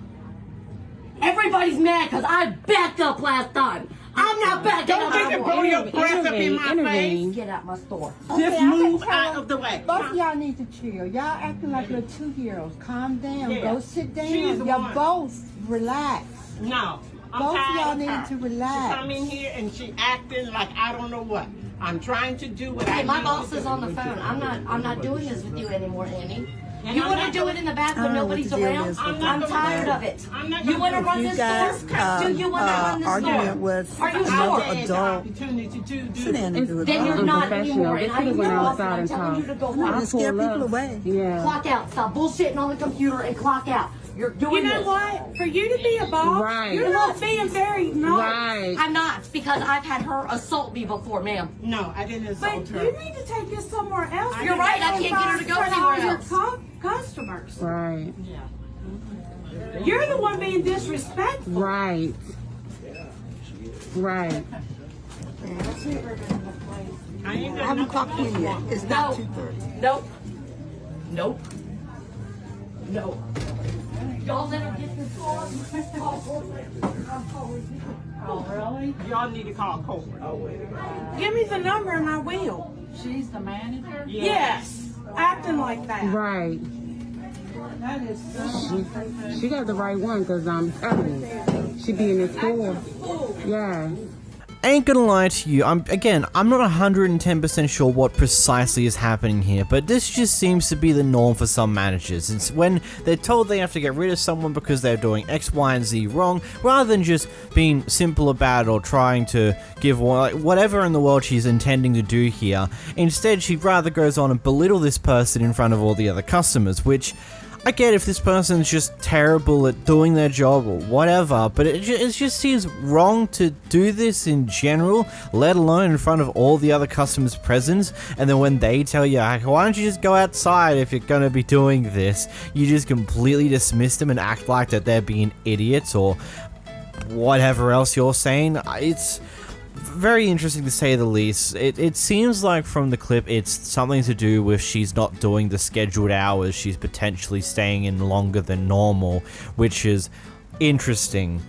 W: Everybody's mad because I backed up last time. I'm not backing up.
N: Don't get to blow your breath up in my face.
W: Get out my store.
N: Just move out of the way.
O: Both of y'all need to chill. Y'all acting like little 2-year-olds. Calm down.
N: Yeah.
O: Go sit down.
N: She's
O: Y'all
N: one.
O: both relax.
N: No. I'm
O: Both of
N: tired
O: y'all
N: of
O: need
N: her.
O: to relax.
N: She come in here and she acting like I don't know what. I'm trying to do what I
W: Hey, my
N: need
W: boss
N: to
W: is
N: do.
W: on the phone. I'm not doing this with you anymore, Annie.
N: And
W: You
N: I'm
W: want to
N: not
W: do it in the back when nobody's around? I'm tired of it. You want to run this store? Do you want to run this
O: argument
W: store?
O: with
W: Are you
O: another
W: sure?
O: adult. Sit down and do it.
W: Then you're not anymore, and I know I'm telling you to go home.
O: Scare people away.
W: Clock out. Stop bullshitting on the computer and clock out.
Q: You're doing
N: You know
Q: this.
N: what? For you to be a boss,
Q: Right.
N: you're not being very nice.
Q: Right. I'm not, because I've had her assault me before, ma'am.
N: No, I didn't assault
Q: But
N: her. You need to take this somewhere else.
Q: You're right, I can't get her to go anywhere else.
N: Customers.
G: Right.
N: You're the one being disrespectful.
G: Right. Right.
N: I ain't
O: I haven't clocked in yet. It's not 2:30.
Q: Nope. Nope. No. Y'all let her get this car.
N: Oh, really? Y'all need to call corporate. Give me the number and I will.
Q: She's the manager?
N: Yes. Acting like that.
G: Right.
N: That is so
G: She got the right one because I'm telling you. She be in the store. Yeah.
A: Ain't gonna lie to you, I'm not 110% sure what precisely is happening here, but this just seems to be the norm for some managers. It's when they're told they have to get rid of someone because they're doing X, Y, and Z wrong, rather than just being simple about it or trying to give whatever in the world she's intending to do here. Instead, she rather goes on and belittle this person in front of all the other customers, which I get if this person's just terrible at doing their job or whatever, but it just seems wrong to do this in general, let alone in front of all the other customers present, and then when they tell you, why don't you just go outside if you're going to be doing this, you just completely dismiss them and act like that they're being idiots or whatever else you're saying. It's very interesting to say the least. It seems like from the clip it's something to do with she's not doing the scheduled hours, she's potentially staying in longer than normal, which is interesting.